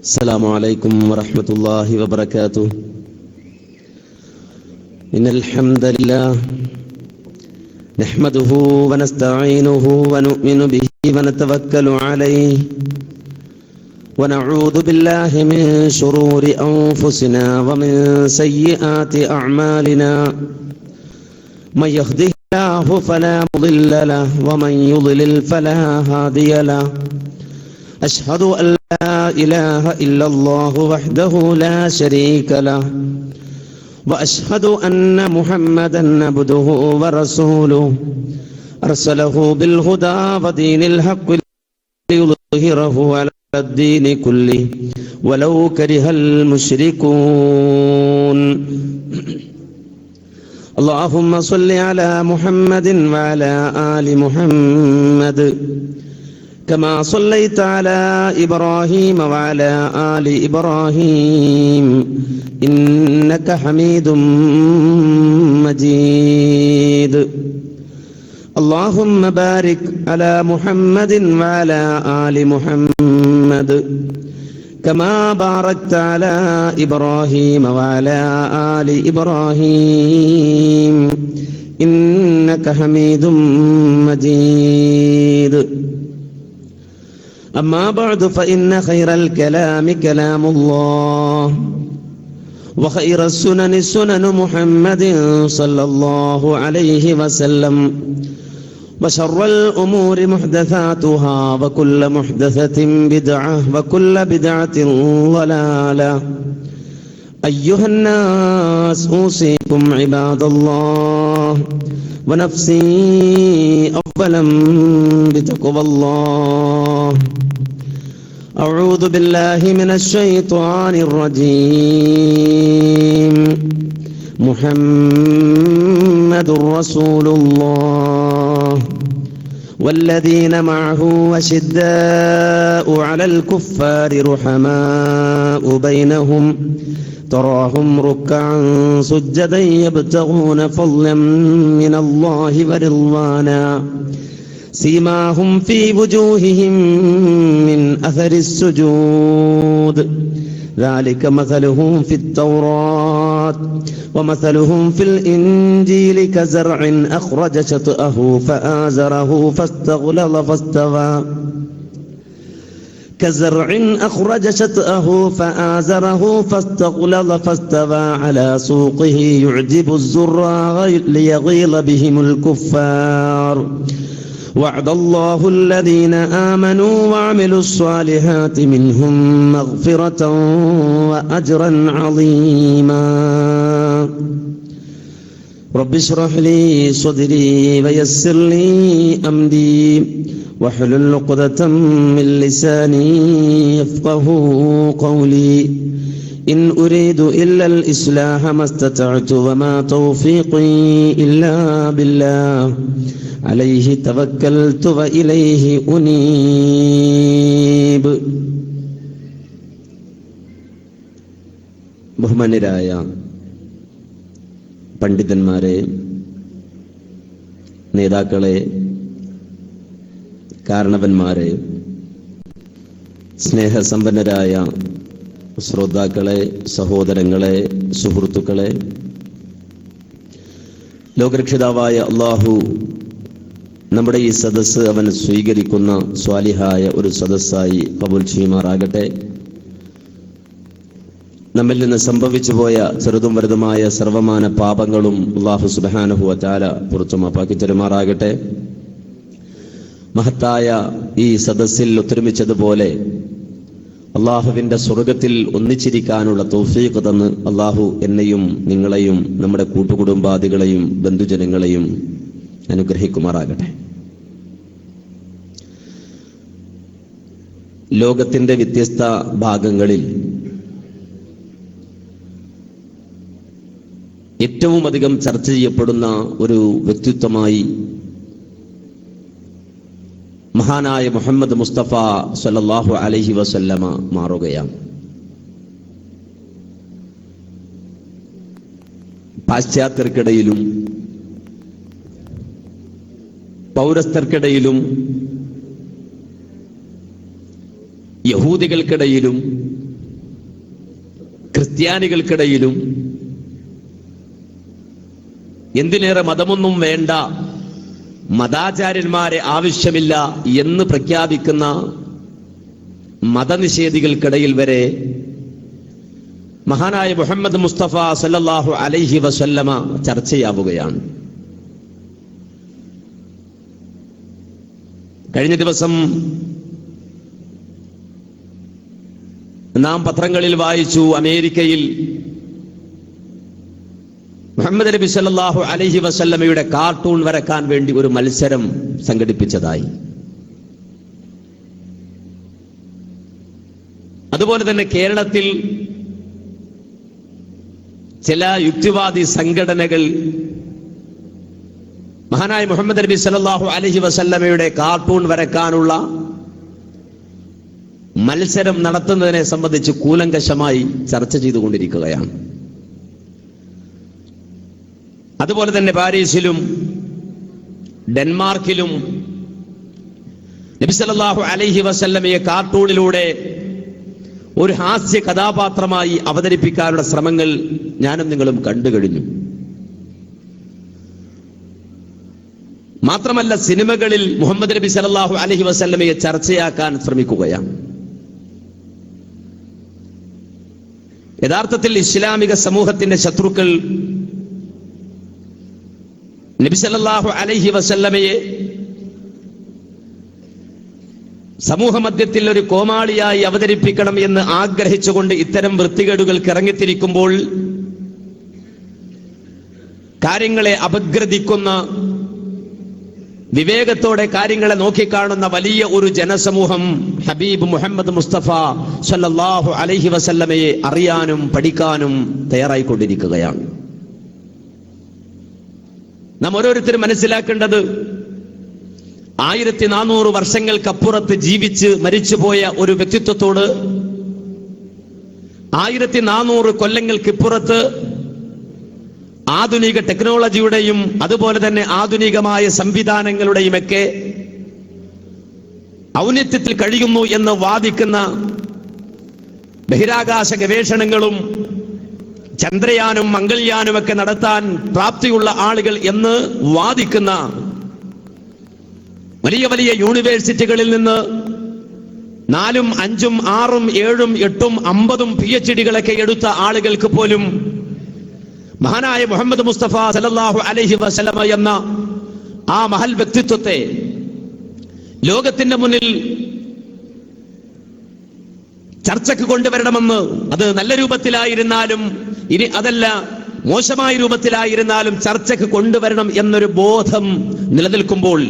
السلام عليكم ورحمة الله وبركاته. إن الحمد لله نحمده ونستعينه ونؤمن به ونتوكل عليه ونعوذ بالله من شرور أنفسنا ومن سيئات أعمالنا من يهده الله فلا مضل له ومن يضلل فلا هادي له. أشهد أن لا إله إلا الله وحده لا شريك له وأشهد أن محمدا عبده ورسوله أرسله بالهدى ودين الحق ليظهره على الدين كله ولو كره المشركون. اللهم صل على محمد وعلى آل محمد كما صليت على إبراهيم وعلى آل إبراهيم إنك حميد مجيد. اللهم بارك على محمد وعلى آل محمد كما باركت على إبراهيم وعلى آل إبراهيم إنك حميد مجيد. أما بعد فإن خير الكلام كلام الله وخير السنن سنن محمد صلى الله عليه وسلم وشر الأمور محدثاتها وكل محدثة بدعة وكل بدعة ضلالة. أيها الناس أوصيكم عباد الله ونفسي أولا بتقوى الله. أعوذ بالله من الشيطان الرجيم. محمد رسول الله والذين معه أشداء على الكفار رحماء بينهم تراهم ركعا سجدا يبتغون فضلا من الله ورضوانا سيماهم في وجوههم من أثر السجود ذلك مثلهم في التوراة ومثلهم في الإنجيل كزرع أخرج شطأه فآزره فاستغلظ فاستوى على سوقه يعجب الزراع ليغيظ بهم الكفار. وعد الله الذين آمنوا وعملوا الصالحات منهم مغفرة وأجرا عظيما. رب اشرح لي صدري ويسر لي أمري واحلل عقدة من لساني يفقهوا قولي. إن أريد إلا الإصلاح ما استطعت وما توفيقي إلا بالله عليه توكلت وإليه أنيب. ബഹുമാന്യരായ പണ്ഡിതന്മാരെ, നേതാക്കളെ, കാരണവന്മാരെ, സ്നേഹസമ്പന്നരായ ശ്രോതാക്കളെ, സഹോദരങ്ങളെ, സുഹൃത്തുക്കളെ, ലോകരക്ഷിതാവായ അല്ലാഹു നമ്മുടെ ഈ സദസ്സ് അവൻ സ്വീകരിക്കുന്ന സ്വാലിഹായ ഒരു സദസ്സായി കബൂൽ ചെയ്യുമാറാകട്ടെ. നമ്മിൽ നിന്ന് സംഭവിച്ചു പോയ ചെറുതും വലുതുമായ സർവമാന പാപങ്ങളും അല്ലാഹു സുബ്ഹാനഹു വ തആല പുറത്തു മാപ്പാക്കി തരുമാറാകട്ടെ. മഹത്തായ ഈ സദസ്സിൽ ഒത്തൊരുമിച്ചതുപോലെ അള്ളാഹുവിന്റെ സ്വർഗത്തിൽ ഒന്നിച്ചിരിക്കാനുള്ള തൗഫീഖ് തന്ന് അള്ളാഹു എന്നെയും നിങ്ങളെയും നമ്മുടെ കൂട്ടുകുടുംബാദികളെയും ബന്ധുജനങ്ങളെയും അനുഗ്രഹിക്കുമാറാകട്ടെ. ലോകത്തിന്റെ വ്യത്യസ്ത ഭാഗങ്ങളിൽ ഏറ്റവും അധികം ചർച്ച ചെയ്യപ്പെടുന്ന ഒരു വ്യക്തിത്വമായി മഹാനായ മുഹമ്മദ് മുസ്തഫ സല്ലല്ലാഹു അലൈഹി വസല്ലമ മാറുകയാണ്. പാശ്ചാത്യർക്കിടയിലും പൗരസ്ഥർക്കിടയിലും യഹൂദികൾക്കിടയിലും ക്രിസ്ത്യാനികൾക്കിടയിലും എന്തിനേറെ മതമൊന്നും വേണ്ട, മതാചാര്യന്മാരെ ആവശ്യമില്ല എന്ന് പ്രഖ്യാപിക്കുന്ന മതനിഷേധികൾക്കിടയിൽ വരെ മഹാനായ മുഹമ്മദ് മുസ്തഫ സല്ലല്ലാഹു അലൈഹി വസല്ലമ ചർച്ചയാവുകയാണ്. കഴിഞ്ഞ ദിവസം നാം പത്രങ്ങളിൽ വായിച്ചു, അമേരിക്കയിൽ മുഹമ്മദ് നബി സല്ലല്ലാഹു അലൈഹി വസല്ലമയുടെ കാർട്ടൂൺ വരക്കാൻ വേണ്ടി ഒരു മത്സരം സംഘടിപ്പിച്ചതായി. അതുപോലെ തന്നെ കേരളത്തിൽ ചില യുക്തിവാദി സംഘടനകൾ മഹാനായ മുഹമ്മദ് നബി സല്ലല്ലാഹു അലൈഹി വസല്ലമയുടെ കാർട്ടൂൺ വരക്കാനുള്ള മത്സരം നടത്തുന്നതിനെ സംബന്ധിച്ച് കൂലങ്കഷമായി ചർച്ച ചെയ്തുകൊണ്ടിരിക്കുകയാണ്. അതുപോലെ തന്നെ പാരീസിലും ഡെൻമാർക്കിലും നബി സല്ലല്ലാഹു അലൈഹി വസല്ലമയെ കാർട്ടൂണിലൂടെ ഒരു ഹാസ്യ കഥാപാത്രമായി അവതരിപ്പിക്കാനുള്ള ശ്രമങ്ങൾ ഞാനും നിങ്ങളും കണ്ടു കഴിഞ്ഞു. മാത്രമല്ല, സിനിമകളിൽ മുഹമ്മദ് നബി സല്ലല്ലാഹു അലൈഹി വസല്ലമയെ ചർച്ചയാക്കാൻ ശ്രമിക്കുകയാണ്. യഥാർത്ഥത്തിൽ ഇസ്ലാമിക സമൂഹത്തിന്റെ ശത്രുക്കൾ നബി സല്ലല്ലാഹു അലൈഹി വസല്ലമയെ സമൂഹ മധ്യത്തിൽ ഒരു കോമാളിയായി അവതരിപ്പിക്കണം എന്ന് ആഗ്രഹിച്ചുകൊണ്ട് ഇത്തരം വൃത്തികേടുകൾക്ക് ഇറങ്ങിത്തിരിക്കുമ്പോൾ കാര്യങ്ങളെ അപഗ്രഥിക്കുന്ന, വിവേകത്തോടെ കാര്യങ്ങളെ നോക്കിക്കാണുന്ന വലിയ ഒരു ജനസമൂഹം ഹബീബ് മുഹമ്മദ് മുസ്തഫ സല്ലല്ലാഹു അലൈഹി വസല്ലമയെ അറിയാനും പഠിക്കാനും തയ്യാറായിക്കൊണ്ടിരിക്കുകയാണ്. നാം ഓരോരുത്തരും മനസ്സിലാക്കേണ്ടത്, 1400 വർഷങ്ങൾക്കപ്പുറത്ത് ജീവിച്ച് മരിച്ചുപോയ ഒരു വ്യക്തിത്വത്തോട് 1400 കൊല്ലങ്ങൾക്കിപ്പുറത്ത് ആധുനിക ടെക്നോളജിയുടെയും അതുപോലെ തന്നെ ആധുനികമായ സംവിധാനങ്ങളുടെയും ഒക്കെ ഔന്നത്യത്തിൽ കഴിയുന്നു എന്ന് വാദിക്കുന്ന, ബഹിരാകാശ ഗവേഷണങ്ങളും ചന്ദ്രയാനും മംഗൾയാനും ഒക്കെ നടത്താൻ പ്രാപ്തിയുള്ള ആളുകൾ എന്ന് വാദിക്കുന്ന വലിയ വലിയ യൂണിവേഴ്സിറ്റികളിൽ നിന്ന് 4, 5, 6, 7, 8, 50 PhDകളൊക്കെ എടുത്ത ആളുകൾക്ക് പോലും മഹാനായ മുഹമ്മദ് മുസ്തഫ സല്ലല്ലാഹു അലൈഹി വസല്ലമ എന്ന ആ മഹൽ വ്യക്തിത്വത്തെ ലോകത്തിന്റെ മുന്നിൽ ചർച്ചയ്ക്ക് കൊണ്ടുവരണമെന്ന്, അത് നല്ല രൂപത്തിലായിരുന്നാലും ഇനി അതല്ല മോശമായ രൂപത്തിലായിരുന്നാലും ചർച്ചയ്ക്ക് കൊണ്ടുവരണം എന്നൊരു ബോധം നിലനിൽക്കുമ്പോൾ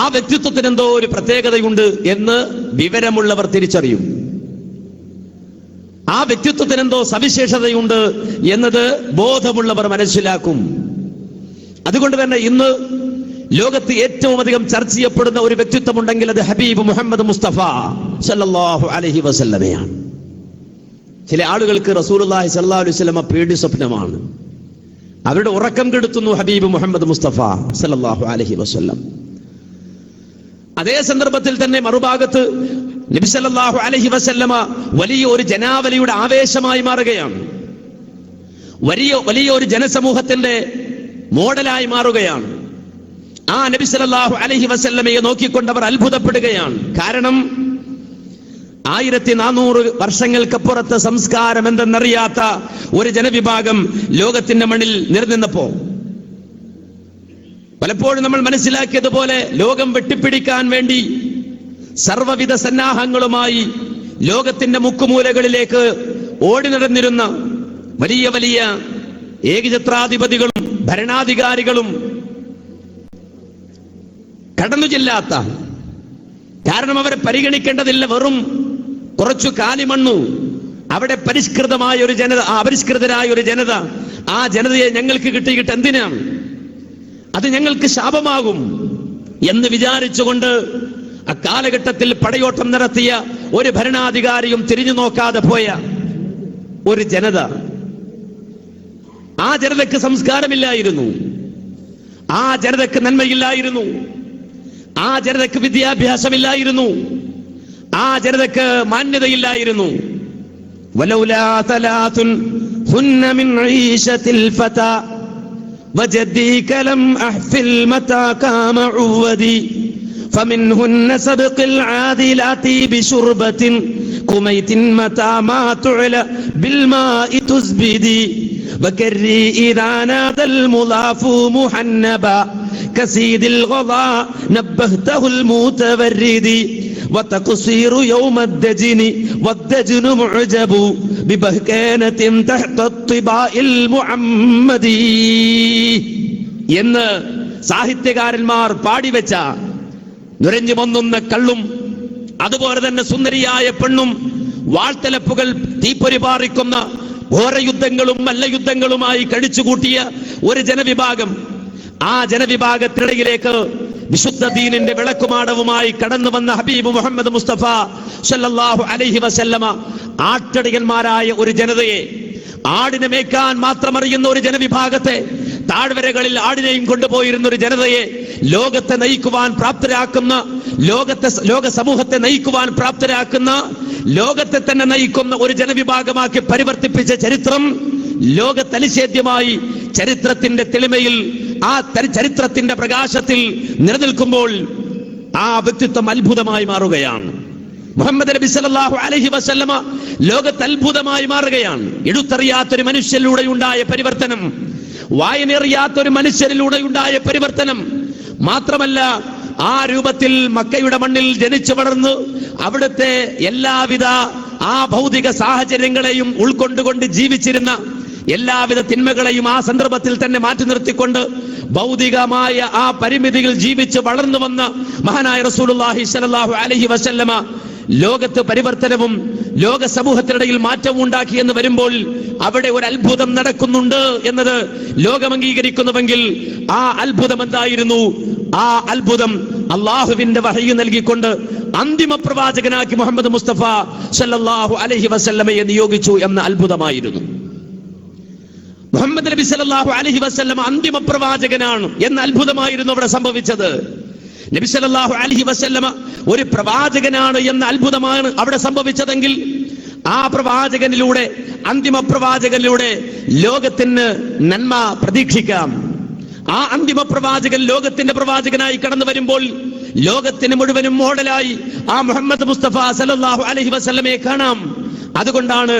ആ വ്യക്തിത്വത്തിന് എന്തോ ഒരു പ്രത്യേകതയുണ്ട് എന്ന് വിവരമുള്ളവർ തിരിച്ചറിയും. ആ വ്യക്തിത്വത്തിന് എന്തോ സവിശേഷതയുണ്ട് എന്നത് ബോധമുള്ളവർ മനസ്സിലാക്കും. അതുകൊണ്ട് തന്നെ ഇന്ന് ലോകത്ത് ഏറ്റവും അധികം ചർച്ച ചെയ്യപ്പെടുന്ന ഒരു വ്യക്തിത്വം ഉണ്ടെങ്കിൽ അത് ഹബീബ് മുഹമ്മദ് മുസ്തഫ സല്ലല്ലാഹു അലൈഹി വസല്ലമയാണ്. ചില ആളുകൾക്ക് റസൂലുള്ളാഹി സ്വല്ലല്ലാഹു അലൈഹി വസല്ലമ പേടി സ്വപ്നമാണ്. അവരുടെ ഉറക്കം കെടുത്തുന്നു ഹബീബ് മുഹമ്മദ് മുസ്തഫ സല്ലല്ലാഹു അലൈഹി വസല്ലം. അതേ സന്ദർഭത്തിൽ തന്നെ മറുഭാഗത്ത് നബി സല്ലല്ലാഹു അലൈഹി വസല്ലമ വലിയ ഒരു ജനാവലിയുടെ ആവേശമായി മാറുകയാണ്. വലിയ ഒരു ജനസമൂഹത്തിന്റെ മോഡലായി മാറുകയാണ്. ആ നബി സല്ലല്ലാഹു അലൈഹി വസല്ലമയെ നോക്കിക്കൊണ്ടവർ അത്ഭുതപ്പെടുകയാണ്. കാരണം 1400 വർഷങ്ങൾക്കപ്പുറത്തെ സംസ്കാരം എന്തെന്നറിയാത്ത ഒരു ജനവിഭാഗം ലോകത്തിന്റെ മണ്ണിൽ നിലനിന്നപ്പോ പലപ്പോഴും നമ്മൾ മനസ്സിലാക്കിയതുപോലെ ലോകം വെട്ടിപ്പിടിക്കാൻ വേണ്ടി സർവ്വവിധ സന്നാഹങ്ങളുമായി ലോകത്തിന്റെ മുക്കുമൂലകളിലേക്ക് ഓടി നടന്നിരുന്ന വലിയ വലിയ ഏകഛത്രാധിപതികളും ഭരണാധികാരികളും കടന്നു ചെല്ലാത്ത, കാരണം അവരെ പരിഗണിക്കേണ്ടതില്ല, വെറും കുറച്ചു കാലിമണ്ണു, അവിടെ പരിഷ്കൃതമായ ഒരു ജനത, അപരിഷ്കൃതരായ ഒരു ജനത, ആ ജനതയെ ഞങ്ങൾക്ക് കിട്ടിയിട്ട് എന്തിനാണ്, അത് ഞങ്ങൾക്ക് ശാപമാകും എന്ന് വിചാരിച്ചുകൊണ്ട് അക്കാലഘട്ടത്തിൽ പടയോട്ടം നടത്തിയ ഒരു ഭരണാധികാരിയും തിരിഞ്ഞു നോക്കാതെ പോയ ഒരു ജനത. ആ ജനതയ്ക്ക് സംസ്കാരമില്ലായിരുന്നു, ആ ജനതയ്ക്ക് നന്മയില്ലായിരുന്നു, ആ ജനതയ്ക്ക് വിദ്യാഭ്യാസമില്ലായിരുന്നു, ആ ജനതയ്ക്ക് മാന്യതയില്ലായിരുന്നു. വലൗലാ തലാത്തുൻ ഹുന്ന മിൻ ഈശത്തിൽ ഫതാ വജദീ കലം അഹ്ഫിൽ മതാ കാമ ഉവദി فمنهن سبق العادلات بشربة كميت متى ما تعلى بالماء تزبدي وكري إذا نادى المضاف محنبا كسيد الغضاء نبهته المتورد وتقصير يوم الدجن والدجن معجب ببهكانة تحت الطباء المحمدي എന്ന് സാഹിത്യകാരന്മാർ പാടിവെച്ച നുരഞ്ഞു പൊന്നുന്ന കള്ളും അതുപോലെ തന്നെ സുന്ദരിയായ പെണ്ണും വാൾത്തലപ്പുകൾ തീപ്പൊരി പാറിക്കുന്ന ഘോരയുദ്ധങ്ങളും മല്ലയുദ്ധങ്ങളുമായി കഴിച്ചുകൂട്ടിയ ഒരു ജനവിഭാഗം, ആ ജനവിഭാഗത്തിനിടയിലേക്ക് വിശുദ്ധ ദീനിന്റെ വിളക്കുമാടവുമായി കടന്നു വന്ന ഹബീബ് മുഹമ്മദ് മുസ്തഫ സല്ലല്ലാഹു അലൈഹി വസല്ലമ ആട്ടടിയന്മാരായ ഒരു ജനതയെ, ആടിനെ മേയ്ക്കാൻ മാത്രം അറിയുന്ന ഒരു ജനവിഭാഗത്തെ, താഴ്വരകളിൽ ആടിനെയും കൊണ്ടുപോയിരുന്ന ഒരു ജനതയെ ലോകത്തെ നയിക്കുവാൻ പ്രാപ്തരാക്കുന്ന, ലോക സമൂഹത്തെ നയിക്കുവാൻ പ്രാപ്തരാക്കുന്ന, ലോകത്തെ തന്നെ നയിക്കുന്ന ഒരു ജനവിഭാഗമാക്കി പരിവർത്തിപ്പിച്ച ചരിത്രം ലോകത്തനിഷേധ്യമായി ചരിത്രത്തിന്റെ തെളിമയിൽ, ആ ചരിത്രത്തിന്റെ പ്രകാശത്തിൽ നിലനിൽക്കുമ്പോൾ ആ വ്യക്തിത്വം അത്ഭുതമായി മാറുകയാണ്. മുഹമ്മദ് നബി സല്ലല്ലാഹു അലൈഹി വസല്ലമ ലോകത്ത് അത്ഭുതമായി മാറുകയാണ്. എടുത്തറിയാത്തൊരു മനുഷ്യരിലൂടെ ഉണ്ടായ പരിവർത്തനം, വായനറിയാത്തൊരു മനുഷ്യരിലൂടെ ഉണ്ടായ പരിവർത്തനം മാത്രമല്ല, ആ രൂപത്തിൽ മക്കയുടെ മണ്ണിൽ ജനിച്ചു വളർന്ന് അവിടുത്തെ എല്ലാവിധ ആ ഭൗതിക സാഹചര്യങ്ങളെയും ഉൾക്കൊണ്ടുകൊണ്ട് ജീവിച്ചിരുന്ന എല്ലാവിധ തിന്മകളെയും ആ സന്ദർഭത്തിൽ തന്നെ മാറ്റി നിർത്തിക്കൊണ്ട് ഭൗതികമായ ആ പരിമിതികൾ ജീവിച്ച് വളർന്നു വന്ന മഹാനായ റസൂലുള്ളാഹി സ്വല്ലല്ലാഹു അലൈഹി വസല്ലമ ലോകത്ത് പരിവർത്തനവും ലോക സമൂഹത്തിനിടയിൽ മാറ്റവും ഉണ്ടാക്കി എന്ന് വരുമ്പോൾ അവിടെ ഒരു അത്ഭുതം നടക്കുന്നുണ്ട് എന്നത് ലോകം അംഗീകരിക്കുന്നുവെങ്കിൽ ആ അത്ഭുതം എന്തായിരുന്നു? ആ അത്ഭുതം അള്ളാഹുവിന്റെ വഹയി നൽകിക്കൊണ്ട് അന്തിമ പ്രവാചകനാക്കി മുഹമ്മദ് മുസ്തഫ സല്ലല്ലാഹു അലൈഹി വസല്ലമയെ നിയോഗിച്ചു എന്ന അത്ഭുതമായിരുന്നു. മുഹമ്മദ് നബി സല്ലല്ലാഹു അലൈഹി വസല്ലമ അന്തിമ പ്രവാചകനാണ് എന്ന അത്ഭുതമായിരുന്നു അവിടെ സംഭവിച്ചത്. നബി സല്ലല്ലാഹു അലൈഹി വസല്ലമ ഒരു പ്രവാചകനാണ് എന്ന അത്ഭുതമാണ് അവിടെ സംഭവിച്ചതെങ്കിൽ ആ പ്രവാചകനിലൂടെ, അന്തിമ പ്രവാചകനിലൂടെ ലോകത്തിന് നന്മ പ്രതീക്ഷിക്കാം. ആ അന്തിമ പ്രവാചകൻ ലോകത്തിന്റെ പ്രവാചകനായി കടന്നു വരുമ്പോൾ ലോകത്തിന് മുഴുവനും മോഡലായി ആ മുഹമ്മദ് മുസ്തഫ സല്ലല്ലാഹു അലൈഹി വസല്ലമയെ കാണാം. അതുകൊണ്ടാണ്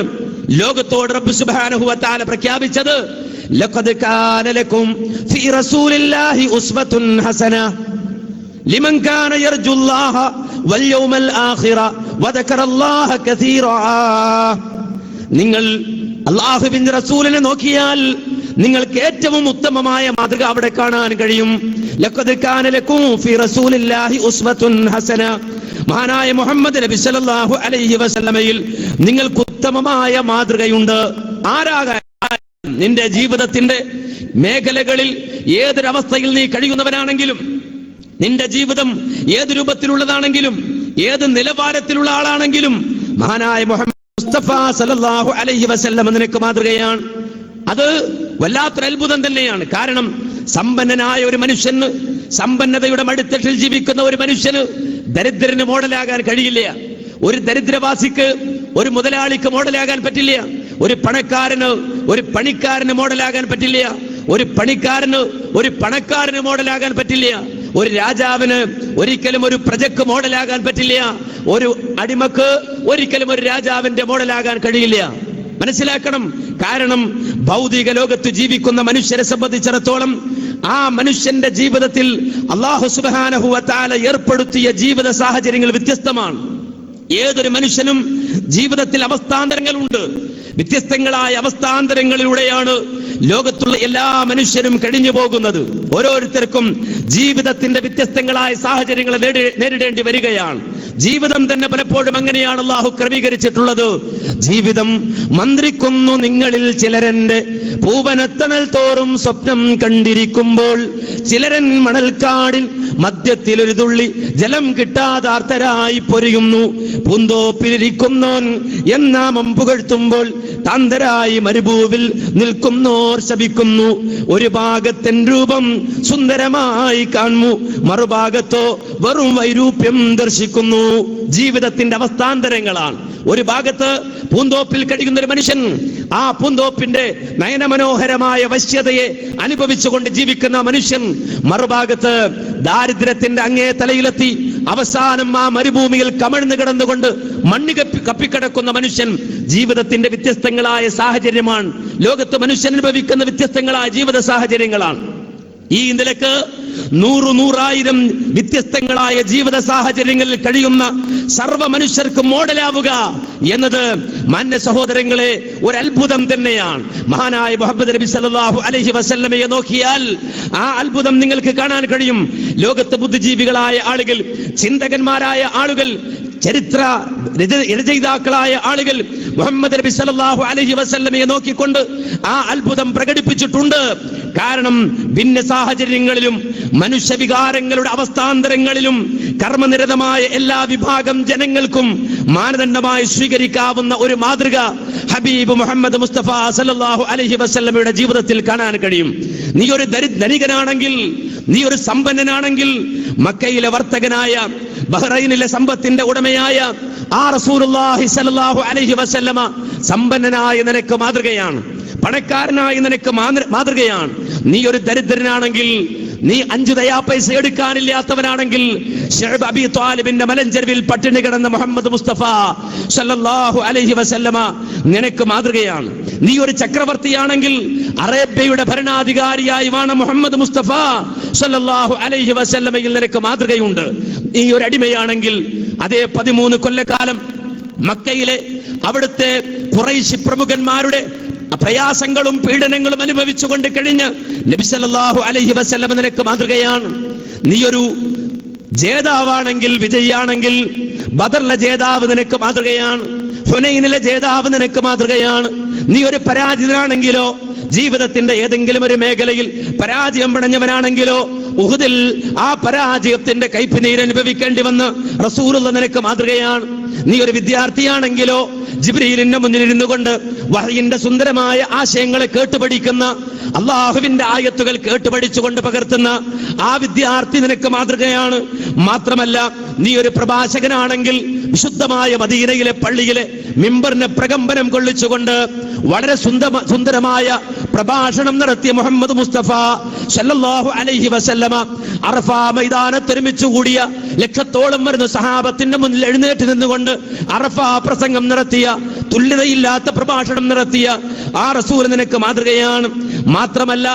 ലോകത്തോട് റബ്ബ് സുബ്ഹാനഹു വ തആല പ്രഖ്യാപിച്ചത്, ലഖദ് കാന ലക്കും ഫീ റസൂലില്ലാഹി ഉസ്വത്തുൻ ഹസന ലിമൻ കാന യർജുല്ലാഹ വൽ യൗമൽ ആഖിറ വദക്കറല്ലാഹ കസീറാ. നിങ്ങൾ അല്ലാഹുവിന്റെ റസൂലിനെ നോക്കിയാൽ നിങ്ങൾക്ക് ഏറ്റവും ഉത്തമമായ മാതൃക അവിടെ കാണാൻ കഴിയും. ലഖദ് കാന ലക്കും ഫീ റസൂലില്ലാഹി ഉസ്വത്തുൻ ഹസന. മഹാനായ മുഹമ്മദ് നബി സല്ലല്ലാഹു അലൈഹി വസല്ലമയിൽ നിങ്ങൾക്ക് ഉത്തമമായ മാതൃകയുണ്ട്. ആരാകാൻ നിന്റെ ജീവിതത്തിന്റെ മേഖലകളിൽ ഏതൊരവസ്ഥയിൽ നീ കഴിയുന്നവനാണെങ്കിലും, നിന്റെ ജീവിതം ഏത് രൂപത്തിലുള്ളതാണെങ്കിലും, ഏത് നിലവാരത്തിലുള്ള ആളാണെങ്കിലും മഹാനായ മുഹമ്മദ് മുസ്തഫ സല്ലല്ലാഹു അലൈഹി വസല്ലം നിനക്ക് മാതൃകയാണ്. അത് വല്ലാത്തൊരു അത്ഭുതം തന്നെയാണ്. കാരണം സമ്പന്നനായ ഒരു മനുഷ്യന്, സമ്പന്നതയുടെ മടിത്തട്ടിൽ ജീവിക്കുന്ന ഒരു മനുഷ്യന് ദരിദ്രന് മോഡലാകാൻ കഴിയില്ല. ഒരു ദരിദ്രവാസിക്ക് ഒരു മുതലാളിക്ക് മോഡലാകാൻ പറ്റില്ല. ഒരു പണക്കാരന് ഒരു പണിക്കാരന് മോഡലാകാൻ പറ്റില്ല. ഒരു പണിക്കാരന് ഒരു പണക്കാരന് മോഡലാകാൻ പറ്റില്ല. ഒരു രാജാവിന് ഒരിക്കലും ഒരു പ്രജക്ക് മോഡലാകാൻ പറ്റില്ല. ഒരു അടിമക്ക് ഒരിക്കലും ഒരു രാജാവിന്റെ മോഡലാകാൻ കഴിയില്ല. മനസ്സിലാക്കണം. കാരണം ഭൗതിക ലോകത്ത് ജീവിക്കുന്ന മനുഷ്യരെ സംബന്ധിച്ചിടത്തോളം ആ മനുഷ്യന്റെ ജീവിതത്തിൽ അല്ലാഹു സുബ്ഹാനഹു വ തആല ഏർപ്പെടുത്തിയ ജീവിത സാഹചര്യങ്ങൾ വ്യത്യസ്തമാണ്. ഏതൊരു മനുഷ്യനും ജീവിതത്തിൽ അവസ്ഥാന്തരങ്ങളുണ്ട്. വ്യത്യസ്തങ്ങളായ അവസ്ഥാന്തരങ്ങളിലൂടെയാണ് ലോകത്തുള്ള എല്ലാ മനുഷ്യരും കഴിഞ്ഞു പോകുന്നത്. ഓരോരുത്തർക്കും ജീവിതത്തിന്റെ വ്യത്യസ്തങ്ങളായ സാഹചര്യങ്ങളെ നേരിടേണ്ടി വരികയാണ്. ജീവിതം തന്നെ പലപ്പോഴും അങ്ങനെയാണ് അല്ലാഹു ക്രമീകരിച്ചിട്ടുള്ളത്. ജീവിതം മന്ത്രിക്കുന്നു നിങ്ങളിൽ ചിലരന്റെ പൂവനത്തണൽ തോറും സ്വപ്നം കണ്ടിരിക്കുമ്പോൾ, ചിലരൻ മണൽക്കാടിൽ മധ്യത്തിലൊരു തുള്ളി ജലം കിട്ടാതാർത്തരായി പൊരിയുന്നു. പൂന്തോപ്പിലിരിക്കുന്നോൻ എന്നാമം പുകഴ്ത്തുമ്പോൾ താന്തരായി മരുഭൂവിൽ നിൽക്കുന്നോർ ശപിക്കുന്നു. ഒരു ഭാഗത്തൻ രൂപം സുന്ദരമായി കാണുന്നു, മറുഭാഗത്തോ വെറും വൈരൂപ്യം ദർശിക്കുന്നു. ജീവിതത്തിന്റെ അവസ്ഥാന്തരങ്ങളാണ്. ഒരു ഭാഗത്ത് പൂന്തോപ്പിൽ കഴിയുന്ന ഒരു മനുഷ്യൻ ആ പൂന്തോപ്പിന്റെ നയനമനോഹരമായ വശ്യതയെ അനുഭവിച്ചുകൊണ്ട് ജീവിക്കുന്ന മനുഷ്യൻ, മറുഭാഗത്ത് ദാരിദ്ര്യത്തിന്റെ അങ്ങേ തലയിലെത്തി അവസാനം ആ മരുഭൂമിയിൽ കമഴ്ന്നു കിടന്നുകൊണ്ട് മണ്ണ് കപ്പിക്കിടക്കുന്ന മനുഷ്യൻ. ജീവിതത്തിന്റെ വ്യത്യസ്തങ്ങളായ സാഹചര്യമാണ് ലോകത്ത് മനുഷ്യൻ അനുഭവിക്കുന്ന വ്യത്യസ്തങ്ങളായ ജീവിത സാഹചര്യങ്ങളാണ്. ഈ നിലക്ക് നൂറായിരം വ്യത്യസ്തങ്ങളായ ജീവിത സാഹചര്യങ്ങളിൽ കഴിയുന്ന സർവ്വ മനുഷ്യർക്കും മോഡലാവുക എന്നത് മാന്യ സഹോദരങ്ങളെ ഒരു അത്ഭുതം തന്നെയാണ്. മഹാനായ മുഹമ്മദ് നബി സല്ലല്ലാഹു അലൈഹി വസല്ലമയെ നോക്കിയാൽ ആ അത്ഭുതം നിങ്ങൾക്ക് കാണാൻ കഴിയും. ലോകത്ത് ബുദ്ധിജീവികളായ ആളുകൾ, ചിന്തകന്മാരായ ആളുകൾ, ചരിത്ര രചയിതാക്കളായ ആളുകൾ മുഹമ്മദ് നബി സല്ലല്ലാഹു അലൈഹി വസല്ലമയെ നോക്കിക്കൊണ്ട് ആ അത്ഭുതം പ്രകടിപ്പിച്ചിട്ടുണ്ട്. കാരണം ഭിന്ന സാഹചര്യങ്ങളിലും മനുഷ്യവികാരങ്ങളുടെ അവസ്ഥാന്തരങ്ങളിലും കർമ്മനിരതമായ എല്ലാ വിഭാഗം ജനങ്ങൾക്കും മാനദണ്ഡമായി സ്വീകരിക്കാവുന്ന ഒരു മാതൃക ഹബീബ് മുഹമ്മദ് മുസ്തഫ സല്ലല്ലാഹു അലൈഹി വസല്ലമയുടെ ജീവിതത്തിൽ കാണാൻ കഴിയും. നീ ഒരു ധനികനാണെങ്കിൽ, നീ ഒരു സമ്പന്നനാണെങ്കിൽ, മക്കയിലെ വർത്തകനായ, ബഹ്റൈനിലെ സമ്പത്തിന്റെ ഉടമയായ ആ റസൂലുള്ളാഹി സ്വല്ലല്ലാഹു അലൈഹി വസല്ലമ സമ്പന്നനായ നിനക്ക് മാതൃകയാണ്, പണക്കാരനായി നിനക്ക് മാതൃകയാണ്. നീ ഒരു ദരിദ്രനാണെങ്കിൽ, നീ 5 ദയാ പൈസ എടുക്കാനില്ലാത്തവനാണെങ്കിൽ, ശഅബ് അബി ത്വാലിബിന്റെ മലഞ്ചെരുവിൽ പട്ടിണി കിടന്ന മുഹമ്മദ് മുസ്തഫ സല്ലല്ലാഹു അലൈഹി വസല്ലമ നിനക്ക് മാതൃകയാണ്. നീ ഒരു ചക്രവർത്തിയാണെങ്കിൽ, അറേബ്യയുടെ ഭരണാധികാരിയായി വാണ മുഹമ്മദ് മുസ്തഫ സല്ലല്ലാഹു അലൈഹി വസല്ലമയിൽ നിനക്ക് മാതൃകയുണ്ട്. നീ ഒരു അടിമയാണെങ്കിൽ, അതേ 13 കൊല്ലക്കാലം മക്കയിലെ അവിടുത്തെ ഖുറൈശി പ്രമുഖന്മാരുടെ പ്രയാസങ്ങളും പീഡനങ്ങളും അനുഭവിച്ചുകൊണ്ട് കഴിഞ്ഞ് നബി സല്ലല്ലാഹു അലൈഹി വസല്ലം നിനക്ക് മാതൃകയാണ്. നീയൊരു ജേതാവാണെങ്കിൽ, വിജയിയാണെങ്കിൽ, ബദറിലെ ജേതാവ് നിനക്ക് മാതൃകയാണ്, ഹുനൈനിലെ ജേതാവ് നിനക്ക് മാതൃകയാണ്. നീ ഒരു പരാജിതനാണെങ്കിലോ, ജീവിതത്തിന്റെ ഏതെങ്കിലും ഒരു മേഖലയിൽ പരാജയം പടഞ്ഞവനാണെങ്കിലോ, ഉഹുദിൽ ആ പരാജയത്തിന്റെ കൈപ്പിനീര് അനുഭവിക്കേണ്ടി വന്ന് റസൂലുള്ള നിനക്ക് മാതൃകയാണ്. നീ ഒരു വിദ്യാർത്ഥിയാണെങ്കിലോ, ജിബ്രീലിന്റെ മുന്നിൽ ഇരുന്നു കൊണ്ട് വഹയിന്റെ സുന്ദരമായ ആശയങ്ങളെ കേട്ടുപഠിക്കുന്ന, അള്ളാഹുവിന്റെ ആയത്തുകൾ കേട്ടുപഠിച്ചുകൊണ്ട് പകർത്തുന്ന ആ വിദ്യാർത്ഥി നിനക്ക് മാതൃകയാണ്. മാത്രമല്ല, നീ ഒരു പ്രഭാഷകനാണെങ്കിൽ, വിശുദ്ധമായ മദീനയിലെ പള്ളിയിലെ മിമ്പറിനെ പ്രകമ്പനം കൊള്ളിച്ചുകൊണ്ട് വളരെ സുന്ദരമായ പ്രഭാഷണം നടത്തിയ മുഹമ്മദ് മുസ്തഫ സല്ലല്ലാഹു അലൈഹി വസല്ലമ അറഫ മൈതാനത്ത് ഒരുമിച്ച് കൂടിയ ലക്ഷത്തോളം വരുന്ന സഹാബത്തിന്റെ മുന്നിൽ എഴുന്നേറ്റ് നിന്നുകൊണ്ട് അറഫ പ്രസംഗം നടത്തിയ, തുല്യതയില്ലാത്ത പ്രഭാഷണം നടത്തിയ ആ റസൂൽ നിനക്ക് മാതൃകയാണ്. മാത്രമല്ല,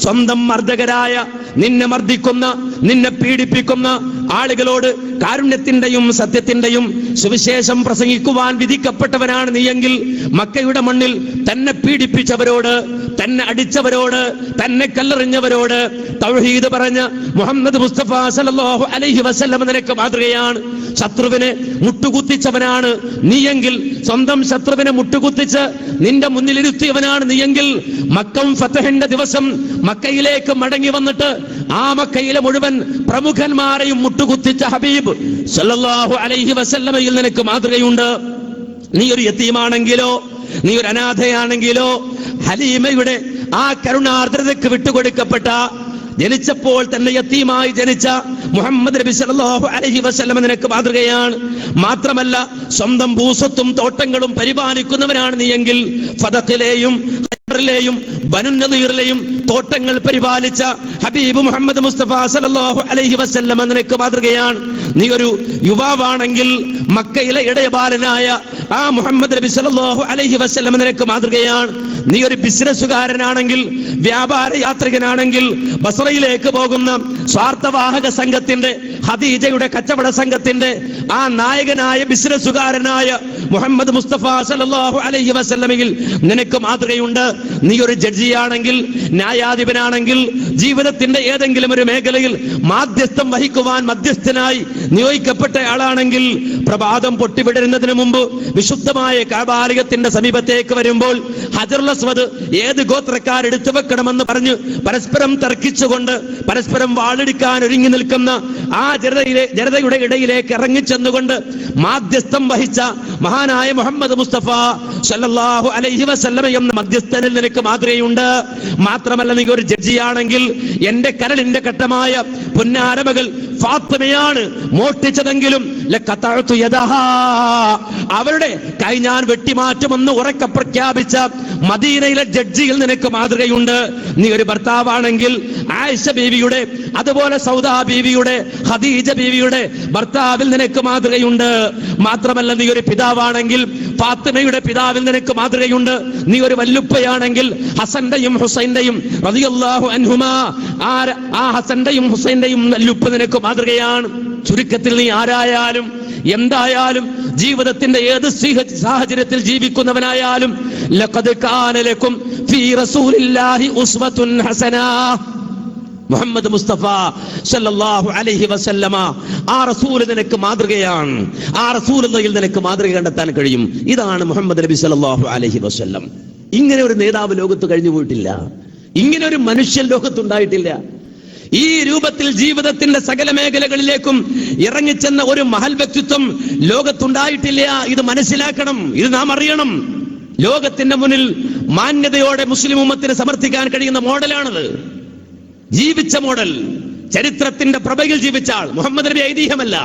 സ്വന്തം മർദ്ദകരായ, നിന്നെ മർദ്ദിക്കുന്ന, നിന്നെ പീഡിപ്പിക്കുന്ന ആളുകളോട് കാരുണ്യത്തിന്റെയും സത്യത്തിന്റെയും സുവിശേഷം പ്രസംഗിക്കുവാൻ വിധിക്കപ്പെട്ടവനാണ് നീയെങ്കിൽ, മക്കയുടെ മണ്ണിൽ തന്നെ പീഡിപ്പിച്ചവരോട്, തന്നെ അടിച്ചവരോട്, തന്നെ കല്ലെറിഞ്ഞവരോട് തൗഹീദ് പറഞ്ഞ മുഹമ്മദ് മുസ്തഫ സല്ലല്ലാഹു അലൈഹി വസല്ലം നിനക്ക് മാതൃകയാണ്. ശത്രുവിനെ മുട്ടുകുത്തിച്ചവനാണ് നീയെങ്കിൽ, സ്വന്തം ശത്രുവിനെ മുട്ടുകുത്തിച്ച് നിന്റെ മുന്നിലിരുത്തിയവനാണ് നീയെങ്കിൽ, മക്കം ഫതഹിന്റെ ദിവസം മക്കയിലേക്ക് മടങ്ങി വന്നിട്ട് ആ മക്കയിലെ മുഴുവൻ പ്രമുഖന്മാരെയും മുട്ടുകുത്തിച്ച ഹബീബ് സല്ലല്ലാഹു അലൈഹി വസല്ലമയിൽ നിനക്ക് മാതൃകയുണ്ട്. നീ ഒരു യതീമാണെങ്കിലോ, നീ ഒരു അനാഥയാണെങ്കിലോ, ഹലീമയുടെ ആ കരുണാർദ്രതയ്ക്ക് വിട്ടുകൊടുക്കപ്പെട്ട, ജനിച്ചപ്പോൾ തന്നെ യതീമായി ജനിച്ച മുഹമ്മദ് നബി സല്ലല്ലാഹു അലൈഹി വസല്ലം നിനക്ക് മാതൃകയാണ്. മാത്രമല്ല, സ്വന്തം ഭൂസ്വത്തും തോട്ടങ്ങളും പരിപാലിക്കുന്നവനാണ് നീയെങ്കിൽ, ഫദഖിലെയും ിലെയും ബനുന്നദീറിലെയും തോട്ടങ്ങൾ പരിപാലിച്ച ഹബീബ് മുഹമ്മദ് മുസ്തഫ സല്ലല്ലാഹു അലൈഹി വസല്ലം നിനക്ക് മാതൃകയാണ്. നീ ഒരു യുവാവാണെങ്കിൽ, മക്കയിലെ ഇടയബാലനായ ആ മുഹമ്മദ് നബി സല്ലല്ലാഹു അലൈഹി വസല്ലം നിനക്ക് മാതൃകയാണ്. നീ ഒരു ബിസിനസ്സുകാരനാണെങ്കിൽ, വ്യാപാര യാത്രികനാണെങ്കിൽ, ബസ്രയിലേക്ക് പോകുന്ന സ്വാർത്ഥവാഹക സംഘത്തിന്റെ, ഖദീജയുടെ കച്ചവട സംഘത്തിന്റെ ആ നായകനായ ബിസിനസ്സുകാരനായ മുഹമ്മദ് മുസ്തഫ സല്ലല്ലാഹു അലൈഹി വസല്ലമയിൽ നിനക്ക് മാതൃകയുണ്ട്. നീ ഒരു ജഡ്ജിയാണെങ്കിൽ, ന്യായ ന്യായാധിപനാണെങ്കിൽ ജീവിതത്തിന്റെ ഏതെങ്കിലും ഒരു മേഖലയിൽ മാധ്യസ്ഥം വഹിക്കുവാൻ മധ്യസ്ഥനായി നിയോഗിക്കപ്പെട്ട ആളാണെങ്കിൽ പ്രഭാതം പൊട്ടിവിടരുന്നതിന് മുമ്പ് വിശുദ്ധമായ കഅബാലയത്തിന്റെ സമീപത്തേക്ക് വരുമ്പോൾ ഹജറുൽ അസ്വദ് ഏത് ഗോത്രക്കാരെടുത്തു വെക്കണമെന്ന് പറഞ്ഞ് പരസ്പരം തർക്കിച്ചുകൊണ്ട് പരസ്പരം വാളെടുക്കാൻ ഒരുങ്ങി നിൽക്കുന്ന ആ ജനതയുടെ ഇടയിലേക്ക് ഇറങ്ങിച്ചെന്നുകൊണ്ട് മാധ്യസ്ഥം വഹിച്ച മഹാനായ മുഹമ്മദ് മുസ്തഫ സല്ലല്ലാഹു അലൈഹി വസല്ലം എന്ന മധ്യസ്ഥനിൽ നിനക്ക് മാതൃകയുണ്ട്. മാത്രമല്ല, നീ ഒരു ജഡ്ജിയാണെങ്കിൽ എന്റെ കരളിന്റെ ഘട്ടമായ പൊന്നാരമകൾ ഫാത്തിമയാണ് മോഷ്ടിച്ചതെങ്കിലും അവരുടെ കൈ ഞാൻ വെട്ടിമാറ്റുമെന്ന് ഉറക്കെ പ്രഖ്യാപിച്ച മദീനയിലെ ജഡ്ജിയിൽ നിനക്ക് മാതൃകയുണ്ട്. നീ ഒരു ഭർത്താവാണെങ്കിൽ ആയിഷ ബീവിയുടെ, അതുപോലെ സൗദാ ബീവിയുടെ, ഖദീജ ബീവിയുടെ ഭർത്താവിൽ നിനക്ക് മാതൃകയുണ്ട്. മാത്രമല്ല, നീ ഒരു പിതാവാണെങ്കിൽ ഫാത്തിമയുടെ പിതാവിൽ നിനക്ക് മാതൃകയുണ്ട്. നീ ഒരു വല്ലുപ്പയാണെങ്കിൽ ഹസന്റെയും ഹുസൈന്റെയും റളിയല്ലാഹു അൻഹുമാ, ആ ഹസന്റെയും ഹുസൈന്റെയും വല്ലുപ്പ നിനക്ക് മാതൃകയാണ്. ചുരുക്കത്തിൽ നീ ആരായാലും എന്തായാലും ജീവിതത്തിന്റെ ഏത് സാഹചര്യത്തിൽ ജീവിക്കുന്നവനായാലും ലഖദ് കാന ലക്കും ഫീ റസൂലില്ലാഹി ഉസ്വത്തുൻ ഹസന. മുഹമ്മദ് മുസ്തഫ സല്ലല്ലാഹു അലൈഹി വസല്ലമ ആ റസൂൽ നിനക്ക് മാതൃകയാണ്. ആ റസൂലുള്ളാഹിൽ നിനക്ക് മാതൃക കണ്ടെത്താൻ കഴിയും. ഇതാണ് മുഹമ്മദ് നബി സല്ലല്ലാഹു അലൈഹി വസല്ലം. ഇങ്ങനെ ഒരു നേതാവ് ലോകത്ത് കഴിഞ്ഞു പോയിട്ടില്ല. ഇങ്ങനെ ഒരു മനുഷ്യൻ ലോകത്തുണ്ടായിട്ടില്ല. ഈ രൂപത്തിൽ ജീവിതത്തിന്റെ സകല മേഖലകളിലേക്കും ഇറങ്ങിച്ചെന്ന ഒരു മഹൽ വ്യക്തിത്വം ലോകത്തുണ്ടായിട്ടില്ല. ഇത് മനസ്സിലാക്കണം, ഇത് നാം അറിയണം. ലോകത്തിന്റെ മുന്നിൽ മാന്യതയോടെ മുസ്ലിം ഉമ്മത്തിന് സമർത്ഥിക്കാൻ കഴിയുന്ന മോഡലാണത്. ജീവിച്ച മോഡൽ, ചരിത്രത്തിന്റെ പ്രഭയിൽ ജീവിച്ച ആൾ. മുഹമ്മദ് നബി ഐതിഹ്യമല്ല,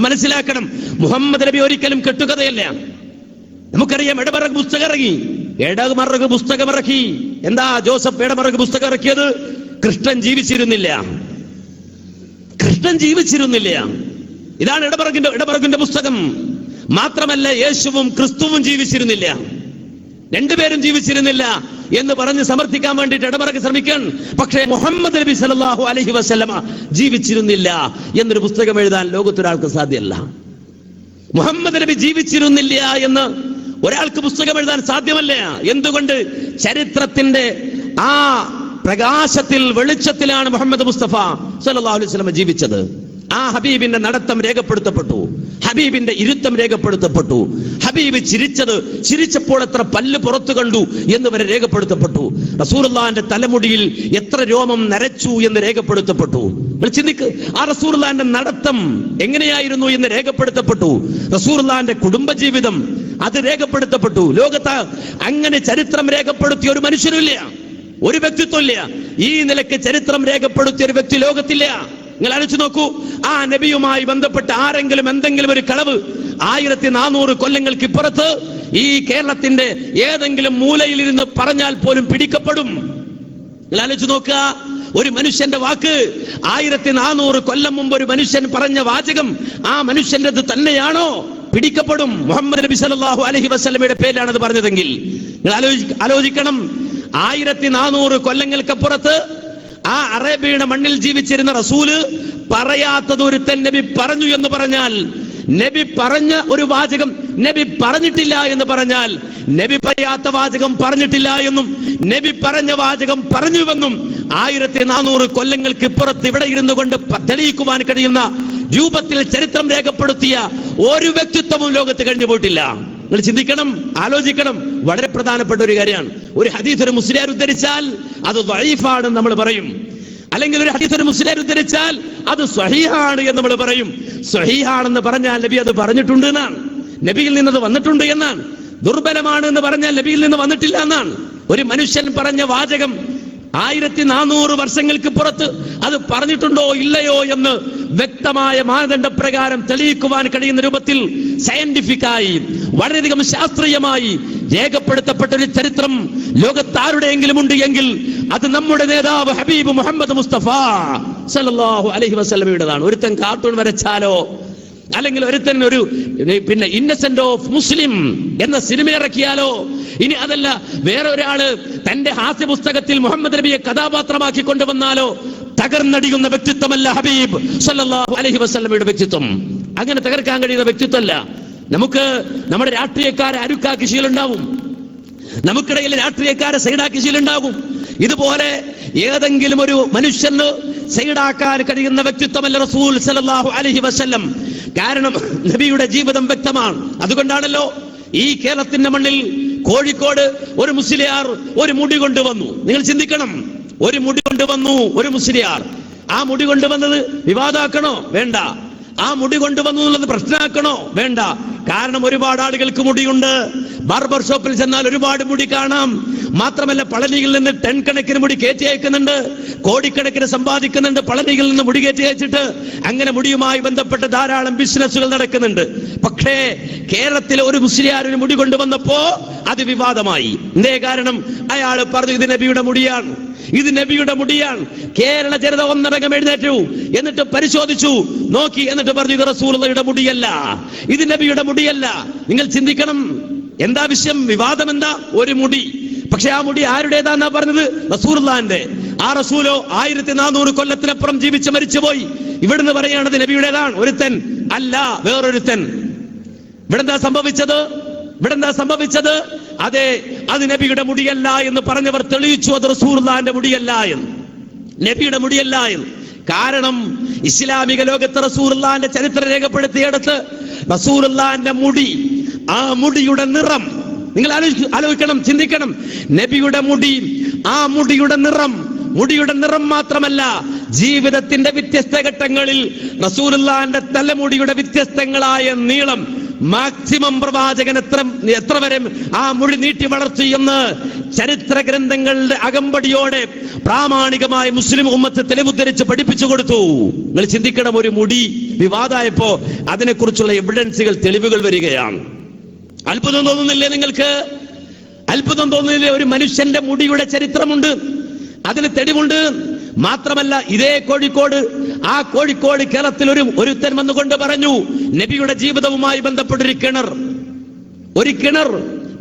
മനസ്സിലാക്കണം. മുഹമ്മദ് നബി ഒരിക്കലും കെട്ടുകഥയല്ല. നമുക്കറിയാം, എടമറക് പുസ്തകം ഇറക്കി. എന്താ ജോസഫ് എടമറക് പുസ്തകം ഇറക്കിയത്? കൃഷ്ണൻ ജീവിച്ചിരുന്നില്ല. ഇതാണ് എടമറകിന്റെ പുസ്തകം. മാത്രമല്ല, യേശുവും ക്രിസ്തുവും ജീവിച്ചിരുന്നില്ല. രണ്ടുപേരും ജീവിച്ചിരുന്നില്ല എന്ന് പറഞ്ഞ് സമർത്ഥിക്കാൻ വേണ്ടിയിട്ട് എടമറക് ശ്രമിക്കാൻ. പക്ഷേ മുഹമ്മദ് നബി സല്ലല്ലാഹു അലൈഹി വസല്ലമ ജീവിച്ചിരുന്നില്ല എന്നൊരു പുസ്തകം എഴുതാൻ ലോകത്തൊരാൾക്ക് സാധ്യമല്ല. മുഹമ്മദ് നബി ജീവിച്ചിരുന്നില്ല എന്ന് ഒരാൾക്ക് പുസ്തകം എഴുതാൻ സാധ്യമല്ല. എന്തുകൊണ്ട്? ചരിത്രത്തിന്റെ ആ പ്രകാശത്തിൽ, വെളിച്ചത്തിലാണ് മുഹമ്മദ് മുസ്തഫ സല്ലല്ലാഹു അലൈഹി വസല്ലം ജീവിച്ചത്. ആ ഹബീബിന്റെ നടത്തം രേഖപ്പെടുത്തപ്പെട്ടു, ഹബീബിന്റെ ഇരുത്തം രേഖപ്പെടുത്തപ്പെട്ടു. ഹബീബ് ചിരിച്ചപ്പോൾ എത്ര പല്ല് പുറത്തു കണ്ടു എന്ന് വരെ രേഖപ്പെടുത്തപ്പെട്ടു. റസൂലുള്ളാഹിന്റെ തലമുടിയിൽ എത്ര രോമം നരച്ചു എന്ന് രേഖപ്പെടുത്തപ്പെട്ടു. ചിന്തിക്ക്, ആ റസൂലുള്ളാഹിന്റെ നടത്തം എങ്ങനെയായിരുന്നു എന്ന് രേഖപ്പെടുത്തപ്പെട്ടു. റസൂലുള്ളാഹിന്റെ കുടുംബജീവിതം അത് രേഖപ്പെടുത്തപ്പെട്ടു. ലോകത്ത് അങ്ങനെ ചരിത്രം രേഖപ്പെടുത്തിയ ഒരു മനുഷ്യരില്ല, ഒരു വ്യക്തിത്വമില്ല. ഈ നിലയ്ക്ക് ചരിത്രം രേഖപ്പെടുത്തിയ ഒരു വ്യക്തി ലോകത്തില്ല. നിങ്ങൾ ആലോചിച്ച് നോക്കൂ, ആ നബിയുമായി ബന്ധപ്പെട്ട് ആരെങ്കിലും എന്തെങ്കിലും ഒരു കളവ് 1400 കൊല്ലങ്ങൾക്ക് ഇപ്പുറത്ത് ഈ കേരളത്തിന്റെ ഏതെങ്കിലും മൂലയിൽ ഇരുന്ന് പറഞ്ഞാൽ പോലും പിടിക്കപ്പെടും. നിങ്ങൾ ആലോചിച്ച് നോക്കുക, ഒരു മനുഷ്യന്റെ വാക്ക് 1400 കൊല്ലം മുമ്പ് ഒരു മനുഷ്യൻ പറഞ്ഞ വാചകം ആ മനുഷ്യന്റേത് തന്നെയാണോ? പിടിക്കപ്പെടും. മുഹമ്മദ് നബി സല്ലല്ലാഹു അലൈഹി വസല്ലമയുടെ പേരിലാണ് അത് പറഞ്ഞതെങ്കിൽ നിങ്ങൾ ആലോചിക്കണം. 1400 കൊല്ലങ്ങൾക്കപ്പുറത്ത് ആ അറേബ്യയുടെ മണ്ണിൽ ജീവിച്ചിരുന്ന റസൂല് പറയാത്തത് ഒരുത്തൻ നബി പറഞ്ഞു എന്ന് പറഞ്ഞാൽ, നബി പറഞ്ഞ ഒരു വാചകം നബി പറഞ്ഞിട്ടില്ല എന്ന് പറഞ്ഞാൽ, നബി പറയാത്ത വാചകം പറഞ്ഞിട്ടില്ല എന്നും നബി പറഞ്ഞ വാചകം പറഞ്ഞുവെന്നും 1400 കൊല്ലങ്ങൾക്ക് ഇപ്പുറത്ത് ഇവിടെ ഇരുന്നു കൊണ്ട് തെളിയിക്കുവാൻ കഴിയുന്ന രൂപത്തിൽ ചരിത്രം രേഖപ്പെടുത്തിയ ഒരു വ്യക്തിത്വവും ലോകത്ത് കഴിഞ്ഞു പോയിട്ടില്ല. നിങ്ങൾ ചിന്തിക്കണം, ആലോചിക്കണം. വളരെ പ്രധാനപ്പെട്ട ഒരു കാര്യമാണ്. ഒരു ഹദീസ് ഒരു മുസ്ലിയാർ ഉദ്ധരിച്ചാൽ അത് ദഈഫാണെന്ന് നമ്മൾ പറയും. അല്ലെങ്കിൽ ഒരു ഹദീസ് ഒരു മുസ്ലിയാർ ഉദ്ധരിച്ചാൽ അത് സ്വഹീഹാണ് എന്ന് നമ്മൾ പറയും. സ്വഹീഹാണെന്ന് പറഞ്ഞാൽ നബി അത് പറഞ്ഞിട്ടുണ്ട് എന്നാണ്, നബിയിൽ നിന്നത് വന്നിട്ടുണ്ട് എന്നാണ്. ദുർബലമാണ് എന്ന് പറഞ്ഞാൽ നബിയിൽ നിന്ന് വന്നിട്ടില്ല എന്നാണ്. ഒരു മനുഷ്യൻ പറഞ്ഞ വാചകം 1400 വർഷങ്ങൾക്ക് പുറത്ത് അത് പറഞ്ഞിട്ടുണ്ടോ ഇല്ലയോ എന്ന് വ്യക്തമായ മാനദണ്ഡപ്രകാരം തെളിയിക്കുവാൻ കഴിയുന്ന രൂപത്തിൽ സയന്റിഫിക്കായി, വളരെയധികം ശാസ്ത്രീയമായി രേഖപ്പെടുത്തപ്പെട്ട ഒരു ചരിത്രം ലോകത്താരുടെയെങ്കിലും ഉണ്ട് എങ്കിൽ അത് നമ്മുടെ നേതാവ് ഹബീബ് മുഹമ്മദ് മുസ്തഫ സല്ലല്ലാഹു അലൈഹി വസല്ലമയുടേതാണ്. ഒരുത്തൻ കാർട്ടൂൺ വരച്ചാലോ അല്ലെങ്കിൽ ഒരുത്തൻ ഒരു ഇന്നസെന്റ് ഓഫ് മുസ്ലിം എന്ന സിനിമ ഇറക്കിയാലോ, ഇനി അതല്ല വേറെ ഒരാള് തന്റെ ഹാസ്യ പുസ്തകത്തിൽ മുഹമ്മദ് നബിയെ കഥാപാത്രമാക്കി കൊണ്ടുവന്നാലോ തകർന്നടിയുന്ന വ്യക്തിത്വമല്ല ഹബീബ് സല്ലല്ലാഹു അലൈഹി വസല്ലമയുടെ വ്യക്തിത്വം. അങ്ങനെ തകർക്കാൻ കഴിയുന്ന വ്യക്തിത്വമല്ല. നമുക്ക് നമ്മുടെ രാഷ്ട്രീയക്കാരെ അരുക്കാക്കി ശീലുണ്ടാവും, നമുക്കിടയിൽ രാഷ്ട്രീയക്കാരെ സൈഡാക്കി ശീലുണ്ടാകും. ഇതുപോലെ ഏതെങ്കിലും ഒരു മനുഷ്യന് സൈഡാക്കാൻ കഴിയുന്ന വ്യക്തിത്വമല്ല റസൂൽ സല്ലല്ലാഹു അലൈഹി വസല്ലം. കാരണം നബിയുടെ ജീവിതം വ്യക്തമാണ്. അതുകൊണ്ടാണല്ലോ ഈ കേരളത്തിന്റെ മണ്ണിൽ കോഴിക്കോട് ഒരു മുസ്ലിയാർ ഒരു മുടി കൊണ്ടുവന്നു. നിങ്ങൾ ചിന്തിക്കണം, ഒരു മുടി കൊണ്ടുവന്നു ഒരു മുസ്ലിയാർ. ആ മുടി കൊണ്ടുവന്നത് വിവാദമാക്കണോ? വേണ്ട. ആ മുടി കൊണ്ടുവന്നു എന്നുള്ളത് പ്രശ്നമാക്കണോ? വേണ്ട. കാരണം ഒരുപാട് ആളുകൾക്ക് മുടിയുണ്ട്. ബാർബർ ഷോപ്പിൽ ചെന്നാൽ ഒരുപാട് മുടി കാണാം. മാത്രമല്ല പളനിയിൽ നിന്ന് ടൺ കണക്കിന് മുടി കയറ്റി അയക്കുന്നുണ്ട്, കോടിക്കണക്കിന് സമ്പാദിക്കുന്നുണ്ട്. പളനിയിൽ നിന്ന് മുടി കയറ്റി അയച്ചിട്ട് അങ്ങനെ മുടിയുമായി ബന്ധപ്പെട്ട് ധാരാളം ബിസിനസ്സുകൾ നടക്കുന്നുണ്ട്. പക്ഷേ കേരളത്തിലെ ഒരു മുസ്ലിയാർ മുടി കൊണ്ടുവന്നപ്പോ അത് വിവാദമായി. എന്തേ കാരണം? അയാൾ പറഞ്ഞു ഇത് നബിയുടെ മുടിയാണ്, ഇത് നബിയുടെ മുടിയാണ്. കേരള ജനത ഒന്നടങ്കം എഴുന്നേറ്റു, എന്നിട്ട് പരിശോധിച്ചു, നോക്കി, എന്നിട്ട് പറഞ്ഞു ഇത് റസൂലുള്ളാഹിയുടെ മുടിയല്ല, ഇത് നബിയുടെ മുടിയല്ല. നിങ്ങൾ ചിന്തിക്കണം, എന്താ വിഷയം? വിവാദം എന്താ? ഒരു മുടി. പക്ഷെ ആ മുടി ആരുടേതാന്നാ പറഞ്ഞത്? റസൂലുള്ളാഹിന്റെ. ആ റസൂലോ 1400 കൊല്ലത്തിനപ്പുറം ജീവിച്ച് മരിച്ചുപോയി. ഇവിടുന്ന് പറയുകയാണത് നബിയുടേതാണ്. ഒരുത്തൻ അല്ല, വേറൊരുത്തൻ. ഇവിടെന്താ സംഭവിച്ചത്? അതെ, അത് നബിയുടെ മുടിയല്ല എന്ന് പറഞ്ഞവർ തെളിയിച്ചു അത് റസൂലുള്ളാഹിന്റെ മുടിയല്ല എന്ന്, നബിയുടെ മുടിയല്ല എന്ന്. കാരണം ഇസ്ലാമിക ലോകത്ത് റസൂലുള്ളാഹിന്റെ ചരിത്രം രേഖപ്പെടുത്തിയെടുത്ത് റസൂലുള്ളാഹിന്റെ മുടി, ആ മുടിയുടെ നിറം നിങ്ങൾ ആലോചിക്കണം, ചിന്തിക്കണം. നബിയുടെ മുടി, ആ മുടിയുടെ നിറം മാത്രമല്ല, ജീവിതത്തിന്റെ വ്യത്യസ്ത ഘട്ടങ്ങളിൽ റസൂലുള്ളാഹിന്റെ തലമുടിയുടെ വ്യത്യസ്തങ്ങളായ നീളം, മാക്സിമം പ്രവാചകൻ എത്ര വരെ ആ മുടി നീട്ടി വളർത്തി എന്ന് ചരിത്ര ഗ്രന്ഥങ്ങളുടെ അകമ്പടിയോടെ പ്രാമാണികമായി മുസ്ലിം ഉമ്മത്ത് തെളിവുദ്ധരിച്ച് പഠിപ്പിച്ചു കൊടുത്തു. നിങ്ങൾ ചിന്തിക്കണം, ഒരു മുടി വിവാദമായപ്പോ അതിനെക്കുറിച്ചുള്ള എവിഡൻസുകൾ, തെളിവുകൾ വരികയാണ്. അത്ഭുതം തോന്നുന്നില്ലേ നിങ്ങൾക്ക്? അത്ഭുതം തോന്നുന്നില്ലേ? ഒരു മനുഷ്യന്റെ മുടിയുടെ ചരിത്രമുണ്ട്, അതിന് തെളിവുണ്ട്. മാത്രമല്ല ഇതേ കോഴിക്കോട്, ആ കോഴിക്കോട് കേരളത്തിൽ ഒരുത്തൻ വന്നുകൊണ്ട് പറഞ്ഞു നബിയുടെ ജീവിതവുമായി ബന്ധപ്പെട്ടൊരു കിണർ,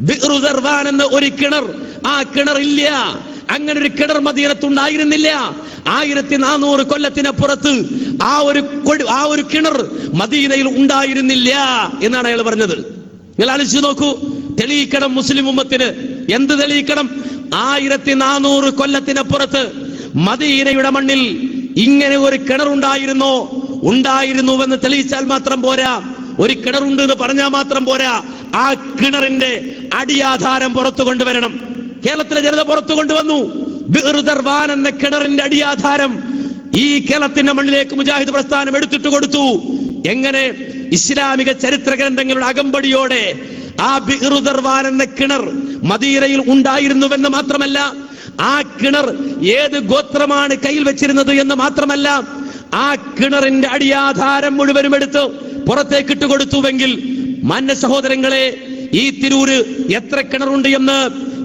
ബിഅ്റു ദർവാൻ എന്ന ഒരു കിണർ, ആ കിണർ ഇല്ല, അങ്ങനെ ഒരു കിണർ മദീനത്തുണ്ടായിരുന്നില്ല. 1400 കൊല്ലത്തിനപ്പുറത്ത് ആ ഒരു കിണർ മദീനയിൽ ഉണ്ടായിരുന്നില്ല എന്നാണ് അയാൾ പറഞ്ഞത്. നിങ്ങൾ ആലോചിച്ച് നോക്കൂ. തെളിയിക്കണം മുസ്ലിം ഉമ്മത്തിന്. എന്ത് തെളിയിക്കണം? 1400 കൊല്ലത്തിനപ്പുറത്ത് മദീനയുടെ മണ്ണിൽ ഇങ്ങനെ ഒരു കിണർ ഉണ്ടായിരുന്നുവെന്ന് തെളിയിച്ചാൽ മാത്രം പോരാ. ഒരു കിണറുണ്ട് എന്ന് പറഞ്ഞാൽ മാത്രം പോരാ. ആ കിണറിന്റെ അടിയാധാരം പുറത്തു കൊണ്ടുവരണം. കേരളത്തിലെ ജനത പുറത്തു കൊണ്ടുവന്നു. ബിഅ്റു ദർവാൻ എന്ന കിണറിന്റെ അടിയാധാരം ഈ കേരളത്തിന്റെ മണ്ണിലേക്ക് മുജാഹിദ് പ്രസ്ഥാനം എടുത്തിട്ട് കൊടുത്തു. എങ്ങനെ? ഇസ്ലാമിക ചരിത്ര ഗ്രന്ഥങ്ങളുടെ അകമ്പടിയോടെ ആ ബിഅ്റു ദർവാൻ എന്ന കിണർ മദീനയിൽ ഉണ്ടായിരുന്നുവെന്ന് മാത്രമല്ല, ആ കിണർ ഏത് ഗോത്രമാണ് കയ്യിൽ വെച്ചിരുന്നത് എന്ന് മാത്രമല്ല, ആ കിണറിന്റെ അടിയാധാരം മുഴുവനും എടുത്ത് പുറത്തേക്ക് ഇട്ടുകൊടുത്തുവെങ്കിൽ, മാന്യ സഹോദരങ്ങളെ, ഈ തിരൂര് എത്ര കിണറുണ്ട് എന്ന്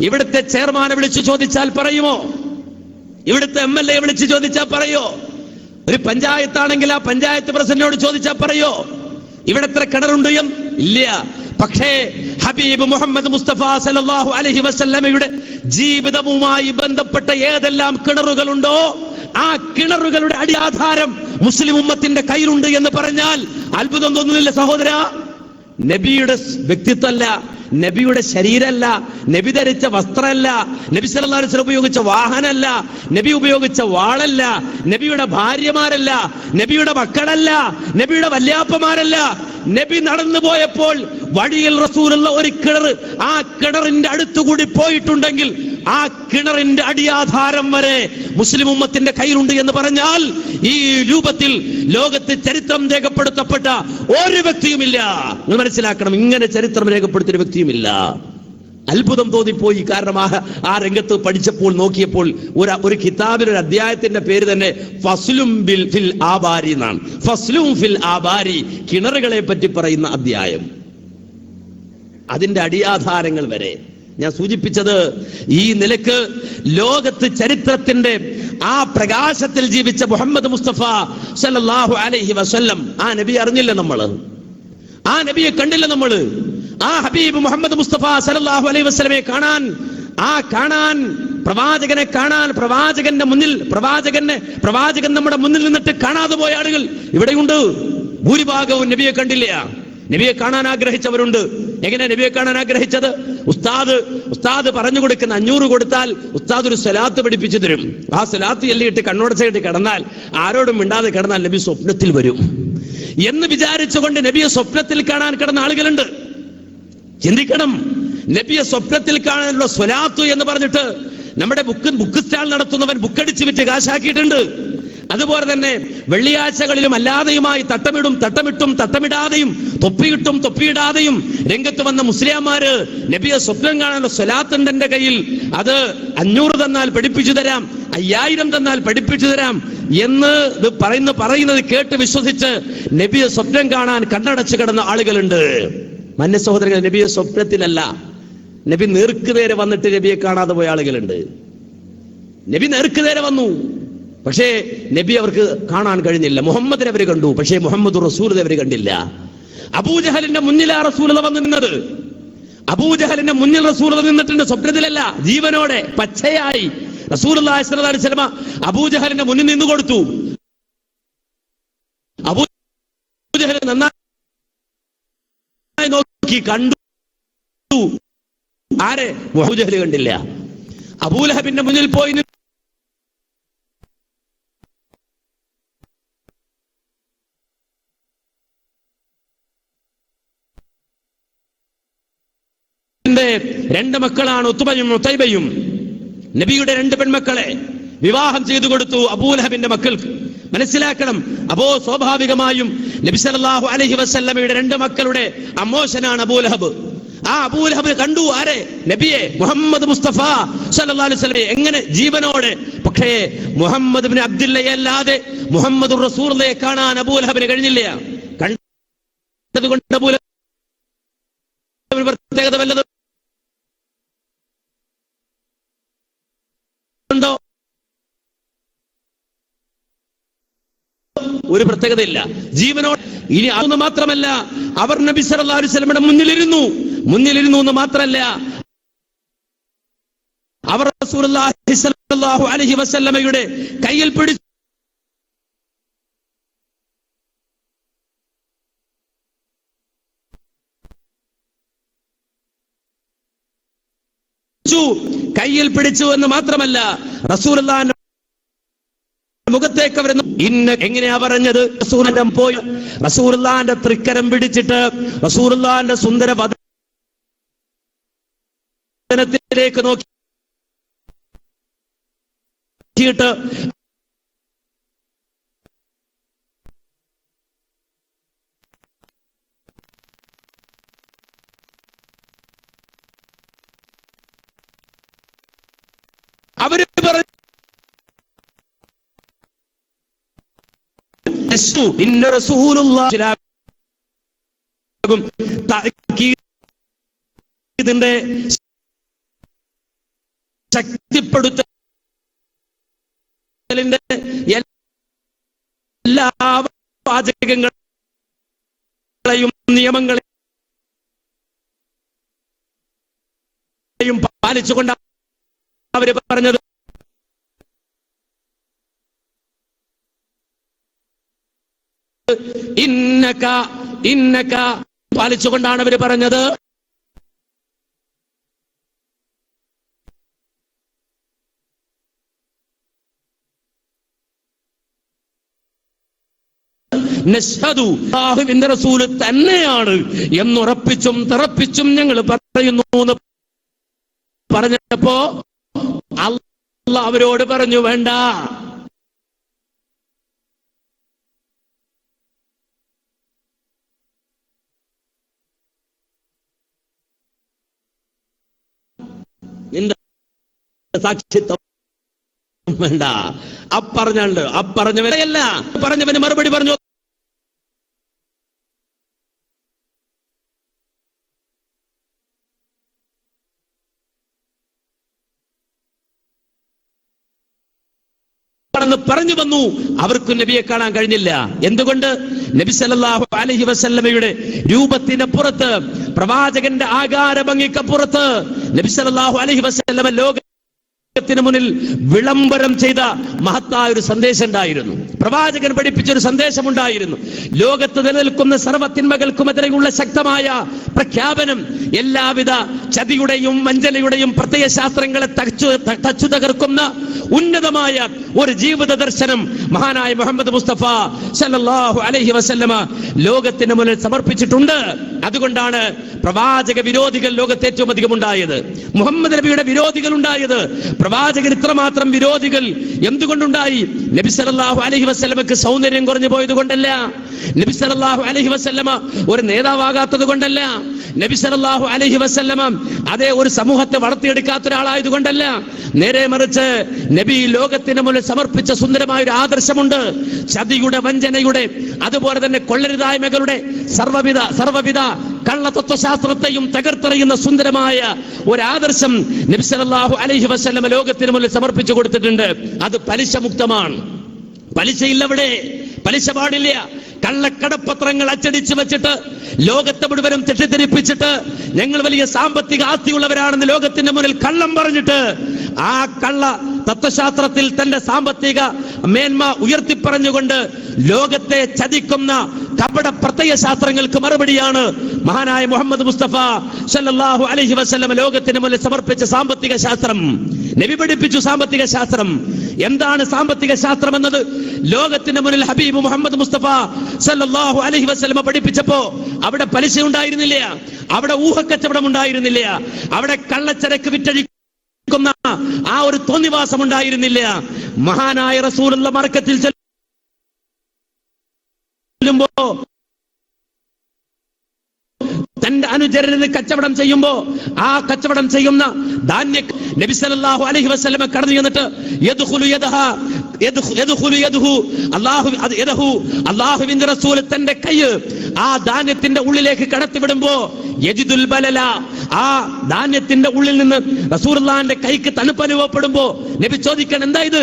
ഇവിടുത്തെ ചെയർമാനെ വിളിച്ചു ചോദിച്ചാൽ പറയുമോ? ഇവിടുത്തെ MLA വിളിച്ചു ചോദിച്ചാൽ പറയോ? ഒരു പഞ്ചായത്താണെങ്കിൽ ആ പഞ്ചായത്ത് പ്രസിഡന്റിനോട് ചോദിച്ചാൽ പറയോ ഇവിടെ എത്ര കിണറുണ്ട് എന്ന്? ഇല്ല. പക്ഷേ ഹബീബ് മുഹമ്മദ് മുസ്തഫ സല്ലല്ലാഹു അലൈഹി വസല്ലമയുടെ ജീവിതവുമായി ബന്ധപ്പെട്ട ഏതെല്ലാം കിണറുകളുണ്ടോ ആ കിണറുകളുടെ അടിയാധാരം മുസ്ലിം ഉമ്മത്തിന്റെ കയ്യിലുണ്ട് എന്ന് പറഞ്ഞാൽ അത്ഭുതം തോന്നുന്നില്ല സഹോദര? നബിയുടെ വ്യക്തിത്വമല്ല, നബിയുടെ ശരീരമല്ല, നബി ധരിച്ച വസ്ത്രമല്ല, നബി സല്ലല്ലാഹു അലൈഹി വസല്ലം ഉപയോഗിച്ച വാഹനമല്ല, നബി ഉപയോഗിച്ച വാളല്ല, നബിയുടെ ഭാര്യമാരല്ല, നബിയുടെ മക്കളല്ല, നബിയുടെ വല്യാപ്പമാരല്ല. നബി നടന്നു പോയപ്പോൾ വഴിയിൽ റസൂലുള്ള ഒരു കിണർ, ആ കിണറിന്റെ അടുത്തുകൂടി പോയിട്ടുണ്ടെങ്കിൽ ആ കിണറിന്റെ അടിയാധാരം വരെ മുസ്ലിം ഉമ്മത്തിന്റെ കയ്യിലുണ്ട് എന്ന് പറഞ്ഞാൽ ഈ രൂപത്തിൽ ലോകത്ത് ചരിത്രം രേഖപ്പെടുത്തപ്പെട്ട ഒരു വ്യക്തിയുമില്ല. നിങ്ങൾ മനസ്സിലാക്കണം, ഇങ്ങനെ ചരിത്രം രേഖപ്പെടുത്തിയ വ്യക്തിയുമില്ല. അത്ഭുതം തോന്നിപ്പോയി. കാരണം ആ രംഗത്ത് പഠിച്ചപ്പോൾ, നോക്കിയപ്പോൾ ഒരു കിതാബിൽ ഒരു അധ്യായത്തിന്റെ പേര് തന്നെ ഫസ്ലും ഫിൽ ആബാരി എന്നാണ്. ഫസ്ലും ഫിൽ ആബാരി, കിണറുകളെ പറ്റി പറയുന്ന അധ്യായം. അതിന്റെ അടിയാധാരങ്ങൾ വരെ ഞാൻ സൂചിപ്പിച്ചത് ഈ നിലക്ക് ലോകത്ത് ചരിത്രത്തിന്റെ ആ പ്രകാശത്തിൽ ജീവിച്ച മുഹമ്മദ് മുസ്തഫ സല്ലല്ലാഹു അലൈഹി വസല്ലം, ആ നബി അറിഞ്ഞില്ല നമ്മള്, ആ നബിയെ കണ്ടില്ല നമ്മള്. ആ ഹബീബ് മുഹമ്മദ് മുസ്തഫ സല്ലല്ലാഹു അലൈഹി വസല്ലമയെ കാണാൻ, പ്രവാചകനെ കാണാൻ, പ്രവാചകന്റെ മുന്നിൽ, പ്രവാചകൻ നമ്മുടെ മുന്നിൽ നിന്നിട്ട് കാണാതെ പോയ ആളുകൾ ഇവിടെയുണ്ട്. ഭൂരിഭാഗവും നബിയെ കണ്ടില്ല. നബിയെ കാണാൻ ആഗ്രഹിച്ചവരുണ്ട്. എങ്ങനെ നബിയെ കാണാൻ ആഗ്രഹിച്ചത്? ഉസ്താദ് പറഞ്ഞു കൊടുക്കുന്ന 500 കൊടുത്താൽ ഉസ്താദ് ഒരു സ്വലാത്ത് പഠിപ്പിച്ചു തരും. ആ സ്വലാത്ത് ചൊല്ലിയിട്ട് കണ്ണോടച്ചായിട്ട് കിടന്നാൽ, ആരോടും മിണ്ടാതെ കിടന്നാൽ നബി സ്വപ്നത്തിൽ വരും എന്ന് വിചാരിച്ചുകൊണ്ട് നബിയെ സ്വപ്നത്തിൽ കാണാൻ കിടന്ന ആളുകളുണ്ട്. ചിന്തിക്കണം, നബിയെ സ്വപ്നത്തിൽ കാണാനുള്ള സ്വലാത്ത് എന്ന് പറഞ്ഞിട്ട് നമ്മുടെ ബുക്ക് സ്റ്റാൾ നടത്തുന്നവൻ ബുക്കടിച്ച് വിറ്റ് കാശാക്കിയിട്ടുണ്ട്. അതുപോലെ തന്നെ വെള്ളിയാഴ്ചകളിലും അല്ലാതെയുമായി തട്ടമിട്ടും തട്ടമിടാതെയും തൊപ്പിയിടാതെയും രംഗത്ത് വന്ന മുസ്ലിംമാര് നബിയെ സ്വപ്നം കാണാനുള്ള സ്വലാത്തുണ്ട് എന്റെ കയ്യിൽ, അത് 500 തന്നാൽ പഠിപ്പിച്ചു തരാം, 5000 തന്നാൽ പഠിപ്പിച്ചു തരാം എന്ന് പറയുന്നത് കേട്ട് വിശ്വസിച്ച് നബിയെ സ്വപ്നം കാണാൻ കണ്ണടച്ച് കിടന്ന ആളുകളുണ്ട്. മന്ന സഹോദരങ്ങൾ, നബിയെ സ്വപ്നത്തിലല്ല, നബി നേർക്കുനേരെ വന്നിട്ട് നബിയെ കാണാതെ പോയ ആളുകളുണ്ട്. നബി നേർക്കുനേരെ വന്നു, പക്ഷേ നബി അവർക്ക് കാണാൻ കഴിഞ്ഞില്ല. മുഹമ്മദിനെ അവർ കണ്ടു, പക്ഷേ മുഹമ്മദ് റസൂലിനെ അവർ കണ്ടില്ല. അബൂജഹലിന്റെ മുന്നിലാ റസൂലുള്ളാഹി വന്നു നിന്നത്. അബൂജഹലിന്റെ മുന്നിൽ റസൂലുള്ളാഹി നിന്നിട്ടുണ്ട്, സ്വപ്നത്തിലല്ല, ജീവനോടെ പച്ചയായി റസൂലുള്ളാഹി സ്വല്ലല്ലാഹു അലൈഹി വസല്ലം അബൂജഹലിന്റെ മുന്നിൽ നിന്ന് കൊടുത്തു. അബൂജഹൽ നന്നായി നോക്കി കണ്ടു. ആരെ? അബൂജഹൽ കണ്ടില്ല. അബൂലഹബിന്റെ മുന്നിൽ പോയി രണ്ട് മക്കളാണ് ഉത്ബയും ഉതൈബയും. നബിയുടെ 2 പെൺമക്കളെ വിവാഹം ചെയ്തു കൊടുത്തു അബൂലഹബിന്റെ മക്കൾക്ക്. മനസ്സിലാക്കണം, അപ്പോ സ്വാഭാവികമായും നബി സല്ലല്ലാഹു അലൈഹി വസല്ലമയുടെ 2 മക്കളുടെ അമ്മോശനാണ് അബൂലഹബ്. ആ അബൂലഹബ് കണ്ടു ആരെ? നബിയെ, മുഹമ്മദ് മുസ്തഫ സല്ലല്ലാഹു അലൈഹി വസല്ലമയെ, എങ്ങനെ? ജീവനോടെ. പക്ഷേ മുഹമ്മദ് ഇബ്നു അബ്ദുല്ലയെ അല്ലാതെ മുഹമ്മദ് റസൂലുള്ളാഹിയെ കാണാൻ അബൂലഹബിന് കഴിഞ്ഞില്ല. കണ്ടതുകൊണ്ട് അബൂലഹബിന് പ്രത്യേകത വല്ലതും ഉണ്ടോ? ഒരു പ്രത്യേകതയില്ല. ജീവനോട്. ഇനി അതൊന്ന് മാത്രമല്ല, അവർ നബി സല്ലല്ലാഹു അലൈഹി വസല്ലമയുടെ മുന്നിലിരുന്നു എന്ന് മാത്രമല്ല, അവർ റസൂലുള്ളാഹി സ്വല്ലല്ലാഹു അലൈഹി വസല്ലമയുടെ കയ്യിൽ പിടിച്ചു എന്ന് മാത്രമല്ല, റസൂലുള്ളാഹിന്റെ മുഖത്തേക്ക് വരുന്നു. എങ്ങനെയാ പറഞ്ഞത്? റസൂലുള്ളാഹിന്റെ തൃക്കരം പിടിച്ചിട്ട് റസൂലുള്ളാഹിന്റെ സുന്ദര വദനത്തിലേക്ക് നോക്കിയിട്ട് അവര് പറഞ്ഞു, ഇതിന്റെ ശക്തിപ്പെടുത്തലിന്റെ എല്ലാ വാചകങ്ങളെയും നിയമങ്ങളെയും പാലിച്ചുകൊണ്ട് അവര് പറഞ്ഞത് ഇന്നക പാലിച്ചുകൊണ്ടാണ് അവര് പറഞ്ഞത്. അല്ലാഹുവിന്റെ റസൂൽ തന്നെയാണ് എന്നുറപ്പിച്ചും തറപ്പിച്ചും ഞങ്ങൾ പറയുന്നു എന്ന് പറഞ്ഞപ്പോ അല്ലാഹു അവരോട് പറഞ്ഞു, വേണ്ട, നിന്റെ സാക്ഷിത്വം വേണ്ട. പറഞ്ഞവനല്ല, പറഞ്ഞവന് മറുപടി പറഞ്ഞു. പറഞ്ഞു വന്നു. അവർക്ക് നബിയെ കാണാൻ കഴിഞ്ഞില്ല. എന്തുകൊണ്ട്? നബി സല്ലല്ലാഹു അലൈഹി വസല്ലമയുടെ രൂപത്തിനപ്പുറത്ത്, പ്രവാചകന്റെ ആകാര ഭംഗിക്കപ്പുറത്ത് നബി സല്ലല്ലാഹു അലൈഹി വസല്ലമ ലോക ത്തിന് മുന്നിൽ വിളംബരം ചെയ്ത മഹത്തായ ഒരു സന്ദേശം ഉണ്ടായിരുന്നു. പ്രവാചകൻ പഠിപ്പിച്ചൊരു സന്ദേശമുണ്ടായിരുന്നു. ലോകത്ത് നിലനിൽക്കുന്ന സർവ്വതിന്മകൾക്കുമെതിരെയുള്ള ശക്തമായ പ്രഖ്യാപനം, എല്ലാവിധ ചതിയുടെയും വഞ്ചനയുടെയും പ്രത്യയശാസ്ത്രങ്ങളെ തച്ചു തകർക്കുന്ന ഉന്നതമായ ഒരു ജീവിത ദർശനം മഹാനായ മുഹമ്മദ് മുസ്തഫ സല്ലല്ലാഹു അലൈഹി വസല്ലമ ലോകത്തിന് മുന്നിൽ സമർപ്പിച്ചിട്ടുണ്ട്. അതുകൊണ്ടാണ് പ്രവാചക വിരോധികൾ ലോകത്ത് ഏറ്റവും അധികം ഉണ്ടായത്, മുഹമ്മദ് നബിയുടെ വിരോധികൾ ഉണ്ടായത്. പ്രവാചകൻ ഇത്രമാത്രം വിരോധികൾ എന്തുകൊണ്ടുണ്ടായി? നബി സല്ലല്ലാഹു അലൈഹി വസല്ലമക്ക് സൗന്ദര്യം കുറഞ്ഞു പോയത് കൊണ്ടല്ല, നബി സല്ലല്ലാഹു അലൈഹി വസല്ലമ ഒരു നേതാവാകാത്തത് കൊണ്ടല്ല, നബി സല്ലല്ലാഹു അലൈഹി വസല്ലമ അതേ ഒരു സമൂഹത്തെ വളർത്തിയെടുക്കാത്ത ഒരാളായത് കൊണ്ടല്ല. നേരെ മറിച്ച് നബി ലോകത്തിന് മുന്നിൽ സമർപ്പിച്ച സുന്ദരമായ ഒരു ആദർശമുണ്ട്. ചതിയുടെ, വഞ്ചനയുടെ, അതുപോലെ തന്നെ കൊള്ളരുതായ്മകളുടെ സർവവിധ കള്ള തത്വശാസ്ത്രത്തെയും തകർത്തെറിയുന്ന സുന്ദരമായ ഒരു ആദർശം നബി സല്ലല്ലാഹു അലൈഹി വസല്ലമ ലോകത്തിന് മുന്നിൽ സമർപ്പിച്ചു കൊടുത്തിട്ടുണ്ട്. അത് പലിശ മുക്തമാണ്. പലിശയില്ലവിടെ, പലിശ പാടില്ല. കള്ളക്കടപ്പത്രങ്ങൾ അച്ചടിച്ചു വെച്ചിട്ട് ലോകത്തെ മുഴുവനും തെറ്റിദ്ധരിപ്പിച്ചിട്ട് ഞങ്ങൾ വലിയ സാമ്പത്തിക ആസ്തിയുള്ളവരാണെന്ന് ലോകത്തിന്റെ മുന്നിൽ കള്ളം പറഞ്ഞിട്ട് ആ കള്ള തത്വശാസ്ത്രത്തിൽ തന്റെ സാമ്പത്തിക മേന്മ ഉയർത്തിപ്പറഞ്ഞുകൊണ്ട് ലോകത്തെ ചതിക്കുന്ന കപട പ്രത്യയശാസ്ത്രങ്ങൾക്ക് മറുപടിയാണ് മഹാനായ മുഹമ്മദ് മുസ്തഫ സല്ലല്ലാഹു അലൈഹി വസല്ലം ലോകത്തിന് മുന്നിൽ സമർപ്പിച്ച സാമ്പത്തിക ശാസ്ത്രം. നബി പഠിപ്പിച്ചു സാമ്പത്തിക ശാസ്ത്രം. എന്താണ് സാമ്പത്തിക ശാസ്ത്രം എന്നത് ലോകത്തിന്റെ മുന്നിൽ ഹബീബ് മുഹമ്മദ് മുസ്തഫ സല്ലല്ലാഹു അലൈഹി വസല്ലം പഠിപ്പിച്ചപ്പോ അവിടെ പലിശ ഉണ്ടായിരുന്നില്ല, അവിടെ ഊഹക്കച്ചവടം ഉണ്ടായിരുന്നില്ല, അവിടെ കള്ളച്ചരക്ക് വിറ്റഴിക്കുന്ന ആ ഒരു തോന്നിവാസം ഉണ്ടായിരുന്നില്ല. മഹാനായ റസൂലുള്ള മാർക്കറ്റിൽ ചെല്ലുമ്പോ തന്റെ അനുചരന് കച്ചവടം ചെയ്യുമ്പോ ആ കച്ചവടം ചെയ്യുന്ന ധാന്യ നബി സല്ലല്ലാഹു അലൈഹി വസല്ലം കടന്നു ചെന്നിട്ട് അല്ലാഹുവിന്റെ റസൂൽ തന്റെ കൈ ആ ധാന്യത്തിന്റെ ഉള്ളിലേക്ക് കടത്തിവിടുമ്പോ യജിദുൽ ബലല, ആ ധാന്യത്തിന്റെ ഉള്ളിൽ നിന്ന് റസൂലുള്ളാഹിന്റെ കൈക്ക് തണുപ്പ് അനുഭവപ്പെടുമ്പോ നബി ചോദിക്കാൻ, എന്താ ഇത്?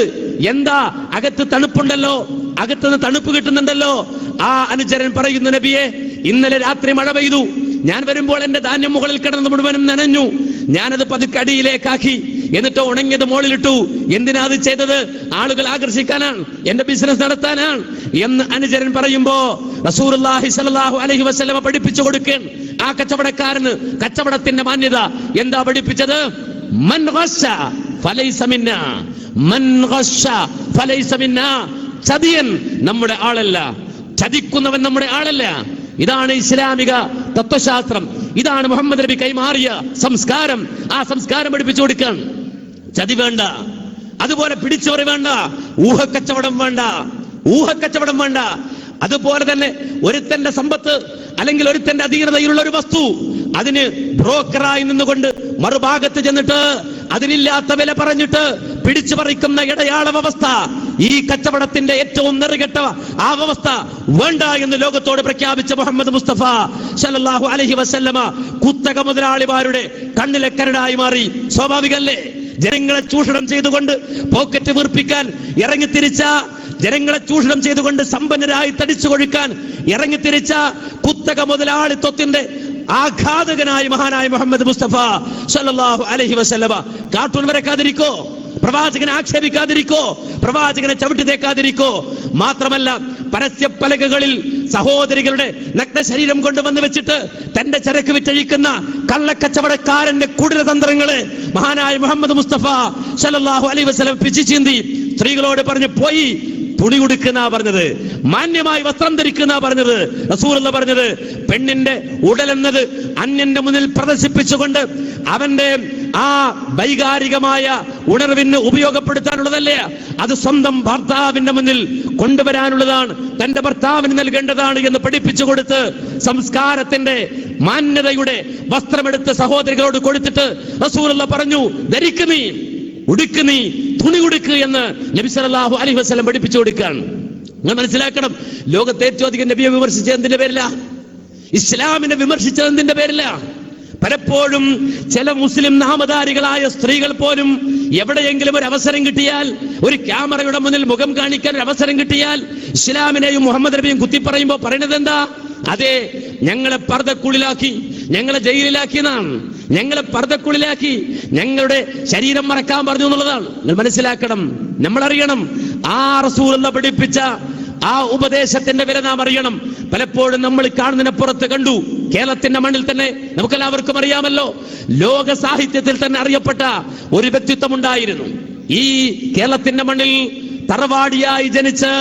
എന്താ അകത്ത് തണുപ്പുണ്ടല്ലോ, അകത്തുനിന്ന് തണുപ്പ് കിട്ടുന്നുണ്ടല്ലോ. ആ അനുചരൻ പറയുന്നു, നബിയെ, ഇന്നലെ രാത്രി മഴ പെയ്തു, ഞാൻ വരുമ്പോൾ എന്റെ ധാന്യം മുകളിൽ കിടന്ന് മുഴുവനും നനഞ്ഞു, ഞാനത് പതുക്കെ അടിയിലേക്കാക്കി, എന്നിട്ട് ഉണങ്ങിയത് മുകളിലിട്ടു. എന്തിനാ അത് ചെയ്തത്? ആളുകൾ ആകർഷിക്കാനാണ്, എന്റെ ബിസിനസ് നടത്താനാണ് എന്ന് അനുചരൻ പറയുമ്പോ റസൂലുള്ളാഹി സ്വല്ലല്ലാഹു അലൈഹി വസല്ലം പഠിപ്പിച്ചു കൊടുക്കാൻ ആ കച്ചവടക്കാരന് കച്ചവടത്തിന്റെ മാന്യത എന്താ പഠിപ്പിച്ചത്? മൻ ഗശ്ശ ഫലൈസ മിന്നാ, മൻ ഗശ്ശ ഫലൈസ മിന്നാ. ചതിയൻ നമ്മുടെ ആളല്ല, ചതിക്കുന്നവൻ നമ്മുടെ ആളല്ല. ഇതാണ് ഇസ്ലാമിക തത്വശാസ്ത്രം. ഇതാണ് മുഹമ്മദ് നബി കൈമാറിയ സംസ്കാരം. ആ സംസ്കാരം പഠിപ്പിച്ചു കൊടുക്കാൻ. ചതി വേണ്ട, അതുപോലെ പിടിച്ചോറി വേണ്ട, ഊഹക്കച്ചവടം വേണ്ട, ഊഹക്കച്ചവടം വേണ്ട. അതുപോലെ തന്നെ ഒരുത്തന്റെ സമ്പത്ത് അല്ലെങ്കിൽ ഒരുത്തന്റെ അധീനതയിലുള്ള ഒരു വസ്തു അതിന് ബ്രോക്കറായി നിന്നുകൊണ്ട് മറുഭാഗത്ത് ചെന്നിട്ട് അതിനില്ലാത്ത വില പറഞ്ഞിട്ട് പിടിച്ചു പറിക്കുന്ന ഇടയാള വ്യവസ്ഥ, ഈ കച്ചവടത്തിന്റെ ഏറ്റവും നെറുകെട്ട ആ വ്യവസ്ഥ വേണ്ട എന്ന് ലോകത്തോട് പ്രഖ്യാപിച്ച മുഹമ്മദ് മുസ്തഫ സല്ലല്ലാഹു അലൈഹി വസല്ലമ കുത്തക മുതലാളിമാരുടെ കണ്ണിലെ കരടായി മാറി. സ്വാഭാവികല്ലേ? ജനങ്ങളെ ചൂഷണം ചെയ്തുകൊണ്ട് പോക്കറ്റ് വീർപ്പിക്കാൻ ഇറങ്ങിത്തിരിച്ച, ജനങ്ങളെ ചൂഷണം ചെയ്തുകൊണ്ട് സമ്പന്നരായി തടിച്ചു കൊഴുക്കാൻ ഇറങ്ങിത്തിരിച്ച കുത്തക മുതലാളിത്വത്തിന്റെ ആഘാതകനായ മഹാനായ മുഹമ്മദ് മുസ്തഫ സല്ലല്ലാഹു അലൈഹി വസല്ലമ കാർട്ടൂൺ വരക്കാതിരിക്കോ, പ്രവാചകനെ ആക്ഷേപിക്കാതിരിക്കോ, പ്രവാചകനെ ചവിട്ടി തേക്കാതിരിക്കോ. മാത്രമല്ല, പരസ്യ പലകകളിൽ സഹോദരികളുടെ നഗ്ന ശരീരം കൊണ്ടുവന്ന് വെച്ചിട്ട് തന്റെ ചരക്ക് വിറ്റഴിക്കുന്ന കള്ളക്കച്ചവടക്കാരന്റെ കുടിലതന്ത്രങ്ങളെ മഹാനായ മുഹമ്മദ് മുസ്തഫ സല്ലല്ലാഹു അലൈഹി വസല്ലം പിച്ചിച്ചീന്തി സ്ത്രീകളോട് പറഞ്ഞു, പോയി തുണി ഉടുക്കുന്ന പറഞ്ഞത്, മാന്യമായി വസ്ത്രം ധരിക്കുന്ന പറഞ്ഞത്. റസൂലുള്ള പറഞ്ഞത്, പെണ്ണിന്റെ ഉടലെന്നത് അന്യന്റെ മുന്നിൽ പ്രദർശിപ്പിച്ചുകൊണ്ട് അവന്റെ ആ വൈകാരികമായ ഉണർവിന് ഉപയോഗപ്പെടുത്താനുള്ളതല്ലേ, അത് സ്വന്തം ഭർത്താവിന്റെ മുന്നിൽ കൊണ്ടുവരാനുള്ളതാണ്, തന്റെ ഭർത്താവിന് നൽകേണ്ടതാണ് എന്ന് പഠിപ്പിച്ചു കൊടുത്ത് സംസ്കാരത്തിന്റെ മാന്യതയുടെ വസ്ത്രമെടുത്ത് സഹോദരികളോട് കൊടുത്തിട്ട് റസൂലുള്ള പറഞ്ഞു, ധരിക്ക് നീ, ഉടുക്ക് നീ, തുണി ഉടുക്ക് എന്ന് നബി സല്ലല്ലാഹു അലൈഹി വസല്ലം പഠിപ്പിച്ചു കൊടുക്കാൻ. നിങ്ങൾ മനസ്സിലാക്കണം, ലോകത്തെ ഏറ്റവും അധികം നബിയെ വിമർശിച്ചത് എന്തിന്റെ പേരില്ല? ഇസ്ലാമിനെ വിമർശിച്ചത് എന്തിന്റെ പേരില്ല? പലപ്പോഴും ചില മുസ്ലിം നാമധാരികളായ സ്ത്രീകൾ പോലും എവിടെയെങ്കിലും ഒരു അവസരം കിട്ടിയാൽ, ഒരു ക്യാമറയുടെ മുന്നിൽ മുഖം കാണിക്കാൻ ഒരു അവസരം കിട്ടിയാൽ ഇസ്ലാമിനെയും മുഹമ്മദ് നബിയും കുത്തിപ്പറയുമ്പോ പറയുന്നത് എന്താ? അതെ, ഞങ്ങളെ പർദ്ദക്കുള്ളിലാക്കി, ഞങ്ങളെ ജയിലിലാക്കിയതാണ്, ഞങ്ങളെ പർദ്ദക്കുള്ളിലാക്കി, ഞങ്ങളുടെ ശരീരം മറക്കാൻ പറഞ്ഞു എന്നുള്ളതാണ്. നിങ്ങൾ മനസ്സിലാക്കണം, നമ്മളറിയണം ആ റസൂലുള്ള പഠിപ്പിച്ച ആ ഉപദേശത്തിന്റെ വില നാം അറിയണം. പലപ്പോഴും നമ്മൾ കാണുന്നതിനപ്പുറത്ത് കണ്ടു. കേരളത്തിന്റെ മണ്ണിൽ തന്നെ നമുക്കെല്ലാവർക്കും അറിയാമല്ലോ, ലോക സാഹിത്യത്തിൽ തന്നെ അറിയപ്പെട്ട ഒരു വ്യക്തിത്വം ഉണ്ടായിരുന്നു. ഈ കേരളത്തിന്റെ മണ്ണിൽ തറവാടിയായി ജനിച്ച്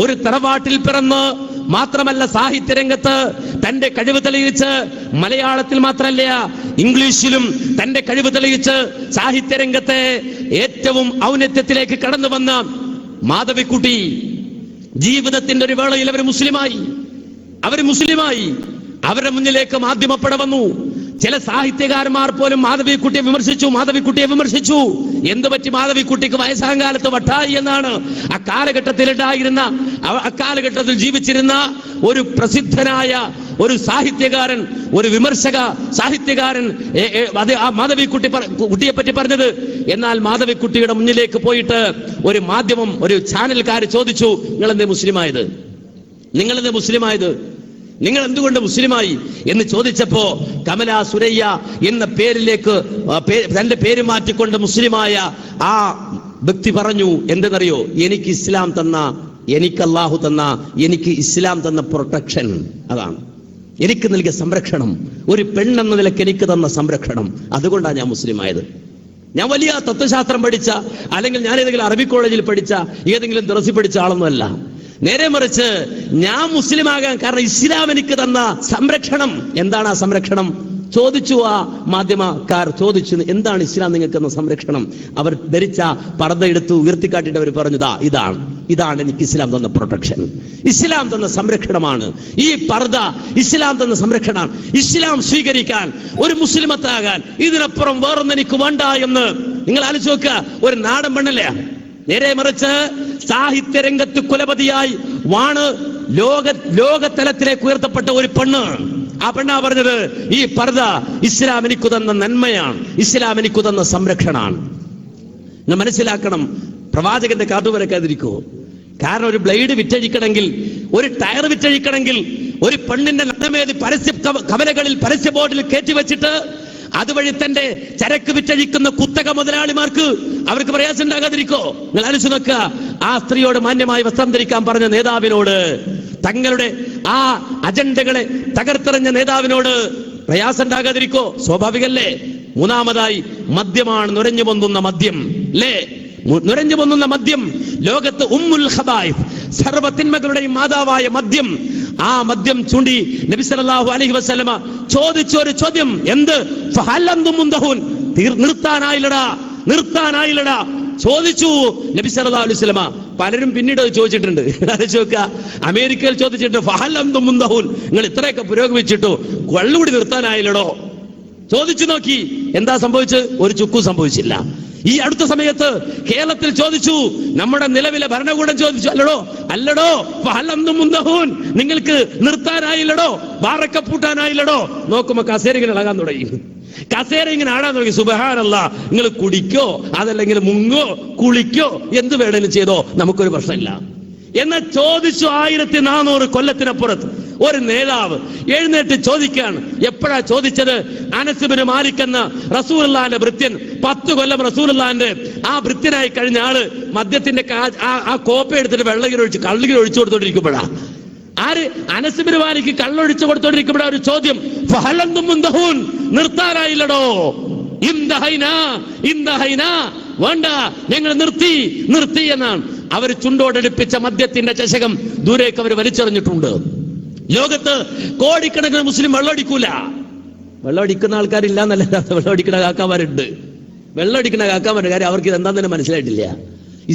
ഒരു തറവാട്ടിൽ പിറന്ന് മാത്രമല്ല സാഹിത്യരംഗത്ത് തന്റെ കഴിവ് തെളിയിച്ച്, മലയാളത്തിൽ മാത്രമല്ല ഇംഗ്ലീഷിലും തന്റെ കഴിവ് തെളിയിച്ച് സാഹിത്യരംഗത്തെ ഏറ്റവും ഔന്നത്യത്തിലേക്ക് കടന്നു വന്ന മാധവിക്കുട്ടി ജീവിതത്തിന്റെ ഒരു വേളയിൽ അവർ മുസ്ലിമായി. അവരുടെ മുന്നിലേക്ക് മാധ്യമപ്പട വന്നു. ചില സാഹിത്യകാരന്മാർ പോലും മാധവിക്കുട്ടിയെ വിമർശിച്ചു. എന്തു പറ്റി മാധവിക്കുട്ടിക്ക് വയസ്സാകാലത്ത് വട്ടായി എന്നാണ് അക്കാലഘട്ടത്തിൽ ജീവിച്ചിരുന്ന ഒരു പ്രസിദ്ധനായ ഒരു സാഹിത്യകാരൻ, ഒരു വിമർശക സാഹിത്യകാരൻ അത് ആ മാധവിക്കുട്ടിയെ പറ്റി പറഞ്ഞത്. എന്നാൽ മാധവിക്കുട്ടിയുടെ മുന്നിലേക്ക് പോയിട്ട് ഒരു മാധ്യമം, ഒരു ചാനൽക്കാർ ചോദിച്ചു, നിങ്ങളെന്തേ മുസ്ലിമായത്, നിങ്ങൾ എന്തുകൊണ്ട് മുസ്ലിമായി എന്ന് ചോദിച്ചപ്പോ കമല സുരയ്യ എന്ന പേരിലേക്ക് തന്റെ പേര് മാറ്റിക്കൊണ്ട് മുസ്ലിമായ ആ വ്യക്തി പറഞ്ഞു, എന്തെന്നറിയോ, എനിക്ക് അല്ലാഹു തന്ന, എനിക്ക് ഇസ്ലാം തന്ന പ്രൊട്ടക്ഷൻ, അതാണ് എനിക്ക് നൽകിയ സംരക്ഷണം, ഒരു പെണ്ണെന്ന നിലയ്ക്ക് എനിക്ക് തന്ന സംരക്ഷണം, അതുകൊണ്ടാണ് ഞാൻ മുസ്ലിമായത്. ഞാൻ വലിയ തത്വശാസ്ത്രം പഠിച്ച, അല്ലെങ്കിൽ ഞാൻ ഏതെങ്കിലും അറബി കോളേജിൽ പഠിച്ച, ഏതെങ്കിലും ദർസിൽ പഠിച്ച ആളൊന്നുമല്ല. നേരെ മറിച്ച് ഞാൻ മുസ്ലിമാകാൻ കാരണം ഇസ്ലാം എനിക്ക് തന്ന സംരക്ഷണം. എന്താണ് ആ സംരക്ഷണം? ചോദിച്ചു, ആ മാധ്യമക്കാർ ചോദിച്ചു, എന്താണ് ഇസ്ലാം നിങ്ങൾക്ക് തന്ന സംരക്ഷണം? അവർ ധരിച്ച പർദ്ദ എടുത്തു ഉയർത്തിക്കാട്ടിട്ട് അവർ പറഞ്ഞു, ഇതാണ് എനിക്ക് ഇസ്ലാം തന്ന പ്രൊട്ടക്ഷൻ, ഇസ്ലാം തന്ന സംരക്ഷണമാണ് ഈ പർദ്ദ, ഇസ്ലാം തന്ന സംരക്ഷണമാണ്. ഇസ്ലാം സ്വീകരിക്കാൻ, ഒരു മുസ്ലിമത്താകാൻ ഇതിനപ്പുറം വേറൊന്നും എനിക്ക് വേണ്ട എന്ന് നിങ്ങൾ ആലോചിച്ച് നോക്കുക. ഒരു നാടൻ പെണ്ണല്ലേ. നേരെ മറിച്ച് സാഹിത്യരംഗത്ത് കുലപതിയായി ലോകതലത്തിലേക്ക് ഉയർത്തപ്പെട്ട ഒരു പെണ്ണ്, ആ പെണ്ണാ പറഞ്ഞത്, ഈ പർദ്ദ ഇസ്ലാം എനിക്ക് തന്ന നന്മയാണ്, ഇസ്ലാം എനിക്ക് തന്ന സംരക്ഷണമാണ്. നിങ്ങൾ മനസ്സിലാക്കണം, പ്രവാചകന്റെ കാട്ടുവരക്കാതിരിക്കോ? കാരണം ഒരു ബ്ലേഡ് വിറ്റഴിക്കണമെങ്കിൽ, ഒരു ടയർ വിറ്റഴിക്കണമെങ്കിൽ, ഒരു പെണ്ണിന്റെ നഗ്നമേതി പരസ്യ കവലകളിൽ പരസ്യ ബോർഡിൽ കയറ്റി വെച്ചിട്ട് അതുവഴി തന്റെ ചരക്ക് വിറ്റഴിക്കുന്ന കുത്തക മുതലാളിമാർക്ക് അവർക്ക് പ്രയാസം ഉണ്ടാകാതിരിക്കോ? നിങ്ങൾ ആലോചിച്ച് നോക്കുക. ആ സ്ത്രീയോട് മാന്യമായി വസ്ത്രം ധരിക്കാൻ പറഞ്ഞ നേതാവിനോട്, തങ്ങളുടെ ആ അജണ്ടകളെ തകർത്തെറിഞ്ഞ നേതാവിനോട് പ്രയാസം ഉണ്ടാകാതിരിക്കോ? സ്വാഭാവികല്ലേ. മൂന്നാമതായി മദ്യമാണ്, നുരഞ്ഞു പൊന്തുന്ന മദ്യം, അല്ലേ? നുരഞ്ഞു പൊന്തുന്ന മദ്യം, ലോകത്ത് ഉമ്മുൽ ഖബായിസ്, സർവ്വതിന്മകളുടെയും മാതാവായ മദ്യം. ആ മദ്യം ചൂണ്ടി നബി സല്ലല്ലാഹു അലൈഹി വസല്ലമ ചോദിച്ച ഒരു ചോദ്യം, എന്ത്? ഫഹല്ലന്തും മുന്തഹൂൻ, നിർത്താനായില്ലടാ ചോദിച്ചു നബി സല്ലല്ലാഹു അലൈഹി വസല്ലമ. പലരും പിന്നീട് അത് ചോദിച്ചിട്ടുണ്ട്. അമേരിക്കയിൽ ചോദിച്ചിട്ടുണ്ട്, ഫഹല്ലന്തും മുന്തഹൂൻ, നിങ്ങൾ ഇത്രയൊക്കെ പുരോഗമിച്ചിട്ടു കള്ളുകൂടി നിർത്താനായില്ലടോ? ചോദിച്ചു നോക്കി, എന്താ സംഭവിച്ചത്? ഒരു ചുക്കും സംഭവിച്ചില്ല. ഈ അടുത്ത സമയത്ത് കേരളത്തിൽ ചോദിച്ചു, നമ്മുടെ നിലവിലെ ഭരണകൂടം ചോദിച്ചു, അല്ലടോ ഫഹല്ലന്തും മുന്തഹൂൻ, നിങ്ങൾക്ക് നിർത്താനായില്ലടോ, ബാറൊക്കെ പൂട്ടാനായില്ലടോ? നോക്കുമ്പോ കസേര ഇങ്ങനെ ഇളകാൻ തുടങ്ങി, കസേര ഇങ്ങനെ ആടാൻ തുടങ്ങി. സുബ്ഹാനല്ലാഹ്, നിങ്ങൾ കുടിക്കോ അതല്ലെങ്കിൽ മുങ്ങോ കുളിക്കോ എന്ത് വേണേലും ചെയ്തോ, നമുക്കൊരു പ്രശ്നമില്ല എന്ന് ചോദിച്ചു. 1400 കൊല്ലത്തിനപ്പുറത്ത് ഒരു നേതാവ് എഴുന്നേറ്റ് ചോദിക്കാണ്. എപ്പോഴാ ചോദിച്ചത്? അനസ് ഇബ്നു മാലിക് എന്ന റസൂലുള്ളാഹിന്റെ ഭൃത്യൻ, 10 കൊല്ലം റസൂലുള്ളാഹിന്റെ ആ ഭൃത്യനായി കഴിഞ്ഞ ആള് മദ്യത്തിന്റെ ആ കോപ്പ എടുത്തിട്ട് കള്ളിൽ ഒഴിച്ചു കൊടുത്തോണ്ടിരിക്കുമ്പോഴാ, ആര്? അനസ് ഇബ്നു മാലിക് കള്ളൊഴിച്ചു കൊടുത്തോണ്ടിരിക്കുമ്പോഴാ ഒരു ചോദ്യം, ഫഹല്ലന്തും മുന്തഹൂൻ, നിർത്താനായില്ലടോ? ഇന്ദഹൈന, വേണ്ട, ഞങ്ങൾ നിർത്തി എന്നാണ്. അവർ ചുണ്ടോടടുപ്പിച്ച മദ്യത്തിന്റെ ചഷകം ദൂരേക്ക് അവർ വലിച്ചെറിഞ്ഞിട്ടുണ്ട്. ലോകത്ത് കോടിക്കണക്കിന് മുസ്ലിം വെള്ളമടിക്കൂല. വെള്ളമടിക്കുന്ന ആൾക്കാരില്ല എന്നല്ല, വെള്ളമടിക്കുന്ന കാക്കാമാരുണ്ട്. വെള്ളമടിക്കുന്ന കാക്കാമാരുടെ കാര്യം അവർക്ക് ഇതെന്താന്ന് തന്നെ മനസ്സിലായിട്ടില്ല.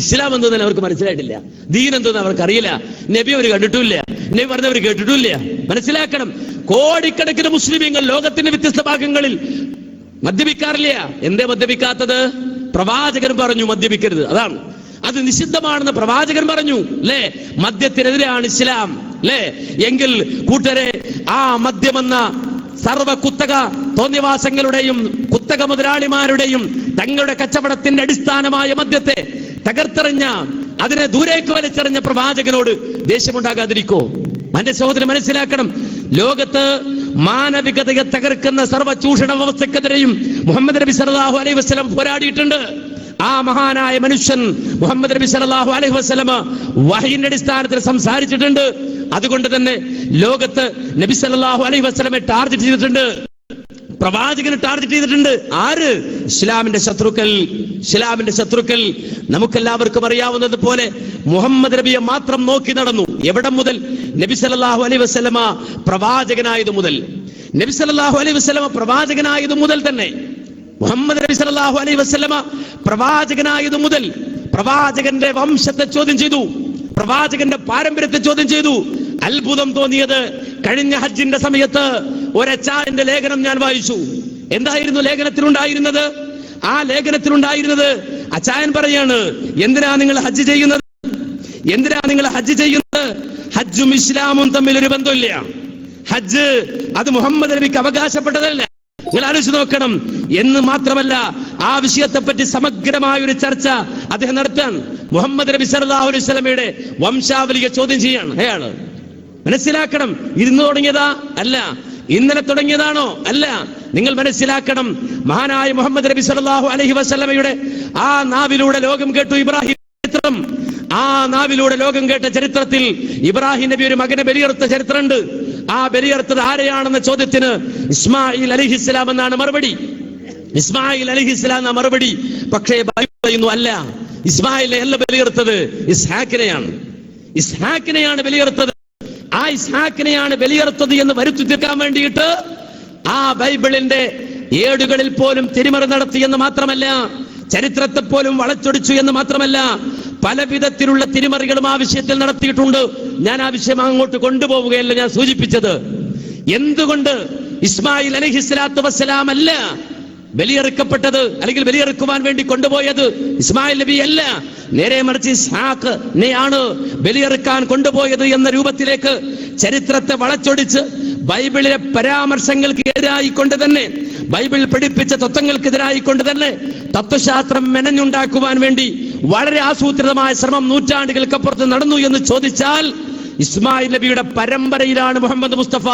ഇസ്ലാം എന്തോന്നെ അവർക്ക് മനസ്സിലായിട്ടില്ല. ദീൻ എന്തോന്ന് അവർക്ക് അറിയില്ല. നബി അവർ കണ്ടിട്ടില്ല, നബി പറഞ്ഞവർ കേട്ടിട്ടില്ല. മനസ്സിലാക്കണം, കോടിക്കണക്കിന് മുസ്ലിമീങ്ങൾ ലോകത്തിന്റെ വ്യത്യസ്ത ഭാഗങ്ങളിൽ മദ്യപിക്കാറില്ല. എന്തേ മദ്യപിക്കാത്തത്? പ്രവാചകൻ പറഞ്ഞു മദ്യപിക്കരുത്, അതാണ്. അത് നിഷിദ്ധമാണെന്ന് പ്രവാചകൻ പറഞ്ഞു, അല്ലേ? മദ്യത്തിനെതിരാണ് ഇസ്ലാം, അല്ലേ? എങ്കിൽ കൂട്ടരെ, ആ മദ്യമെന്ന സർവ കുത്തക തോന്നിവാസങ്ങളുടെയും കുത്തക മുതലാളിമാരുടെയും തങ്ങളുടെ കച്ചവടത്തിന്റെ അടിസ്ഥാനമായ മദ്യത്തെ തകർത്തെറിഞ്ഞ, അതിനെ ദൂരേക്ക് വലിച്ചെറിഞ്ഞ പ്രവാചകനോട് ദേഷ്യമുണ്ടാകാതിരിക്കോ? എന്റെ സഹോദരൻ മനസ്സിലാക്കണം, ലോകത്ത് മാനവികതയെ തകർക്കുന്ന സർവ്വ ചൂഷണ വ്യവസ്ഥക്കെതിരെയും മുഹമ്മദ് നബി സല്ലല്ലാഹു അലൈഹി വസല്ലം പോരാടിയിട്ടുണ്ട്. ആ മഹാനായ മനുഷ്യൻ മുഹമ്മദ് നബി സല്ലല്ലാഹു അലൈഹി വസല്ലം വഹയിന്റെ അടിസ്ഥാനത്തിൽ സംസാരിച്ചിട്ടുണ്ട്. അതുകൊണ്ട് തന്നെ ലോകത്ത് നബി സല്ലല്ലാഹു അലൈഹി വസല്ലമെ ടാർഗറ്റ് ചെയ്തിട്ടുണ്ട്, പ്രവാചകനെ ടാർഗറ്റ് ചെയ്തിട്ടുണ്ട്. ആര്? ഇസ്ലാമിന്റെ ശത്രുക്കൾ. നമുക്കെല്ലാവർക്കും അറിയാവുന്നത് പോലെ മുഹമ്മദ് നബിയെ മാത്രം നോക്കി നടന്നു. എവിടെ മുതൽ? നബി സല്ലല്ലാഹു അലൈഹി വസല്ലമ പ്രവാചകനായതു മുതൽ തന്നെ മുഹമ്മദ് നബി സല്ലല്ലാഹു അലൈഹി വസല്ലമ പ്രവാചകനായതു മുതൽ പ്രവാചകന്റെ വംശത്തെ ചോദ്യം ചെയ്തു, പ്രവാചകന്റെ പാരമ്പര്യത്തെ ചോദ്യം ചെയ്തു. അത്ഭുതം തോന്നിയത് കഴിഞ്ഞ ഹജ്ജിന്റെ സമയത്ത് ഒരച്ചായന്റെ ലേഖനം ഞാൻ വായിച്ചു. എന്തായിരുന്നു ലേഖനത്തിലുണ്ടായിരുന്നത്? ആ ലേഖനത്തിലുണ്ടായിരുന്നത് അച്ചായൻ പറയാണ്, എന്തിനാ നിങ്ങൾ ഹജ്ജ് ചെയ്യുന്നത്? ഹജ്ജും ഇസ്ലാമും തമ്മിൽ ഒരു ബന്ധമില്ല. ഹജ്ജ് അത് മുഹമ്മദ് നബിക്ക് അവകാശപ്പെട്ടതല്ല. നിങ്ങൾ ആലോചിച്ച് നോക്കണം. എന്ന് മാത്രമല്ല, ആ വിഷയത്തെ പറ്റി സമഗ്രമായ ഒരു ചർച്ച അദ്ദേഹം നടത്താൻ മുഹമ്മദ് നബി സല്ലല്ലാഹു അലൈഹി വസല്ലമയുടെ വംശാവലിയെ ചോദ്യം ചെയ്യാണ് അയാള്. മനസ്സിലാക്കണം, ഇന്ന് തുടങ്ങിയതാ അല്ല, ഇന്നലെ തുടങ്ങിയതാണോ അല്ല. നിങ്ങൾ മനസ്സിലാക്കണം, മഹാനായ മുഹമ്മദ് നബി സല്ലല്ലാഹു അലൈഹി വസല്ലമയുടെ ആ നാവിലൂടെ ലോകം കേട്ടു ഇബ്രാഹിം ചരിത്രം. ആ നാവിലൂടെ ലോകം കേട്ട ചരിത്രത്തിൽ ഇബ്രാഹിം നബി ഒരു മകനെ ബലിയറുത്ത ചരിത്രമുണ്ട്. ആ ബലിയറുത്തത് ആരെയാണെന്ന ചോദ്യത്തിന് ഇസ്മായിൽ അലൈഹിസ്സലാം എന്നാണ് മറുപടി. പക്ഷേ ബൈബിൾ പറയുന്നു അല്ല, ഇസ്മായിലിനെ അല്ല ബലിയറുത്തത്, ഇസ്ഹാക്കിനെയാണ് ബലിയറുത്തത്. ആ ഇസ്ഹാക്കിനെയാണ് ബലിയറുത്തത് എന്ന് വരുത്തി തീർക്കാൻ വേണ്ടിയിട്ട് ആ ബൈബിളിന്റെ ഏടുകളിൽ പോലും തിരിമറി നടത്തി എന്ന് മാത്രമല്ല, ചരിത്രത്തെ പോലും വളച്ചൊടിച്ചു എന്ന് മാത്രമല്ല, പല വിധത്തിലുള്ള തിരിമറികളും ആ വിഷയത്തിൽ നടത്തിയിട്ടുണ്ട്. ഞാൻ ആ വിഷയം അങ്ങോട്ട് കൊണ്ടുപോവുകയല്ല ഞാൻ സൂചിപ്പിച്ചത്. എന്തുകൊണ്ട് ഇസ്മായിൽ അലൈഹിസ്സലാത്തു വസ്സലാം അല്ല ബലിയറുക്കപ്പെട്ടത്, അല്ലെങ്കിൽ ബലിയറുക്കുവാൻ വേണ്ടി കൊണ്ടുപോയത് ഇസ്മായിൽ നബി അല്ല, നേരെ മറിച്ച് ഇസ്ഹാഖിനെയാണ് ബലിയറുക്കാൻ കൊണ്ടുപോയത് എന്ന രൂപത്തിലേക്ക് ചരിത്രത്തെ വളച്ചൊടിച്ച് ബൈബിളിലെ പരാമർശങ്ങൾക്ക് എതിരായിക്കൊണ്ട് തന്നെ, ബൈബിൾ പഠിപ്പിച്ച തത്വങ്ങൾക്കെതിരായിക്കൊണ്ട് തന്നെ തത്വശാസ്ത്രം മെനഞ്ഞുണ്ടാക്കുവാൻ വേണ്ടി വളരെ ആസൂത്രിതമായ ശ്രമം നൂറ്റാണ്ടുകൾക്കപ്പുറത്ത് നടന്നു എന്ന് ചോദിച്ചാൽ, ഇസ്മായിൽ നബിയുടെ പരമ്പരയിലാണ് മുഹമ്മദ് മുസ്തഫ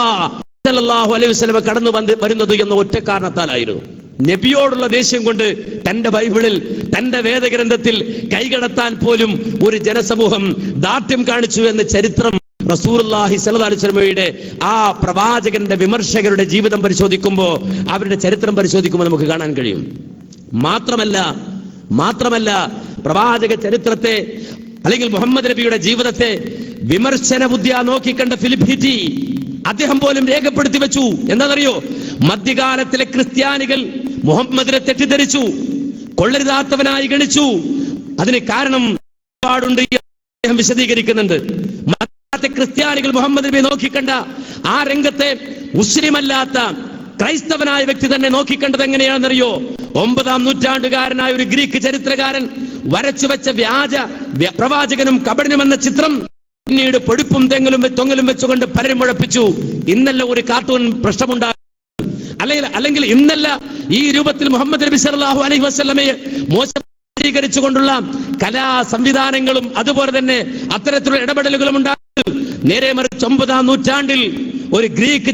സല്ലല്ലാഹു അലൈഹി വസല്ലം കടന്നു വരുന്നത് എന്ന ഒറ്റ കാരണത്താലായിരുന്നു. നബിയോടുള്ള ദേഷ്യം കൊണ്ട് തന്റെ ബൈബിളിൽ, തന്റെ വേദഗ്രന്ഥത്തിൽ കൈകടത്താൻ പോലും ഒരു ജനസമൂഹം ദാർഢ്യം കാണിച്ചു എന്ന ചരിത്രം റസൂലുള്ളാഹി സ്വല്ലല്ലാഹു അലൈഹി വസല്ലമയുടെ ആ പ്രവാചകന്റെ വിമർശകരുടെ ജീവിതം പരിശോധിക്കുമ്പോൾ, അവരുടെ ചരിത്രം പരിശോധിക്കുമ്പോൾ നമുക്ക് കാണാൻ കഴിയും. മാത്രമല്ല പ്രവാചക ചരിത്രത്തെ അല്ലെങ്കിൽ മുഹമ്മദ് നബിയുടെ ജീവിതത്തെ വിമർശന ബുദ്ധിയാ നോക്കിക്കണ്ട ഫിലിപ്പ് ഹിറ്റി അദ്ദേഹം പോലും രേഖപ്പെടുത്തി വെച്ചു. എന്താണെന്നറിയോ? മധ്യകാലത്തിലെ ക്രിസ്ത്യാനികൾ മുഹമ്മദിനെ തെറ്റിദ്ധരിച്ചു, കൊള്ളരുതാത്തവനായി ഗണിച്ചു. അതിന് കാരണം ഒരുപാടുണ്ട്. അദ്ദേഹം വിശദീകരിക്കുന്നുണ്ട്. മധ്യകാലത്തെ ക്രിസ്ത്യാനികൾ മുഹമ്മദ് നബിയെ നോക്കിക്കണ്ട ആ രംഗത്തെ മുസ്ലിമല്ലാത്ത ക്രൈസ്തവനായ വ്യക്തി തന്നെ നോക്കിക്കണ്ടത് എങ്ങനെയാണെന്നറിയോ? 9-ാം നൂറ്റാണ്ടുകാരനായ ഒരു ഗ്രീക്ക് ചരിത്രകാരൻ വരച്ചു വെച്ച വ്യാജ പ്രവാചകനും കപടനും എന്ന ചിത്രം പിന്നീട് പൊടിപ്പും തൊങ്ങലും വെച്ചുകൊണ്ട് പലരും മുഴപ്പിച്ചു. ഇന്നല്ല ഒരു കാർട്ടൂൺ പ്രശ്നമുണ്ടാകും, അല്ലെങ്കിൽ ഇന്നല്ല ഈ രൂപത്തിൽ മുഹമ്മദ് നബി സല്ലല്ലാഹു അലൈഹി വസല്ലമയെ മോശീകരിച്ചുകൊണ്ടുള്ള കലാ സംവിധാനങ്ങളും അതുപോലെ തന്നെ അത്തരത്തിലുള്ള ഇടപെടലുകളും ഉണ്ടാകും. നേരെ മറിച്ച് 9-ാം നൂറ്റാണ്ടിൽ ഒരു ഗ്രീക്ക്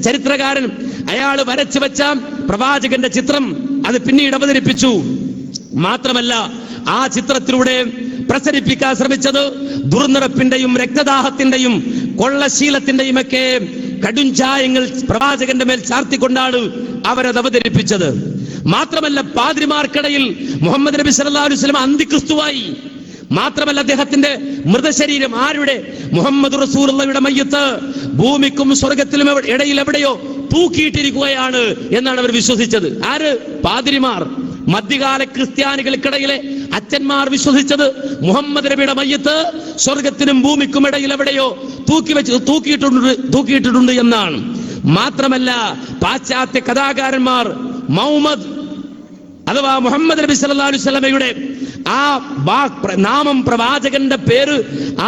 ചരിത്രകാരൻ അയാൾ വരച്ചു വെച്ച പ്രവാചകന്റെ ചിത്രം അത് പിന്നീട് അവതരിപ്പിച്ചു. മാത്രമല്ല ആ ചിത്രത്തിലൂടെ പ്രസരിപ്പിക്കാൻ ശ്രമിച്ചത് ദുർനിറപ്പിന്റെയും രക്തദാഹത്തിന്റെയും കൊള്ളശീലത്തിന്റെയും ഒക്കെ കടുംചായങ്ങൾ പ്രവാചകന്റെ മേൽ ചാർത്തിക്കൊണ്ടാണ് അവരത് അവതരിപ്പിച്ചത്. മാത്രമല്ല പാദ്രിമാർക്കിടയിൽ മുഹമ്മദ് നബി സല്ലല്ലാഹു അലൈഹി വസല്ലം അന്തിക്രിസ്തുവായി. മാത്രമല്ല അദ്ദേഹത്തിന്റെ മൃതശരീരം ആരുടെ? മുഹമ്മദ് റസൂലുള്ളാഹിയുടെ മയ്യത്ത് ഭൂമിക്കും സ്വർഗത്തിലും ഇടയിൽ എവിടെയോ തൂക്കിയിട്ടിരിക്കുകയാണ് എന്നാണ് അവർ വിശ്വസിച്ചത്. ആര്? പാദ്രിമാർ. മധ്യകാല ക്രിസ്ത്യാനികൾക്കിടയിലെ അച്ഛന്മാർ വിശ്വസിച്ചത് മുഹമ്മദ് നബിയുടെ മയ്യത്ത് സ്വർഗത്തിനും ഭൂമിക്കും ഇടയിൽ എവിടെയോ തൂക്കിയിട്ടിട്ടുണ്ട് എന്നാണ്. മാത്രമല്ല പാശ്ചാത്യ കഥാകാരന്മാർ മുഹമ്മദ് അഥവാ മുഹമ്മദ് നബി സല്ലല്ലാഹു അലൈഹി വസല്ലമയുടെ ആ നാമം, പ്രവാചകന്റെ പേര്,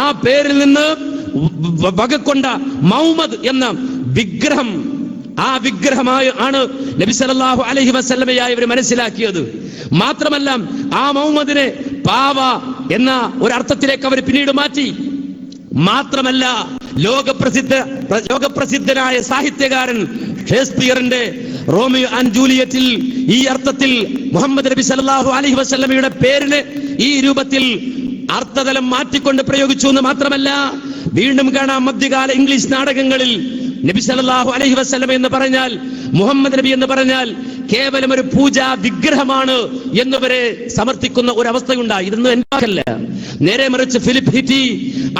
ആ പേരിൽ നിന്ന് വകക്കൊണ്ട മുഹമ്മദ് എന്ന വിഗ്രഹം, ആ വിഗ്രഹമായി ആണ് നബി സല്ലല്ലാഹു അലൈഹി വസല്ലമയായി ഇവർ മനസ്സിലാക്കിയത്. മാത്രമല്ല ആ മുഹമ്മദിനെ പാവ എന്ന ഒരർത്ഥത്തിലേക്ക് അവർ പിന്നീട് മാറ്റി. മാത്രമല്ല ലോകപ്രസിദ്ധനായ സാഹിത്യകാരൻ ഷേക്സ്പിയറിന്റെ റോമിയോ ആൻഡ് ജൂലിയറ്റിൽ ഈ അർത്ഥത്തിൽ മുഹമ്മദ് നബി സല്ലല്ലാഹു അലൈഹി വസല്ലമയുടെ പേരിന് ഈ രൂപത്തിൽ അർത്ഥതലം മാറ്റിക്കൊണ്ട് പ്രയോഗിച്ചു എന്ന് മാത്രമല്ല, വീണ്ടും കാണാം മധ്യകാല ഇംഗ്ലീഷ് നാടകങ്ങളിൽ നബി സല്ലല്ലാഹു അലൈഹി വസല്ലം എന്ന് പറഞ്ഞാൽ, മുഹമ്മദ് നബി എന്ന് പറഞ്ഞാൽ കേവലം ഒരു പൂജാ വിഗ്രഹമാണ് എന്നിവരെ സമർത്ഥിക്കുന്ന ഒരു അവസ്ഥയുണ്ടായി. ഇതൊന്നും എന്റെ വാക്കല്ല, നേരെ മറിച്ച് ഫിലിപ്പ് ഹിറ്റി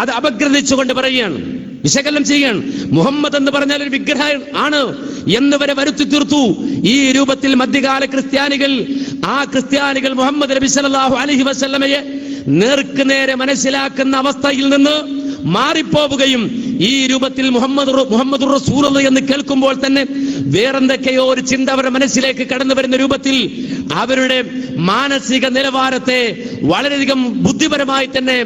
അത് അപഗ്രഥിച്ചുകൊണ്ട് പറയുകയാണ്, വിശകലനം ചെയ്യുകയാണ്. മുഹമ്മദ് എന്ന് പറഞ്ഞാൽ ഒരു വിഗ്രഹം ആണ് എന്നിവരെ വരുത്തി തീർത്തു. ഈ രൂപത്തിൽ മധ്യകാല ക്രിസ്ത്യാനികൾ മുഹമ്മദ് നബി സല്ലല്ലാഹു അലൈഹി വസല്ലമയെ നേർക്ക് നേരെ മനസ്സിലാക്കുന്ന അവസ്ഥയിൽ നിന്ന് മാറിപ്പോവുകയും ഈ രൂപത്തിൽ മുഹമ്മദ് റസൂലുള്ളാഹി എന്ന് കേൾക്കുമ്പോൾ തന്നെ വേറെന്തൊക്കെയോ ഒരു ചിന്ത അവരുടെ മനസ്സിലേക്ക് കടന്നു വരുന്ന രൂപത്തിൽ അവരുടെ മാനസിക നിലവാരത്തെ വളരെയധികം ബുദ്ധിപരമായി തന്നെ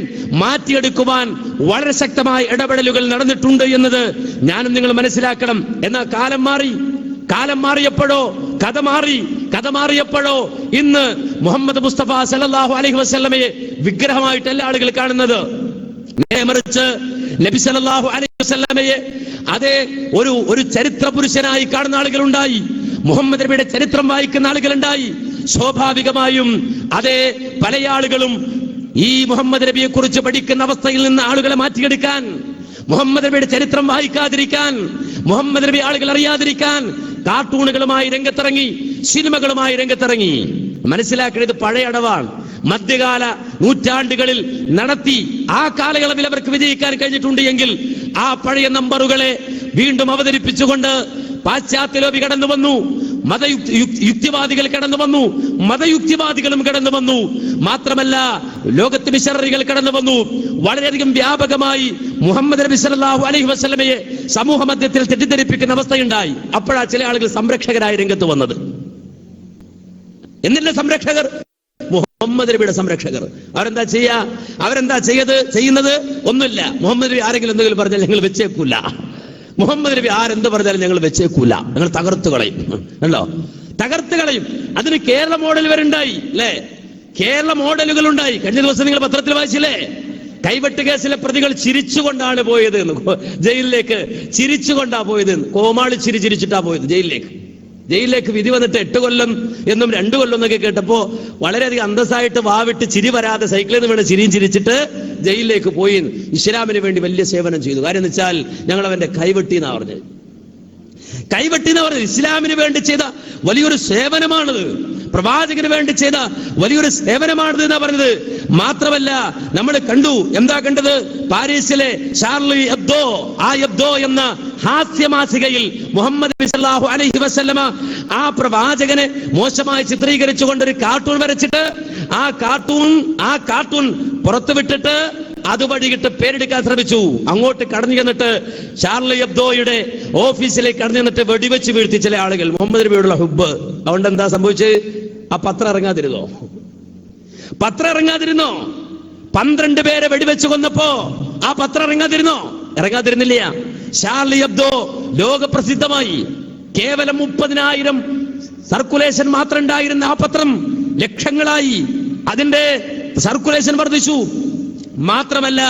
മാറ്റിയെടുക്കുവാൻ വളരെ ശക്തമായ ഇടപെടലുകൾ നടന്നിട്ടുണ്ട് എന്നത് ഞാനും നിങ്ങൾ മനസ്സിലാക്കണം. എന്നാൽ കാലം മാറിയപ്പോഴോ കഥ മാറിയപ്പോഴോ ഇന്ന് മുഹമ്മദ് മുസ്തഫ സല്ലല്ലാഹു അലൈഹി വസല്ലമയെ വിഗ്രഹമായിട്ടല്ല ആളുകൾ കാണുന്നത്. മറിച്ച് നബി സല്ലല്ലാഹു അലൈഹി വസല്ലമയെ അതേ ഒരു ചരിത്ര പുരുഷനായി കാണുന്ന ആളുകളുണ്ടായി. മുഹമ്മദ് നബിയുടെ ചരിത്രം വായിക്കുന്ന ആളുകളുണ്ടായി. സ്വാഭാവികമായും അതേ പല ആളുകളും ഈ മുഹമ്മദ് നബിയെ കുറിച്ച് പഠിക്കുന്ന അവസ്ഥയിൽ നിന്ന് ആളുകളെ മാറ്റിയെടുക്കാൻ, മുഹമ്മദ് നബിയുടെ ചരിത്രം വായിക്കാതിരിക്കാൻ, മുഹമ്മദ് നബി ആളുകൾ അറിയാതിരിക്കാൻ കാർട്ടൂണുകളുമായി രംഗത്തിറങ്ങി, സിനിമകളുമായി രംഗത്തിറങ്ങി. മനസ്സിലാക്കേണ്ടത് പഴയ അടവാണ്. മധ്യകാല നൂറ്റാണ്ടുകളിൽ നടത്തി ആ കാലയളവിൽ അവർക്ക് വിജയിക്കാൻ കഴിഞ്ഞിട്ടുണ്ട് എങ്കിൽ ആ പഴയ നമ്പറുകളെ വീണ്ടും അവതരിപ്പിച്ചുകൊണ്ട് പാശ്ചാത്യ ലോബി കടന്നു വന്നു, യുക്തിവാദികൾ കടന്നു വന്നു, മതയുക്തിവാദികളും കടന്നു വന്നു. മാത്രമല്ല ലോകത്ത് മിഷണറികൾ കടന്നു വന്നു. വളരെയധികം വ്യാപകമായി മുഹമ്മദ് നബി സല്ലല്ലാഹു അലൈഹി വസല്ലമയെ സമൂഹ മധ്യത്തിൽ തെറ്റിദ്ധരിപ്പിക്കുന്ന അവസ്ഥയുണ്ടായി. അപ്പോഴാ ചില ആളുകൾ സംരക്ഷകരായി രംഗത്ത് വന്നത്. എന്നില്ല സംരക്ഷകർ മുഹമ്മദ് നബിയുടെ സംരക്ഷകർ. അവരെന്താ ചെയ്യുന്നത്? ഒന്നുമില്ല. മുഹമ്മദ് നബി ആരെങ്കിലും എന്തെങ്കിലും പറഞ്ഞാൽ ഞങ്ങൾ വെച്ചേക്കൂല. മുഹമ്മദ് നബി ആരെന്ത് പറഞ്ഞാലും ഞങ്ങൾ വെച്ചേക്കൂല, ഞങ്ങൾ തകർത്തു കളയും. അതിന് കേരള മോഡൽ വരുണ്ടായി അല്ലേ? കേരള മോഡലുകൾ ഉണ്ടായി. കഴിഞ്ഞ ദിവസം നിങ്ങൾ പത്രത്തിൽ വായിച്ചില്ലേ? കൈവെട്ട് കേസിലെ പ്രതികൾ ചിരിച്ചുകൊണ്ടാണ് പോയത് ജയിലിലേക്ക്. ചിരിച്ചുകൊണ്ടാ പോയത്. കോമാളി ചിരിച്ചിട്ടാ പോയത് ജയിലിലേക്ക് വിധി വന്നിട്ട് 8 കൊല്ലം എന്നും 2 കൊല്ലം എന്നൊക്കെ കേട്ടപ്പോ വളരെയധികം അന്തസ്സായിട്ട് വാവിട്ട് ചിരി വരാതെ സൈക്കിളിൽ നിന്ന് വേണ്ട ചിരിയും ചിരിച്ചിട്ട് ജയിലിലേക്ക് പോയി. ഇസ്ലാമിന് വേണ്ടി വലിയ സേവനം ചെയ്തു. കാര്യം എന്ന് വെച്ചാൽ ഞങ്ങൾ അവന്റെ കൈവെട്ടി എന്നാ പറഞ്ഞത്. ഇസ്ലാമിന് വേണ്ടി ചെയ്ത വലിയൊരു സേവനമാണത്. പ്രവാചകന് വേണ്ടി ചെയ്ത വലിയൊരു സേവനമാണത് എന്നാ പറഞ്ഞത്. മാത്രമല്ല നമ്മൾ എന്താ കണ്ടത്? പാരീസിലെ ഷാർലി എബ്ദോ എന്ന ഹാസ്യമാസികയിൽ മുഹമ്മദ് നബി സല്ലല്ലാഹു അലൈഹി വസല്ലമ ആ പ്രവാചകനെ മോശമായി ചിത്രീകരിച്ചുകൊണ്ട് ഒരു കാർട്ടൂൺ വരച്ചിട്ട് ആ കാർട്ടൂൺ പുറത്തുവിട്ടിട്ട് അതുവഴിയിട്ട് പേരെടുക്കാൻ ശ്രമിച്ചു. അങ്ങോട്ട് കടന്നു ചെന്നിട്ട് ഷാർലി എബ്ദോയുടെ ഓഫീസിലേക്ക് കടന്നു ചെന്നിട്ട് വെടിവെച്ച് വീഴ്ത്തി ചില ആളുകൾ. മുഹമ്മദ് നബിയോടുള്ള ഹുബ്ബ്. അതുകൊണ്ട് എന്താ സംഭവിച്ചത്? ആ പത്രം ഇറങ്ങാതിരുന്നോ? 12 പേരെ വെടിവെച്ച് കൊന്നപ്പോ ആ പത്രം ഇറങ്ങാതിരുന്നില്ല. ഷാർലി എബ്ദോ ലോകപ്രസിദ്ധമായി. കേവലം 30,000 സർക്കുലേഷൻ മാത്രം ഉണ്ടായിരുന്ന ആ പത്രം ലക്ഷങ്ങളായി. അതിന്റെ സർക്കുലേഷൻ വർദ്ധിച്ചു. മാത്രമല്ല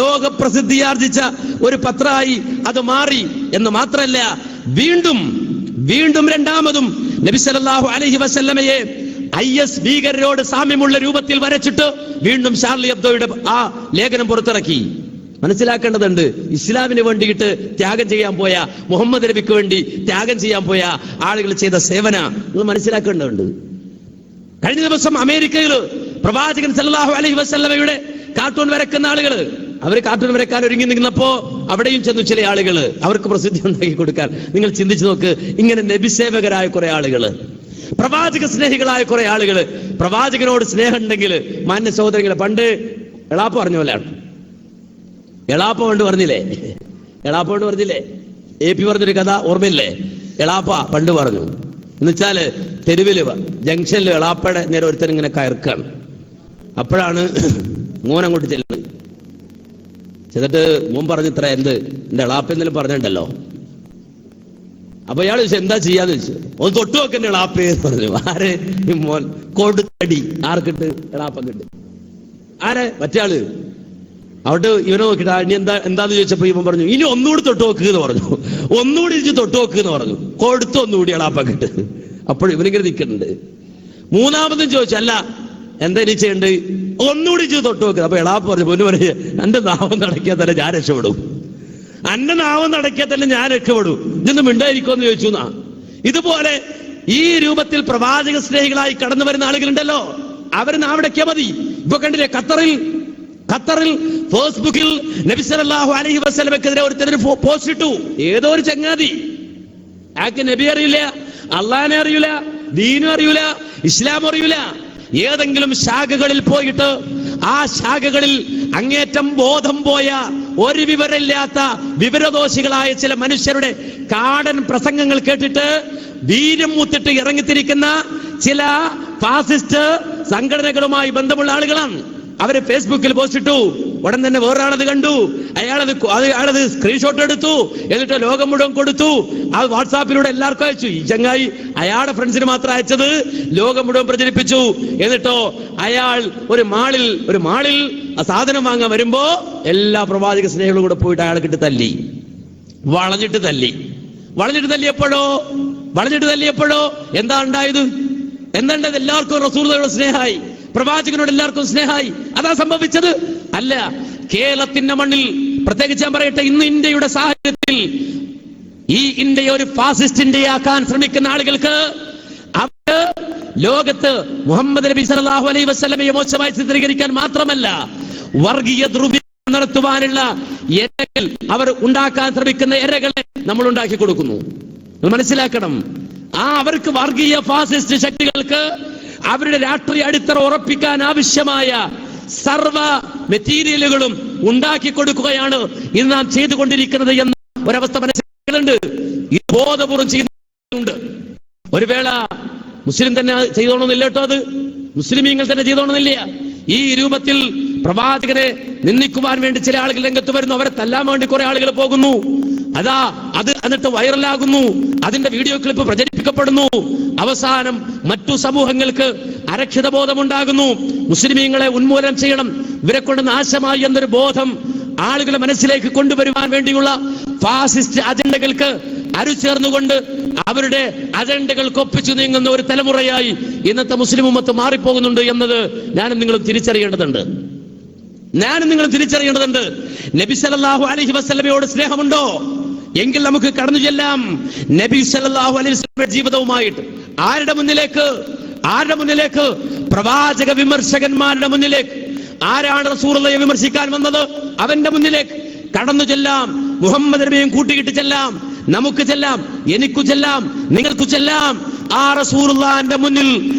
ലോകപ്രസിദ്ധിയാർജിച്ച ഒരു പത്രമായി അത് മാറി എന്ന് മാത്രമല്ല, വീണ്ടും രണ്ടാമതും നബി സല്ലല്ലാഹു അലൈഹി വസല്ലമയെ IS ഭീകരരോട് സാമ്യമുള്ള രൂപത്തിൽ വരച്ചിട്ട് വീണ്ടും ഷാർലി എബ്ദോയുടെ ആ ലേഖനം പുറത്തിറക്കി. മനസ്സിലാക്കേണ്ടതുണ്ട്, ഇസ്ലാമിന് വേണ്ടിയിട്ട് ത്യാഗം ചെയ്യാൻ പോയ, മുഹമ്മദ് നബിക്ക് വേണ്ടി ത്യാഗം ചെയ്യാൻ പോയ ആളുകൾ ചെയ്ത സേവന നിങ്ങൾ മനസ്സിലാക്കേണ്ടതുണ്ട്. കഴിഞ്ഞ ദിവസം അമേരിക്കയിൽ പ്രവാചകൻ സല്ലല്ലാഹു അലൈഹി വസല്ലമയുടെ കാർട്ടൂൺ വരക്കുന്ന ആളുകൾ, അവർ കാർട്ടൂൺ വരക്കാൻ ഒരുങ്ങി നിന്നപ്പോ അവിടെയും ചെന്നു ചില ആളുകൾ അവർക്ക് പ്രസിദ്ധി ഉണ്ടാക്കി കൊടുക്കാൻ. നിങ്ങൾ ചിന്തിച്ചു നോക്ക്. ഇങ്ങനെ നബിസേവകരായ കുറെ ആളുകൾ, പ്രവാചക സ്നേഹികളായ കുറെ ആളുകൾ, പ്രവാചകനോട് സ്നേഹം ഉണ്ടെങ്കിൽ മാന്യ സഹോദരങ്ങളെ, പണ്ട് എളാപ്പ പറഞ്ഞ പോലെയാണ്. എളാപ്പ പണ്ട് പറഞ്ഞില്ലേ? AP പറഞ്ഞൊരു കഥ ഓർമ്മയില്ലേ? എളാപ്പ പണ്ട് പറഞ്ഞു എന്നുവെച്ചാല് തെരുവില് ജംഗ്ഷനിൽ എളാപ്പയുടെ നേരെ ഒരുത്തൻ ഇങ്ങനെ കയർക്കാണ്. അപ്പോഴാണ് മോൻ അങ്ങോട്ട് ചെല്ലുന്നത്. ചെന്നിട്ട് മോൻ പറഞ്ഞു, ഇത്ര എന്റെ എളാപ്പ എന്തെങ്കിലും പറഞ്ഞിട്ടുണ്ടല്ലോ. അപ്പൊ ഇയാൾ ചോദിച്ചു, എന്താ ചെയ്യാന്ന് ചോദിച്ചു. ഒന്ന് തൊട്ടു നോക്കണ്ട എളാപ്പയെന്ന് പറഞ്ഞു. ആര്? മോൻ. കൊടുത്തടി. ആർക്കിട്ട്? എളാപ്പക്കിട്ട്. ആരെ? മറ്റേ ആള്. അവിടെ ഇവനെ നോക്കിയിട്ട് ഇനി എന്താന്ന് ചോദിച്ചപ്പോ ഇവൻ പറഞ്ഞു ഇനി ഒന്നുകൂടി തൊട്ട് നോക്കുക എന്ന് പറഞ്ഞു. ഒന്നുകൂടി ഇരിച്ച് തൊട്ട് നോക്കുക എന്ന് പറഞ്ഞു. കൊടുത്തു ഒന്നുകൂടി എളാപ്പാക്കിട്ട്. അപ്പോൾ ഇവനിങ്ങനെ നിൽക്കുന്നുണ്ട്. മൂന്നാമതും ചോദിച്ചു അല്ല എന്താ ഇനി ചെയ്യണ്ട്, ഒന്നുകൂടി ഇരിച്ച് തൊട്ട് നോക്കുക. അപ്പൊ എളാപ്പ പറഞ്ഞു പൊന്നു പറയ എന്റെ നാവം നടക്കിയാൽ തന്നെ ഞാൻ രക്ഷപ്പെടും, അന്റെ നാവം നടക്കിയാൽ തന്നെ ഞാൻ രക്ഷപ്പെടും, ഇതൊന്നും മിണ്ടായിരിക്കുമെന്ന് ചോദിച്ചു എന്നാ. ഇതുപോലെ ഈ രൂപത്തിൽ പ്രവാചക സ്നേഹികളായി കടന്നു വരുന്ന ആളുകളുണ്ടല്ലോ, അവര് നാവിടക്കിയാ മതി. ഇപ്പൊ കണ്ടില്ലേ ഖത്തറിൽ ഫേസ്ബുക്കിൽ നബി സല്ലല്ലാഹു അലൈഹി വസല്ലമക്കെതിരെ ഒരുത്തര് പോസ്റ്റ് ഇട്ടു. ഏതോ ഒരു ചങ്ങാതി, ആക്ക് നബി അറിയില്ല, അള്ളാഹിനെ അറിയില്ല, ദീനും അറിയില്ല, ഇസ്ലാം അറിയില്ല. ഏതെങ്കിലും ശാഖകളിൽ പോയിട്ട് ആ ശാഖകളിൽ അങ്ങേറ്റം ബോധം പോയ ഒരു വിവരമില്ലാത്ത വിവരദോഷികളായ ചില മനുഷ്യരുടെ കാടൻ പ്രസംഗങ്ങൾ കേട്ടിട്ട് വീര്യം മൂത്തിട്ട് ഇറങ്ങിത്തിരിക്കുന്ന ചില ഫാസിസ്റ്റ് സംഘടനകളുമായി ബന്ധമുള്ള ആളുകളാണ്. അവര് ഫേസ്ബുക്കിൽ പോസ്റ്റ് ഇട്ടു. ഉടൻ തന്നെ വേറൊരാളത് കണ്ടു, അയാളത് സ്ക്രീൻഷോട്ട് എടുത്തു, എന്നിട്ട് ലോകം മുഴുവൻ കൊടുത്തു. അത് വാട്സാപ്പിലൂടെ എല്ലാവർക്കും അയച്ചു. ഈ ചങ്ങായി അയാളുടെ ഫ്രണ്ട്സിന് മാത്രം അയച്ചത് ലോകം മുഴുവൻ പ്രചരിപ്പിച്ചു. എന്നിട്ടോ അയാൾ ഒരു മാളിൽ ആ സാധനം വാങ്ങാൻ വരുമ്പോ എല്ലാ പ്രവാചക സ്നേഹികളും കൂടെ പോയിട്ട് അയാൾക്കിട്ട് തല്ലി, വളഞ്ഞിട്ട് തല്ലിയപ്പോഴോ എന്താ ഉണ്ടായത്? എല്ലാവർക്കും റസൂലുള്ളാഹിയോട് സ്നേഹമായി, പ്രവാചകനോട് എല്ലാവർക്കും സ്നേഹമായി. അതാ സംഭവിച്ചത്? അല്ല. കേരളത്തിന്റെ മണ്ണിൽ പ്രത്യേകിച്ച് ഞാൻ പറയട്ടെ, ഇന്ന് ഇന്ത്യയുടെ സാഹചര്യത്തിൽ ഈ ഇന്ത്യയെ ഒരു ഫാസിസ്റ്റ് ഇന്ത്യയാക്കാൻ ശ്രമിക്കുന്ന ആളുകൾക്ക് അവര് ലോകത്ത് മുഹമ്മദ് നബി സല്ലല്ലാഹു അലൈഹി വസല്ലമയെ മോശമായി ചിത്രീകരിക്കാൻ മാത്രമല്ല, വർഗീയ ധ്രുവീകരണം നടത്തുവാനുള്ള ഇരകൾ അവർ ഉണ്ടാക്കാൻ ശ്രമിക്കുന്ന ഇരകളെ നമ്മൾ ഉണ്ടാക്കി കൊടുക്കുന്നു. മനസ്സിലാക്കണം. അവർക്ക് വർഗീയ ഫാസിസ്റ്റ് ശക്തികൾക്ക് അവരുടെ രാഷ്ട്രീയ അടിത്തറ ഉറപ്പിക്കാൻ ആവശ്യമായ സർവ മെറ്റീരിയലുകളും ഉണ്ടാക്കി കൊടുക്കുകയാണ് ഇന്ന് നാം ചെയ്തുകൊണ്ടിരിക്കുന്നത് എന്ന ഒരവസ്ഥ മനസ്സിലാക്കുന്നുണ്ട്. ഇത് ബോധപൂർവ്വം ചെയ്യുന്നുണ്ട്. ഒരു വേള മുസ്ലിം തന്നെ ചെയ്തോണമെന്നില്ല കേട്ടോ, അത് മുസ്ലിമീങ്ങൾ തന്നെ ചെയ്തോണമെന്നില്ല. ഈ രൂപത്തിൽ പ്രവാചകനെ നിന്ദിക്കുവാൻ വേണ്ടി ചില ആളുകൾ രംഗത്ത് വരുന്നു, അവരെ തല്ലാൻ വേണ്ടി കുറെ ആളുകൾ പോകുന്നു. അത് എന്നിട്ട് വൈറലാകുന്നു, അതിന്റെ വീഡിയോ ക്ലിപ്പ് പ്രചരിപ്പിക്കപ്പെടുന്നു. അവസാനം മറ്റു സമൂഹങ്ങൾക്ക് അരക്ഷിത ബോധമുണ്ടാകുന്നു. മുസ്ലിമീങ്ങളെ ഉന്മൂലനം ചെയ്യണം, ഇവരെ കൊണ്ട് നാശമായി എന്നൊരു ബോധം ആളുകളെ മനസ്സിലേക്ക് കൊണ്ടുവരുവാൻ വേണ്ടിയുള്ള ഫാസിസ്റ്റ് അജണ്ടകൾക്ക് അരുചേർന്നുകൊണ്ട് അവരുടെ അജണ്ടകൾക്ക് ഒപ്പിച്ചു നീങ്ങുന്ന ഒരു തലമുറയായി ഇന്നത്തെ മുസ്ലിം ഉമ്മത്ത് മാറിപ്പോകുന്നുണ്ട് എന്നത് ഞാനും നിങ്ങളും തിരിച്ചറിയേണ്ടതുണ്ട്. നബി സല്ലല്ലാഹു അലൈഹി വസല്ലമയോട് സ്നേഹമുണ്ടോ എങ്കിൽ നമുക്ക് കടന്നു ചെല്ലാം നബി സല്ലല്ലാഹു അലൈഹി വസല്ലമയുടെ ജീവിതവുമായിട്ട്. ആരുടെ മുന്നിലേക്ക്? പ്രവാചക വിമർശകന്മാരുടെ മുന്നിലേക്ക്. ആരാണ് റസൂലുള്ളാഹിയെ വിമർശിക്കാൻ വന്നത്? അവന്റെ മുന്നിലേക്ക് കടന്നു ചെല്ലാം. മുഹമ്മദ് നബിയെയും കൂട്ടിയിട്ട് ചെല്ലാം. നമുക്ക് ചെല്ലാം, എനിക്കു ചെല്ലാം, നിങ്ങൾക്കു ചെല്ലാം. ആ റസൂലുള്ളാഹിന്റെ മുന്നിൽ,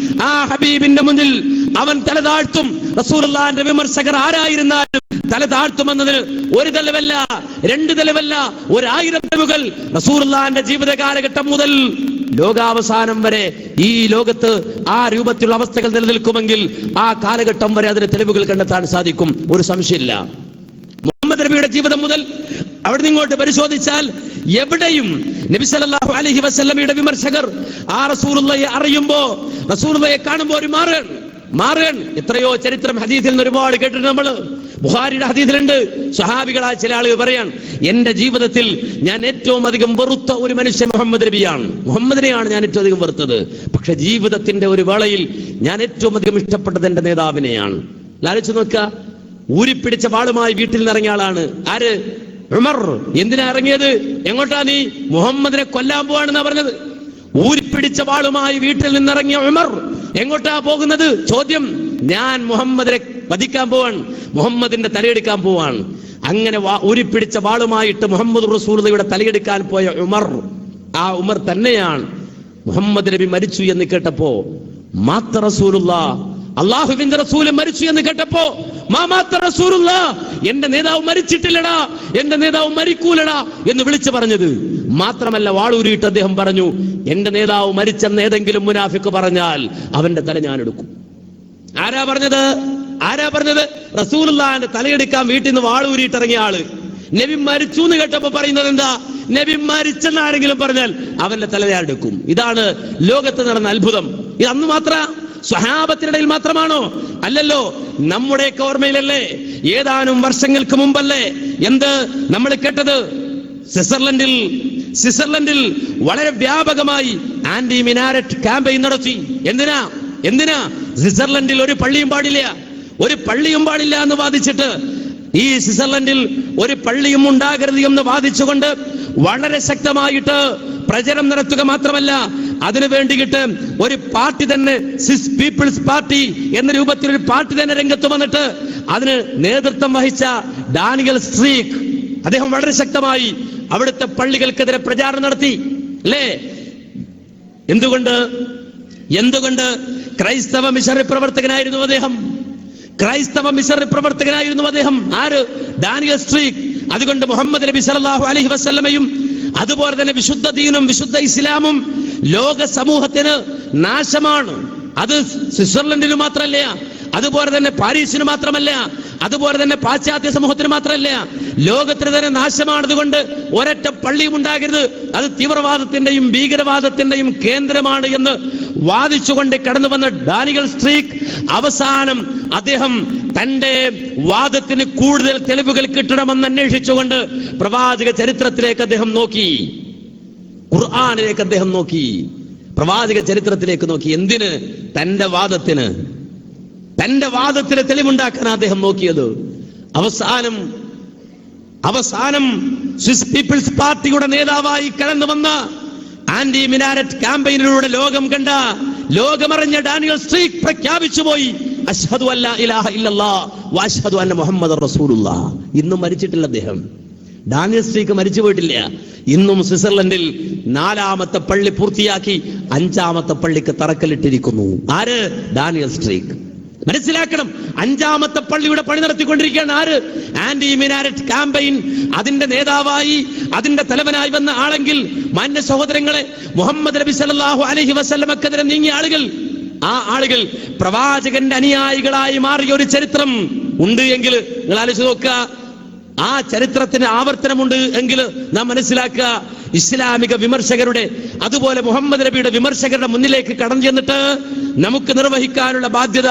ആ ഹബീബിന്റെ മുന്നിൽ അവൻ തല താഴ്ത്തും. റസൂലുള്ളാഹിന്റെ വിമർശകർ ആരായിരുന്നാലും തല താഴ്ത്തുമെന്നതിന് ഒരു തെളിവല്ല, രണ്ട് തെളിവല്ല, 1000 തെളിവുകൾ റസൂലുള്ളാഹിന്റെ ജീവിത കാലഘട്ടം മുതൽ ലോകാവസാനം വരെ ഈ ലോകത്ത് ആ രൂപത്തിലുള്ള അവസ്ഥകൾ നിലനിൽക്കുമെങ്കിൽ ആ കാലഘട്ടം വരെ അതിന് തെളിവുകൾ കണ്ടെത്താൻ സാധിക്കും. ഒരു സംശയമില്ല. മുഹമ്മദ് നബിയുടെ ജീവിതം മുതൽ അവിടെ നിങ്ങോട്ട് പരിശോധിച്ചാൽ എവിടെയും നബി സല്ലല്ലാഹു അലൈഹി വസല്ലമയുടെ വിമർശകർ ആ റസൂലുള്ളാഹിയെ അറിയുമ്പോ, റസൂലുള്ളാഹിയെ കാണുമ്പോൾ ഒരു മാറൻ. എത്രയോ ചരിത്രം ഹദീസിൽ നിന്ന് ഒരുപാട് കേട്ടിട്ടുണ്ട് നമ്മള്. ബുഖാരിയുടെ ഹദീസിലുണ്ട്, സ്വഹാബികളായ ചില ആളുകൾ പറയാൻ, എന്റെ ജീവിതത്തിൽ ഞാൻ ഏറ്റവും അധികം വെറുത്ത ഒരു മനുഷ്യൻ മുഹമ്മദ് നബിയാണ്. മുഹമ്മദിനെയാണ് ഞാൻ ഏറ്റവും അധികം വെറുത്തത്. പക്ഷെ ജീവിതത്തിന്റെ ഒരു വേളയിൽ ഞാൻ ഏറ്റവും അധികം ഇഷ്ടപ്പെട്ടത് എന്റെ നേതാവിനെയാണ്. ആലോചിച്ച് നോക്കുക, ഊരിപ്പിടിച്ച വാളുമായി വീട്ടിൽ നിന്നിറങ്ങിയ ആളാണ് ആര്? ഉമർ. എന്തിനാ ഇറങ്ങിയത്? എങ്ങോട്ടാ? നീ മുഹമ്മദിനെ കൊല്ലാൻ പോവാണെന്നാ പറഞ്ഞത്. ഊരിപ്പിടിച്ച വാളുമായി വീട്ടിൽ നിന്നിറങ്ങിയ ഉമർ എങ്ങോട്ടാ പോകുന്നത്? ചോദ്യം. ഞാൻ മുഹമ്മദിനെ വധിക്കാൻ പോവാൻ, മുഹമ്മദിന്റെ തലയെടുക്കാൻ പോവാൻ. അങ്ങനെ ഊരിപ്പിടിച്ച വാളുമായിട്ട് മുഹമ്മദ് റസൂലുള്ളാഹിയുടെ തലയെടുക്കാൻ പോയ ഉമർ, ആ ഉമർ തന്നെയാണ് മുഹമ്മദ് നബി മരിച്ചു എന്ന് കേട്ടപ്പോ, മാത്ത റസൂലുള്ളാഹ്, അല്ലാഹുവിന്റെ റസൂല് മരിച്ചു എന്ന് കേട്ടപ്പോ, മാമാത്ത റസൂലുള്ളാഹ്, എന്റെ നേതാവ് മരിച്ചിട്ടില്ലടാ, എന്റെ നേതാവ് മരിക്കൂലടാ എന്ന് വിളിച്ചു പറഞ്ഞത്. മാത്രമല്ല, വാളൂരിയിട്ട് അദ്ദേഹം പറഞ്ഞു, എന്റെ നേതാവ് മരിച്ചെന്ന് ഏതെങ്കിലും മുനാഫിക്ക് പറഞ്ഞാൽ അവന്റെ തല ഞാൻ എടുക്കും. ആരാ പറഞ്ഞത്? റസൂലുള്ളാഹിന്റെ തലയെടുക്കാൻ വീട്ടിൽ നിന്ന് വാളൂരിയിട്ട് ഇറങ്ങിയ ആള്. നബി മരിച്ചു എന്ന് കേട്ടപ്പോ പറയുന്നത് എന്താ? നബി മരിച്ചെന്ന് ആരെങ്കിലും പറഞ്ഞാൽ അവന്റെ തല ഞാൻ എടുക്കും. ഇതാണ് ലോകത്ത് നടന്ന അത്ഭുതം. ഇത് അന്ന് മാത്ര സ്വഹാബത്തിനിടയിൽ മാത്രമാണോ? അല്ലല്ലോ. നമ്മുടെയൊക്കെ ഓർമ്മയിലല്ലേ ഏതാനും വർഷങ്ങൾക്ക് മുമ്പല്ലേ എന്ത് നമ്മൾ കേട്ടത്? സ്വിറ്റ്സർലൻഡിൽ വളരെ വ്യാപകമായി ആന്റി മിനാരറ്റ് ക്യാമ്പയിൻ നടത്തി. എന്തിനാ? സ്വിറ്റ്സർലൻഡിൽ ഒരു പള്ളിയും പാടില്ല എന്ന് വാദിച്ചിട്ട്, ഈ സ്വിറ്റ്സർലൻഡിൽ ഒരു പള്ളിയും ഉണ്ടാകരുത് എന്ന് വാദിച്ചുകൊണ്ട് വളരെ ശക്തമായിട്ട് പ്രചരണം നടത്തുക മാത്രമല്ല, അതിനു വേണ്ടിയിട്ട് ഒരു പാർട്ടി തന്നെ, സ്വിസ് പീപ്പിൾസ് പാർട്ടി എന്ന രൂപത്തിൽ ഒരു പാർട്ടി തന്നെ രംഗത്ത് വന്നിട്ട് അതിന് നേതൃത്വം വഹിച്ച ഡാനിയൽ സ്ട്രീക്ക്, അദ്ദേഹം വളരെ ശക്തമായി അവിടുത്തെ പള്ളികൾക്കെതിരെ പ്രചാരണം നടത്തി അല്ലേ? എന്തുകൊണ്ട്? ക്രൈസ്തവ മിഷണറി പ്രവർത്തകനായിരുന്നു അദ്ദേഹം. ആര്? Daniel streak. അതുകൊണ്ട് മുഹമ്മദ് നബി സല്ലല്ലാഹു അലൈഹി വസല്ലമയും അതുപോലെ തന്നെ വിശുദ്ധ ദീനും വിശുദ്ധ ഇസ്ലാമും ലോക സമൂഹത്തിന് നാശമാണ്. അത് സ്വിറ്റ്സർലൻഡിന് മാത്രമല്ല, അതുപോലെ തന്നെ പാരീസിന് മാത്രമല്ല, അതുപോലെ തന്നെ പാശ്ചാത്യ സമൂഹത്തിന് മാത്രമല്ല, ലോകത്തിന് തന്നെ നാശമാണ്. അതുകൊണ്ട് ഒരൊറ്റ പള്ളിയും ഉണ്ടാകരുത്, അത് തീവ്രവാദത്തിന്റെയും ഭീകരവാദത്തിന്റെയും കേന്ദ്രമാണ് എന്ന് വാദിച്ചുകൊണ്ട് കടന്നു വന്ന ഡാനിയൽ സ്ട്രീക്ക് അവസാനം അദ്ദേഹം തന്റെ വാദത്തിന് കൂടുതൽ തെളിവുകൾ കിട്ടണമെന്ന് അന്വേഷിച്ചുകൊണ്ട് പ്രവാചക ചരിത്രത്തിലേക്ക് അദ്ദേഹം നോക്കി, ഖുർആനിലേക്ക് അദ്ദേഹം നോക്കി, പ്രവാചക ചരിത്രത്തിലേക്ക് നോക്കി. എന്തിന്? തന്റെ വാദത്തിന് തെളിവുണ്ടാക്കാൻ അദ്ദേഹം നോക്കിയത്. അവസാനം സ്വിസ് പീപ്പിൾസ് പാർട്ടിയുടെ നേതാവായി കടന്നു വന്ന ആന്റി മിനാരറ്റ് ക്യാമ്പയിനിലൂടെ ലോകമറിഞ്ഞ ഡാനിയൽ സ്ട്രീക്ക് പ്രഖ്യാപിച്ചു പോയി, അശ്ഹദു അല്ലാ ഇലാഹ ഇല്ലല്ലാഹ് വ അശ്ഹദു അന്ന മുഹമ്മദർ റസൂലുള്ളാഹ്. ഇന്നും മരിച്ചിട്ടില്ല അദ്ദേഹം. ഡാനിയൽ സ്ട്രീക്ക് മരിച്ചു പോയിട്ടില്ല. ഇന്നും സ്വിറ്റ്സർലൻഡിൽ 4ാമത്തെ പള്ളി പൂർത്തിയാക്കി 5ാമത്തെ പള്ളിക്ക് തറക്കല്ലിട്ടിരിക്കുന്നു. ആര്? Daniel Streich. മനസ്സിലാക്കണം, 5ാമത്തെ പള്ളിയുടെ പണി നടത്തിക്കൊണ്ടിരിക്കുകയാണ്. ആര്? Anti minaret campaign. അതിന്റെ നേതാവായി, അതിന്റെ തലവനായി വന്ന ആളെങ്കിൽ, മാന്യ സഹോദരങ്ങളെ, മുഹമ്മദ് നബി സല്ലല്ലാഹു അലൈഹി വസല്ലമക്കെതിരെ നീങ്ങിയ ആ ആളുകൾ പ്രവാചകന്റെ അനുയായികളായി മാറിയ ഒരു ചരിത്രം ഉണ്ട് എങ്കിൽ നിങ്ങൾ ആലോചിച്ച് നോക്കുക. ആ ചരിത്രത്തിന് ആവർത്തനമുണ്ട് എങ്കിൽ നാം മനസ്സിലാക്കുക, ഇസ്ലാമിക വിമർശകരുടെ അതുപോലെ മുഹമ്മദ് നബിയുടെ വിമർശകരുടെ മുന്നിലേക്ക് കടന്നു ചെന്നിട്ട് നമുക്ക് നിർവഹിക്കാനുള്ള ബാധ്യത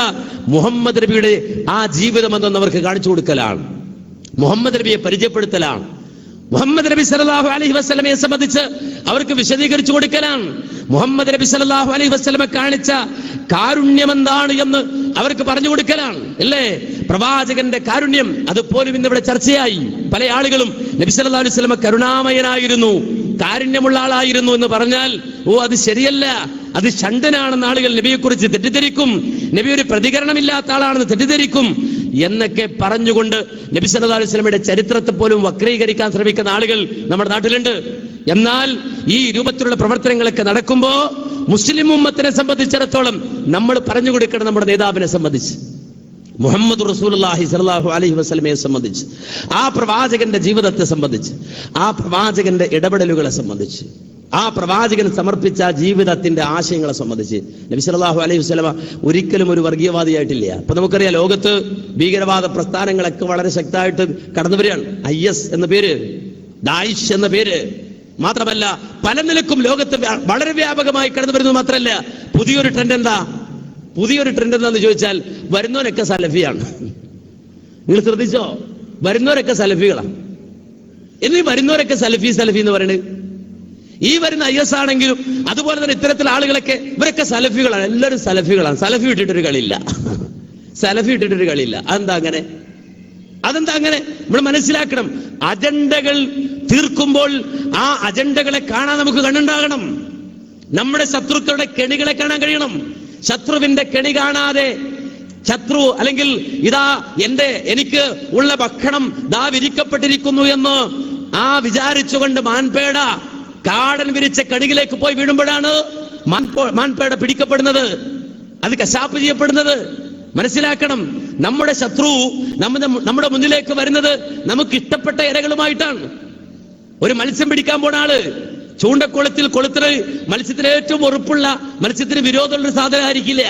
മുഹമ്മദ് നബിയുടെ ആ ജീവിതം എന്നൊന്ന് അവർക്ക് കാണിച്ചു കൊടുക്കലാണ്, മുഹമ്മദ് നബിയെ പരിചയപ്പെടുത്തലാണ്, മുഹമ്മദ് നബി സല്ലല്ലാഹു അലൈഹി വസല്ലമയെ സംബന്ധിച്ച് അവർക്ക് വിശദീകരിച്ചു കൊടുക്കലാണ്, മുഹമ്മദ് നബി സല്ലല്ലാഹു അലൈഹി വസല്ലമ കാണിച്ച കാരുണ്യം എന്താണ് എന്ന് അവർക്ക് പറഞ്ഞു കൊടുക്കലാണ്. അല്ലേ? പ്രവാചകന്റെ കാരുണ്യം അതുപോലും ഇന്നിവിടെ ചർച്ചയായി. പല ആളുകളും നബി സല്ലല്ലാഹു അലൈഹി വസല്ലമ കരുണാമയനായിരുന്നു, കാരുണ്യമുള്ള ആളായിരുന്നു എന്ന് പറഞ്ഞാൽ അത് ശരിയല്ല, അത് ഷണ്ടനാണെന്ന് ആളുകൾ നബിയെക്കുറിച്ച് തെറ്റിദ്ധരിക്കും, നബി ഒരു പ്രതികരണമില്ലാത്ത ആളാണെന്ന് തെറ്റിദ്ധരിക്കും എന്നൊക്കെ പറഞ്ഞുകൊണ്ട് നബി സല്ലല്ലാഹു അലൈഹി വസല്ലമയുടെ ചരിത്രത്തെ പോലും വക്രീകരിക്കാൻ ശ്രമിക്കുന്ന ആളുകൾ നമ്മുടെ നാട്ടിലുണ്ട്. എന്നാൽ ഈ രൂപത്തിലുള്ള പ്രവർത്തനങ്ങളൊക്കെ നടക്കുമ്പോ മുസ്ലിം ഉമ്മത്തിനെ സംബന്ധിച്ചിടത്തോളം നമ്മൾ പറഞ്ഞു കൊടുക്കണം, നമ്മുടെ നേതാവിനെ സംബന്ധിച്ച്, മുഹമ്മദ് റസൂലുള്ളാഹി സ്വല്ലല്ലാഹു അലൈഹി വസല്ലമയെ സംബന്ധിച്ച്, ആ പ്രവാചകന്റെ ജീവിതത്തെ സംബന്ധിച്ച്, ആ പ്രവാചകന്റെ ഇടപെടലുകളെ സംബന്ധിച്ച്, ആ പ്രവാചകൻ സമർപ്പിച്ച ജീവിതത്തിന്റെ ആശയങ്ങളെ സംബന്ധിച്ച് നബി സല്ലല്ലാഹു അലൈഹി വസല്ലമ ഒരിക്കലും ഒരു വർഗീയവാദിയായിട്ടില്ല. അപ്പൊ നമുക്കറിയാം, ലോകത്ത് ഭീകരവാദ പ്രസ്ഥാനങ്ങളൊക്കെ വളരെ ശക്തമായിട്ട് കടന്നു വരികയാണ്. IS എന്ന പേര്, ദായിഷ് എന്ന പേര് മാത്രമല്ല പല നിലക്കും ലോകത്ത് വളരെ വ്യാപകമായി കടന്നു വരുന്നത് മാത്രമല്ല, പുതിയൊരു ട്രെൻഡ് എന്താന്ന് ചോദിച്ചാൽ വരുന്നവരൊക്കെ സലഫിയാണ്. നിങ്ങൾ ശ്രദ്ധിച്ചോ? വരുന്നവരൊക്കെ സലഫികളാണ്. എന്നീ വരുന്നവരൊക്കെ സലഫി എന്ന് പറയുന്നത് ഈ വരുന്ന IS ആണെങ്കിലും അതുപോലെ തന്നെ ഇത്തരത്തിൽ ആളുകളൊക്കെ ഇവരൊക്കെ സലഫികളാണ്, എല്ലാവരും സലഫികളാണ്. സലഫി ഇട്ടിട്ടൊരു കളിയില്ല. അതെന്താ അങ്ങനെ? നമ്മൾ മനസ്സിലാക്കണം, അജണ്ടകൾ തീർക്കുമ്പോൾ ആ അജണ്ടകളെ കാണാൻ നമുക്ക് കണ്ണുണ്ടാകണം. നമ്മുടെ ശത്രുക്കളുടെ കെണികളെ കാണാൻ കഴിയണം. ശത്രുവിന്റെ കെണി കാണാതെ ശത്രു അല്ലെങ്കിൽ എനിക്ക് ഉള്ള ഭക്ഷണം ദാ വിരിക്കപ്പെട്ടിരിക്കുന്നു എന്ന് വിചാരിച്ചുകൊണ്ട് മാൻപേട കാടൻ വിരിച്ച കണികിലേക്ക് പോയി വീഴുമ്പോഴാണ് മാൻപേട പിടിക്കപ്പെടുന്നത്, അത് കശാപ്പ് ചെയ്യപ്പെടുന്നത്. മനസ്സിലാക്കണം, നമ്മുടെ ശത്രു നമ്മുടെ മുന്നിലേക്ക് വരുന്നത് നമുക്ക് ഇഷ്ടപ്പെട്ട ഇരകളുമായിട്ടാണ്. ഒരു മത്സ്യം പിടിക്കാൻ പോണ ആള് ചൂണ്ടക്കുളത്തിൽ കൊളുത്തിന് മത്സ്യത്തിന് ഏറ്റവും ഉറപ്പുള്ള, മത്സ്യത്തിന് വിരോധമുള്ള സാധനം ആയിരിക്കില്ല,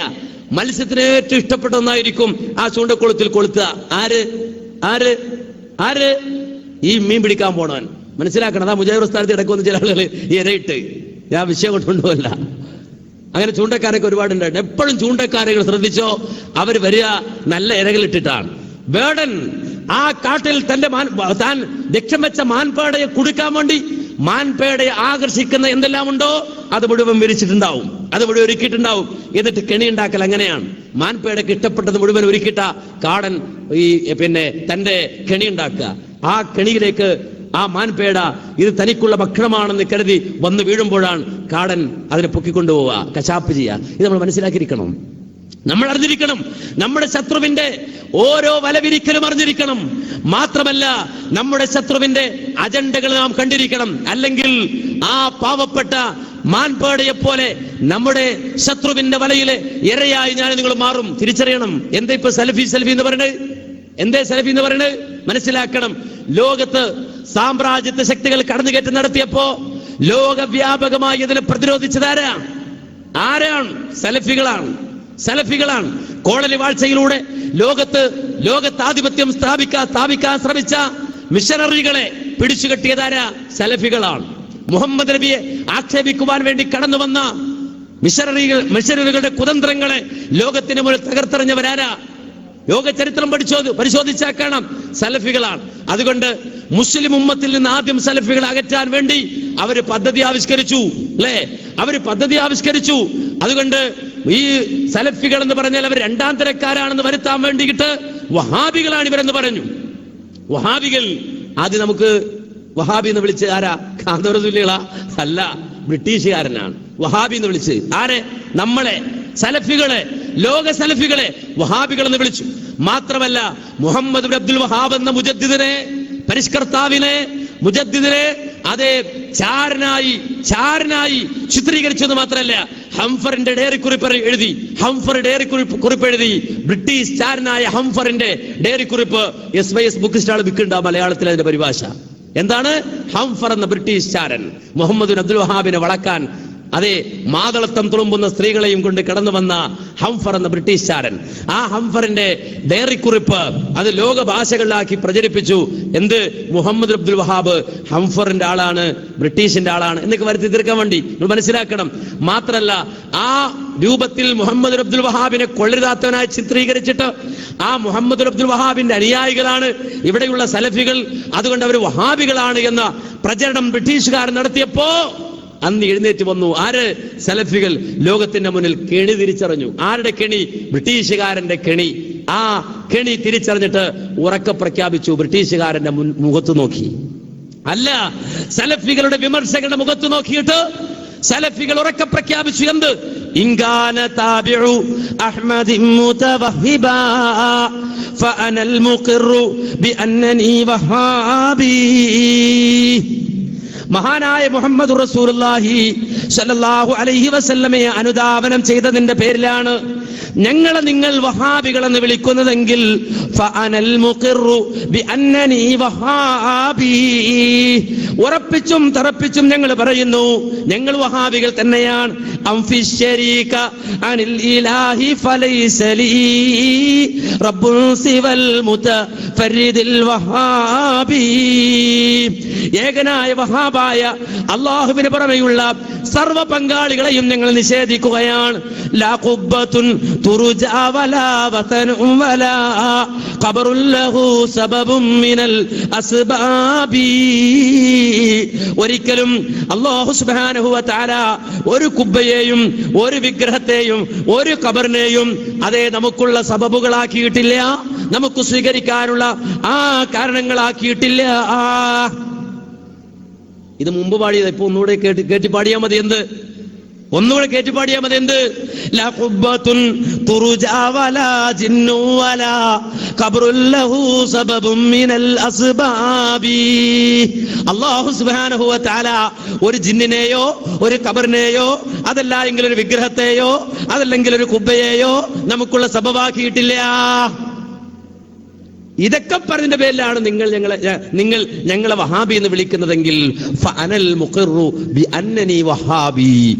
മത്സ്യത്തിന് ഏറ്റവും ഇഷ്ടപ്പെട്ട ഒന്നായിരിക്കും ആ ചൂണ്ടക്കുളത്തിൽ കൊളുത്തുക. ആര്? ഈ മീൻ പിടിക്കാൻ പോണവൻ. മനസ്സിലാക്കണം, അതാ മുജാഹിർ സ്ഥാനത്ത് ഇടയ്ക്കൊന്ന് ചില ആളുകൾ ഈ ഇരയിട്ട് ആ വിഷയം കൊണ്ടുപോകല്ല. അങ്ങനെ ചൂണ്ടക്കാരൊക്കെ ഒരുപാടുണ്ടായിട്ട് എപ്പോഴും ചൂണ്ടക്കാരകൾ ശ്രദ്ധിച്ചോ, അവർ വരിക നല്ല ഇരകളിട്ടിട്ടാണ്. വേടൻ ആ കാട്ടിൽ താൻ ലക്ഷ്യം വെച്ച മാൻപേടയെ കുടുക്കാൻ വേണ്ടി മാൻപേടയെ ആകർഷിക്കുന്ന എന്തെല്ലാം ഉണ്ടോ അത് മുഴുവൻ വിരിച്ചിട്ടുണ്ടാവും, അത് മുഴുവൻ ഒരുക്കിയിട്ടുണ്ടാവും. എന്നിട്ട് കെണി ഉണ്ടാക്കൽ അങ്ങനെയാണ്. മാൻപേടയ്ക്ക് ഇഷ്ടപ്പെട്ടത് മുഴുവൻ ഒരുക്കിട്ട കാടൻ തന്റെ കെണി ഉണ്ടാക്കുക. ആ കെണിയിലേക്ക് ആ മാൻപേട ഇത് തനിക്കുള്ള ഭക്ഷണമാണെന്ന് കരുതി വന്ന് വീഴുമ്പോഴാണ് കാടൻ അതിനെ പൊക്കിക്കൊണ്ടുപോവുക, കശാപ്പ് ചെയ്യുക. ഇത് നമ്മൾ മനസ്സിലാക്കിയിരിക്കണം, നമ്മൾ അറിഞ്ഞിരിക്കണം. നമ്മുടെ ശത്രുവിന്റെ ഓരോ വലവിരിക്കലും അറിഞ്ഞിരിക്കണം. മാത്രമല്ല നമ്മുടെ ശത്രുവിന്റെ അജണ്ടകൾ നാം കണ്ടിരിക്കണം. അല്ലെങ്കിൽ ആ പാവപ്പെട്ട മാൻപേടയെ പോലെ നമ്മുടെ ശത്രുവിന്റെ വലയിലെ ഇരയായി ഞാൻ നിങ്ങൾ മാറും. തിരിച്ചറിയണം. എന്താ ഇപ്പൊ സെൽഫി എന്ന് പറയുന്നത്? എന്തേ സെൽഫി എന്ന് പറയുന്നത്? മനസ്സിലാക്കണം. ലോകത്ത് സാമ്രാജ്യത്വ ശക്തികൾ കടന്നുകയറ്റം നടത്തിയപ്പോ ലോകവ്യാപകമായി ഇതിനെ പ്രതിരോധിച്ചതാരാ? ആരാണ്? സലഫികളാണ്. കോളനി വാഴ്ചയിലൂടെ ലോകത്താധിപത്യം സ്ഥാപിക്കാൻ ശ്രമിച്ച മിഷനറികളെ പിടിച്ചുകെട്ടിയതാരാ? സലഫികളാണ്. മുഹമ്മദ് നബിയെ ആക്ഷേപിക്കുവാൻ വേണ്ടി കടന്നു വന്ന മിഷനറികളുടെ കുതന്ത്രങ്ങളെ ലോകത്തിന് മുന്നിൽ തകർത്തെറിഞ്ഞവരാരാ? ലോക ചരിത്രം പരിശോധിച്ചാൽ കാണാം, സലഫികളാണ്. അതുകൊണ്ട് മുസ്ലിം ഉമ്മത്തിൽ നിന്ന് ആദ്യം സലഫികളെ അകറ്റാൻ വേണ്ടി അവര് പദ്ധതി ആവിഷ്കരിച്ചു, അല്ലേ? അതുകൊണ്ട് ഈ സലഫികൾ എന്ന് പറഞ്ഞാൽ അവർ രണ്ടാം തരക്കാരാണെന്ന് വരുത്താൻ വേണ്ടിയിട്ട് വഹാബികളാണ് ഇവരെന്ന് പറഞ്ഞു. വഹാബികൾ ആദ്യം നമുക്ക് വഹാബി എന്ന് വിളിച്ച് ആരാ? കാന്തോറസുല്ലികളാ? അല്ല, ബ്രിട്ടീഷുകാരനാണ് വഹാബി എന്ന് വിളിച്ച്. ആരെ? നമ്മളെ സലഫികളെ, ലോക സലഫികളെ വഹാബികൾ എന്ന് വിളിച്ചു. മാത്രമല്ല മുഹമ്മദ് അബ്ദുൽ വഹാബ് എന്ന മുജദ്ദിദിനെ, പരിഷ്കർത്താവിനെ, മുജദ്ദിദിനെ അതേ ചാരനായി ചിത്രീകരിച്ചെന്ന് മാത്രമല്ല, ഹംഫറിന്റെ ഡയറി കുറിപ്പ് എഴുതി. ബ്രിട്ടീഷ് ചാരനായ ഹംഫറിന്റെ ഡയറി കുറിപ്പ് SYS ബുക്ക് സ്റ്റാൾ വിൽക്കുന്നുണ്ട്. മലയാളത്തിൽ അതിന്റെ പരിഭാഷ എന്താണ്? ഹംഫർ എന്ന ബ്രിട്ടീഷ് ചാരൻ മുഹമ്മദ് അബ്ദുൽ വഹാബിനെ വളക്കാൻ അതേ മാതളത്വം തുളുമ്പുന്ന സ്ത്രീകളെയും കൊണ്ട് കടന്നു വന്ന ഹംഫർ എന്ന ബ്രിട്ടീഷ് ചാരൻ. ആ ഹംഫറിന്റെ ഡയറി കുറിപ്പ് അത് ലോക ഭാഷകളിലാക്കി പ്രചരിപ്പിച്ചു. എന്ത്? മുഹമ്മദ് അബ്ദുൽ വഹാബ് ഹംഫറിന്റെ ആളാണ്, ബ്രിട്ടീഷിന്റെ ആളാണ് എന്നൊക്കെ വരുത്തി തീർക്കാൻ വേണ്ടി. നിങ്ങൾ മനസ്സിലാക്കണം. മാത്രല്ല ആ രൂപത്തിൽ മുഹമ്മദ് അബ്ദുൽ വഹാബിനെ കൊള്ളരുതാത്തവനായി ചിത്രീകരിച്ചിട്ട് ആ മുഹമ്മദ് അബ്ദുൽ വഹാബിന്റെ അനുയായികളാണ് ഇവിടെയുള്ള സലഫികൾ, അതുകൊണ്ട് അവർ വഹാബികളാണ് എന്ന പ്രചരണം ബ്രിട്ടീഷുകാർ നടത്തിയപ്പോ അന്ന് എഴുന്നേറ്റ് വന്നു ആര്? സലഫികൾ. ലോകത്തിന്റെ മുന്നിൽ കെണി തിരിച്ചറിഞ്ഞു. ആരുടെ കെണി? ബ്രിട്ടീഷുകാരന്റെ കെണി. ആ കെണി തിരിച്ചറിഞ്ഞിട്ട് ഉറക്കെ പ്രഖ്യാപിച്ചു. ബ്രിട്ടീഷുകാരന്റെ മുഖത്ത് നോക്കി അല്ല, സലഫികളുടെ വിമർശകരുടെ മുഖത്ത് നോക്കിയിട്ട് സലഫികൾ ഉറക്കെ പ്രഖ്യാപിച്ചു. എന്ത്? ഇൻകാന താബിഉ അഹ്മദി മുതവഹിബാ ഫഅനൽ മുഖിറു ബിഅന്നനി വഹാബി. മഹാനായ മുഹമ്മദ് റസൂലുള്ളാഹി സ്വല്ലല്ലാഹു അലൈഹി വസല്ലമയെ അനുധാവനം ചെയ്തതിന്റെ പേരിലാണ് ഞങ്ങളെ നിങ്ങൾ വഹാബികൾ എന്ന് വിളിക്കുന്നതെങ്കിൽ ഫഅനൽ മുഖിറു ബിഅന്നനി വഹാബി, ഉറപ്പിച്ചും തറപ്പിച്ചും ഞങ്ങൾ പറയുന്നു ഞങ്ങൾ വഹാബികൾ തന്നെയാണ്. അംഫി ശരീക അനിൽ ഇലാഹി ഫലൈസ ലീ റബ്ബുൻ സിവൽ മുതഫരിദിൽ വഹാബി. ഏകനായ വഹാബായ അല്ലാഹുവിന് പുറമെയുള്ള സർവ്വ പങ്കാളികളെയും ഞങ്ങൾ നിഷേധിക്കുകയാണ്. ലാ ഖുബ്ബത്തുൻ തുർജാ വലാ വതനും വലാ ഖബറുൻ ലഹു സബബും മിനൽ അസ്ബാബി. ഒരിക്കലും അല്ലാഹു സുബ്ഹാനഹു വ തആല ഒരു കുബ്ബയെയും ഒരു വിഗ്രഹത്തെയും ഒരു ഖബറിനെയും അതേ നമുക്കുള്ള സബബുകളാക്കിയിട്ടില്ല, നമുക്ക് സ്വീകരിക്കാനുള്ള ആ കാരണങ്ങളാക്കിയിട്ടില്ല. ഇത് മുമ്പ് പാടിയത് ഇപ്പൊ ഒന്നുകൂടെ കേട്ടി പാടിയാൽ മതി. എന്ത്? ഒന്നുകൂടെ കേട്ടി പാടിയാൽ മതി. എന്ത്? ലാ ഖുബ്ബത്തുൻ തുർജാ വലാ ജിന്നു വലാ ഖബ്റുൻ ലഹു സബബും മിനൽ അസ്ബാബി. അല്ലാഹു സുബ്ഹാനഹു വ തആല ഒരു ജിന്നിനെയോ ഒരു ഖബറിനെയോ അതല്ല എങ്കിൽ ഒരു വിഗ്രഹത്തെയോ അതല്ലെങ്കിൽ ഒരു ഖുബ്ബയെയോ നമുക്കുള്ള സബബാക്കിയിട്ടില്ല. ഇതൊക്കെ പറഞ്ഞതിന്റെ പേരിലാണ് നിങ്ങൾ ഞങ്ങളെ വഹാബി എന്ന് വിളിക്കുന്നതെങ്കിൽ ഫഅനൽ മുഖിറു ബിഅന്നനി വഹാബി,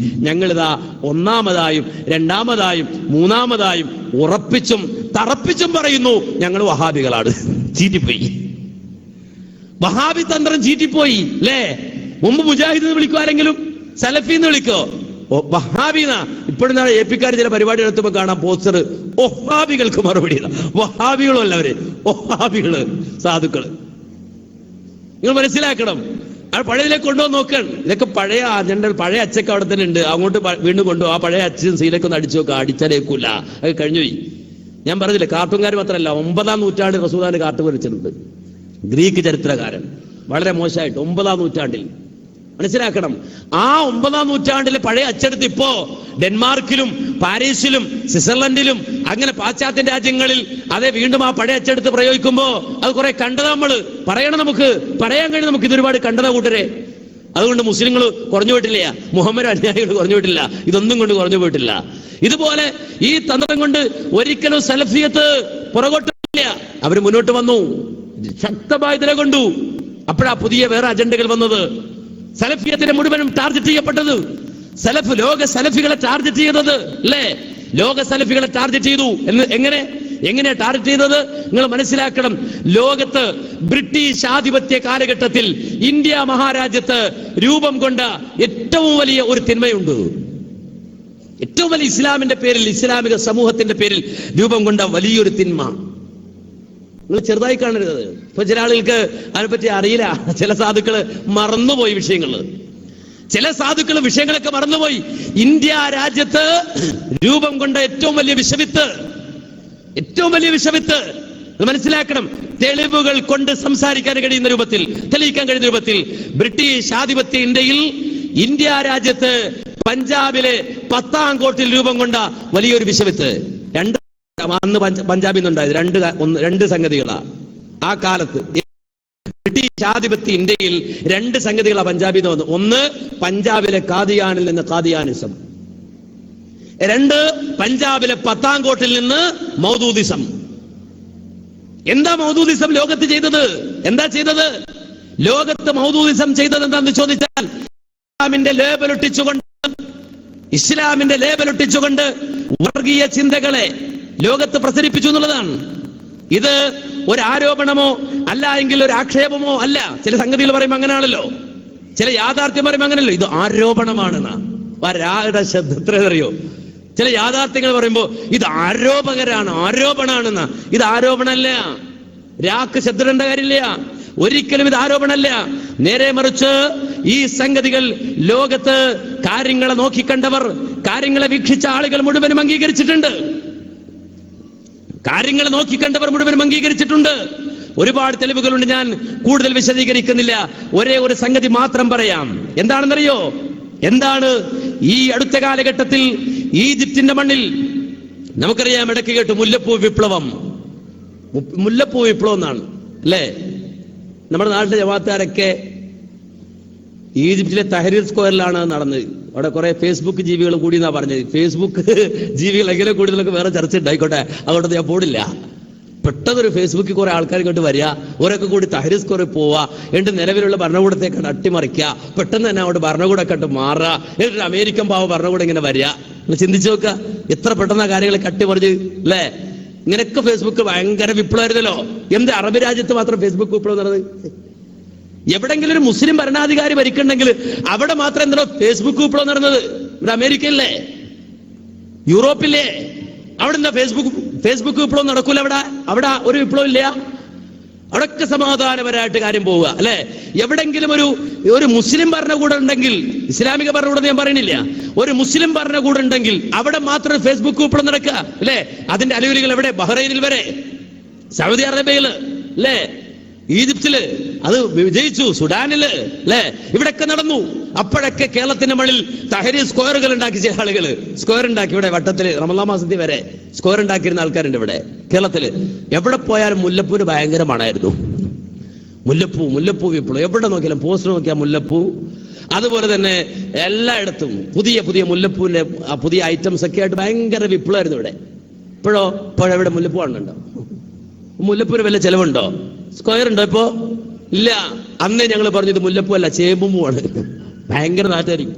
ഞങ്ങളിതാ ഒന്നാമതായും രണ്ടാമതായും മൂന്നാമതായും ഉറപ്പിച്ചും തറപ്പിച്ചും പറയുന്നു ഞങ്ങൾ വഹാബികളാണ്. ചീറ്റിപ്പോയി, വഹാബി തന്ത്രം ചീറ്റിപ്പോയി അല്ലേ? മുമ്പ് മുജാഹിദ് എന്ന് വിളിക്കോ, ആരെങ്കിലും സലഫി എന്ന് വിളിക്കോ? വഹാബിന. ഇപ്പോഴും ഏപ്പിക്കാർ ചില പരിപാടി നടത്തുമ്പോൾ കാണാം പോസ്റ്റർ വഹാബികൾക്ക് മറുപടി. വഹാബികളും അല്ല അവര്, വഹാബികള് സാധുക്കള്. നിങ്ങൾ മനസ്സിലാക്കണം. ആ പഴയതിലേക്ക് കൊണ്ടുപോകാൻ നോക്കാൻ. ഇതൊക്കെ പഴയ അജണ്ട, പഴയ അച്ചൊക്കെ അവിടെ തന്നെ ഉണ്ട്. അങ്ങോട്ട് വീണ്ടും കൊണ്ടുപോകും. ആ പഴയ അച്ഛൻ സീലൊക്കെ ഒന്ന് അടിച്ചു നോക്കുക, അടിച്ചാലേക്കൂല. അത് കഴിഞ്ഞുപോയി. ഞാൻ പറഞ്ഞില്ലേ, കാർട്ടൂൺകാർ മാത്രമല്ല, 9-ാം നൂറ്റാണ്ടിൽ റസൂലുള്ളാഹിന്റെ കാർട്ടൂൺ വരച്ചിട്ടുണ്ട്. ഗ്രീക്ക് ചരിത്രകാരൻ വളരെ മോശമായിട്ട് 9-ാം നൂറ്റാണ്ടിൽ. മനസ്സിലാക്കണം. ആ 9-ാം നൂറ്റാണ്ടിൽ പഴയ അച്ചെടുത്ത് ഇപ്പോ ഡെൻമാർക്കിലും പാരീസിലും സ്വിറ്റ്സർലൻഡിലും അങ്ങനെ പാശ്ചാത്യ രാജ്യങ്ങളിൽ അതേ വീണ്ടും ആ പഴയ അച്ചെടുത്ത് പ്രയോഗിക്കുമ്പോ അത് കുറെ കണ്ടതാ. നമ്മള് പറയണം, നമുക്ക് പറയാൻ കഴിയും. നമുക്ക് ഇതൊരുപാട് കണ്ടതാ കൂട്ടരെ. അതുകൊണ്ട് മുസ്ലിങ്ങൾ കുറഞ്ഞു പോയിട്ടില്ല, മുഹമ്മദ് അനുയായികൾ കുറഞ്ഞു പോയിട്ടില്ല, ഇതൊന്നും കൊണ്ട് കുറഞ്ഞു പോയിട്ടില്ല. ഇതുപോലെ ഈ തന്ത്രം കൊണ്ട് ഒരിക്കലും സലഫിയത്ത് പുറകോട്ടില്ല. അവര് മുന്നോട്ട് വന്നു, ശക്തമായി നിലകൊണ്ടു. അപ്പോഴാ പുതിയ വേറെ അജണ്ടകൾ വന്നത്. സലഫിയത്തിനെ മുഴുവനും ടാർഗറ്റ് ചെയ്യപ്പെട്ടത്. ലോക സലഫികളെ ടാർഗറ്റ് ചെയ്തത് അല്ലേ? ലോക സലഫികളെ ടാർഗറ്റ് ചെയ്തു. എങ്ങനെ ടാർഗറ്റ് ചെയ്തത് നിങ്ങൾ മനസ്സിലാക്കണം. ലോകത്ത് ബ്രിട്ടീഷ് ആധിപത്യ കാലഘട്ടത്തിൽ ഇന്ത്യ മഹാരാജ്യത്ത് രൂപം കൊണ്ട ഏറ്റവും വലിയ ഒരു തിന്മയുണ്ട്. ഏറ്റവും വലിയ ഇസ്ലാമിന്റെ പേരിൽ, ഇസ്ലാമിക സമൂഹത്തിന്റെ പേരിൽ രൂപം കൊണ്ട വലിയൊരു തിന്മ. നിങ്ങൾ ചെറുതായി കാണരുത്. ഇപ്പൊ ചില ആളുകൾക്ക് അതിനെപ്പറ്റി അറിയില്ല. ചില സാധുക്കള് മറന്നുപോയി വിഷയങ്ങൾ. ചില സാധുക്കൾ വിഷയങ്ങളൊക്കെ മറന്നുപോയി. ഇന്ത്യ രാജ്യത്ത് രൂപം കൊണ്ട ഏറ്റവും വലിയ വിഷവിത്ത് മനസ്സിലാക്കണം. തെളിവുകൾ കൊണ്ട് സംസാരിക്കാൻ കഴിയുന്ന രൂപത്തിൽ, തെളിയിക്കാൻ കഴിയുന്ന രൂപത്തിൽ ബ്രിട്ടീഷ് ആധിപത്യ ഇന്ത്യയിൽ, ഇന്ത്യ രാജ്യത്ത് പഞ്ചാബിലെ പത്താംകോട്ടിൽ രൂപം കൊണ്ട വലിയൊരു വിഷവിത്ത്. അന്ന് പഞ്ചാബിൽ നിന്നുണ്ടായത് രണ്ട് സംഗതികളാ. ആ കാലത്ത് ബ്രിട്ടീഷ് ആധിപത്യ ഇന്ത്യയിൽ 2 സംഗതികളാ പഞ്ചാബിൽ നിന്ന് വന്നു. ഒന്ന്, പഞ്ചാബിലെ കാദിയാനിൽ നിന്ന് കാദിയാനിസം. 2, പഞ്ചാബിലെ പത്താംകോട്ടിൽ നിന്ന് മൗദൂദിസം. എന്താ മൗദൂദിസം ലോകത്ത് ചെയ്തത്? ലോകത്ത് മൗദൂദിസം ചെയ്തത് എന്താണെന്ന് ചോദിച്ചാൽ, ഇസ്ലാമിന്റെ ലേബലൊട്ടിച്ചുകൊണ്ട് വർഗീയ ചിന്തകളെ ലോകത്ത് പ്രസരിപ്പിച്ചു എന്നുള്ളതാണ്. ഇത് ഒരു ആരോപണമോ അല്ല എങ്കിൽ ഒരു ആക്ഷേപമോ അല്ല. ചില സംഗതികൾ പറയുമ്പോൾ അങ്ങനെയാണല്ലോ, ചില യാഥാർത്ഥ്യം പറയുമ്പോൾ അങ്ങനെയല്ലോ. ഇത് ആരോപണമാണെന്നാ. രായുടെ ശബ്ദത്തിലറിയോ? ചില യാഥാർത്ഥ്യങ്ങൾ പറയുമ്പോ ഇത് ആരോപണാണെന്നാ. ഇത് ആരോപണമല്ല. രാക്ക് ശബ്ദമുണ്ട കാര്യമില്ല. ഒരിക്കലും ഇത് ആരോപണമല്ല. നേരെ മറിച്ച് ഈ സംഗതികൾ ലോകത്ത് കാര്യങ്ങളെ നോക്കിക്കണ്ടവർ, കാര്യങ്ങളെ വീക്ഷിച്ച ആളുകൾ മുഴുവനും അംഗീകരിച്ചിട്ടുണ്ട്. ഒരുപാട് തെളിവുകളുണ്ട്. ഞാൻ കൂടുതൽ വിശദീകരിക്കുന്നില്ല. ഒരേ ഒരു സംഗതി മാത്രം പറയാം. എന്താണെന്നറിയോ? എന്താണ് ഈ അടുത്ത കാലഘട്ടത്തിൽ ഈജിപ്തിന്റെ മണ്ണിൽ നമുക്കറിയാം, ഇടയ്ക്ക് കേട്ടു മുല്ലപ്പൂ വിപ്ലവം എന്നാണ് അല്ലേ? നമ്മുടെ നാട്ടിലെ ജമാഅത്തുകാരൊക്കെ ഈജിപ്തിലെ തഹരീർ സ്ക്വയറിലാണ് നടന്നത്. അവിടെ കുറെ ഫേസ്ബുക്ക് ജീവികൾ കൂടി എന്നാ പറഞ്ഞത്. ഫേസ്ബുക്ക് ജീവികൾ എങ്ങനെ കൂടി എന്നൊക്കെ വേറെ ചർച്ച ഉണ്ടായിക്കോട്ടെ, അതുകൊണ്ട് ഞാൻ പോടില്ല. പെട്ടെന്നൊരു ഫേസ്ബുക്കിൽ കുറെ ആൾക്കാർ ഇങ്ങോട്ട് വരിക, ഓരൊക്കെ കൂടി തഹരീർ സ്ക്വയറിൽ പോവുക, എന്നിട്ട് നിലവിലുള്ള ഭരണകൂടത്തേക്ക് അട്ടിമറിക്കുക, പെട്ടെന്ന് തന്നെ അവിടെ ഭരണകൂടമൊക്കെ ഇട്ട് മാറുക, എന്നിട്ട് അമേരിക്കൻ ഭരണകൂടം ഇങ്ങനെ വരിക. നിങ്ങൾ ചിന്തിച്ചു നോക്കുക, എത്ര പെട്ടെന്ന് ആ കാര്യങ്ങൾ കട്ടിമറിഞ്ഞ് അല്ലേ? ഇങ്ങനെയൊക്കെ ഫേസ്ബുക്ക് ഭയങ്കര വിപ്ലവമായിരുന്നല്ലോ. എന്ത് അറബ് രാജ്യത്ത് മാത്രം ഫേസ്ബുക്ക് വിപ്ലവം നടന്നത്? എവിടെങ്കിലും ഒരു മുസ്ലിം ഭരണാധികാരി ഭരിക്കണമെങ്കിൽ അവിടെ മാത്രം എന്താ ഫേസ്ബുക്ക് വിപ്ലവം നടന്നത്? ഇവിടെ അമേരിക്കയില്ലേ, യൂറോപ്പില്ലേ? അവിടെ എന്താ ഫേസ്ബുക്ക് വിപ്ലവം നടക്കൂല? അവിടെ ഒരു വിപ്ലവം ഇല്ല. അവിടൊക്കെ സമാധാനപരമായിട്ട് കാര്യം പോവുക അല്ലെ? എവിടെങ്കിലും ഒരു മുസ്ലിം ഭരണകൂടം ഉണ്ടെങ്കിൽ, ഇസ്ലാമിക ഭരണകൂടം ഞാൻ പറയണില്ല, ഒരു മുസ്ലിം ഭരണകൂടം ഉണ്ടെങ്കിൽ അവിടെ മാത്രം ഫേസ്ബുക്ക് വിപ്ലവം നടക്കുക അല്ലെ? അതിന്റെ അലൂരികൾ എവിടെ? ബഹ്റൈനിൽ വരെ, സൗദി അറേബ്യയില് അല്ലെ, ഈജിപ്തില് അത് വിജയിച്ചു, സുഡാനില് അല്ലെ, ഇവിടെയൊക്കെ നടന്നു. അപ്പോഴൊക്കെ കേരളത്തിന്റെ മണ്ണിൽ തഹരീർ സ്ക്വയറുകൾ ഉണ്ടാക്കി ചില ആളുകള് സ്ക്വയർ ഉണ്ടാക്കി. ഇവിടെ വട്ടത്തില് റമളാൻ മാസത്തിൽ വരെ സ്ക്വയർ ഉണ്ടാക്കിയിരുന്ന ആൾക്കാരുണ്ട് ഇവിടെ കേരളത്തില്. എവിടെ പോയാലും മുല്ലപ്പൂവിന് ഭയങ്കര മണമായിരുന്നു. മുല്ലപ്പൂ വിപ്ലവം. എവിടെ നോക്കിയാലും പോസ്റ്റർ നോക്കിയാൽ മുല്ലപ്പൂ. അതുപോലെ തന്നെ എല്ലായിടത്തും പുതിയ മുല്ലപ്പൂവിന്റെ പുതിയ ഐറ്റംസ് ഒക്കെ ആയിട്ട് ഭയങ്കര വിപ്ലവമായിരുന്നു ഇവിടെ. ഇപ്പോഴെവിടെ മുല്ലപ്പൂ കാണുന്നുണ്ടോ? മുല്ലപ്പൂവിന് വല്ല ചെലവുണ്ടോ? സ്ക്വയർ ഉണ്ടോ ഇപ്പോ? ഇല്ല. അന്നേ ഞങ്ങൾ പറഞ്ഞത് മുല്ലപ്പൂ അല്ല, ചേമ്പുമ്പൂവാണ്. ഭയങ്കര നാട്ടായിരിക്കും,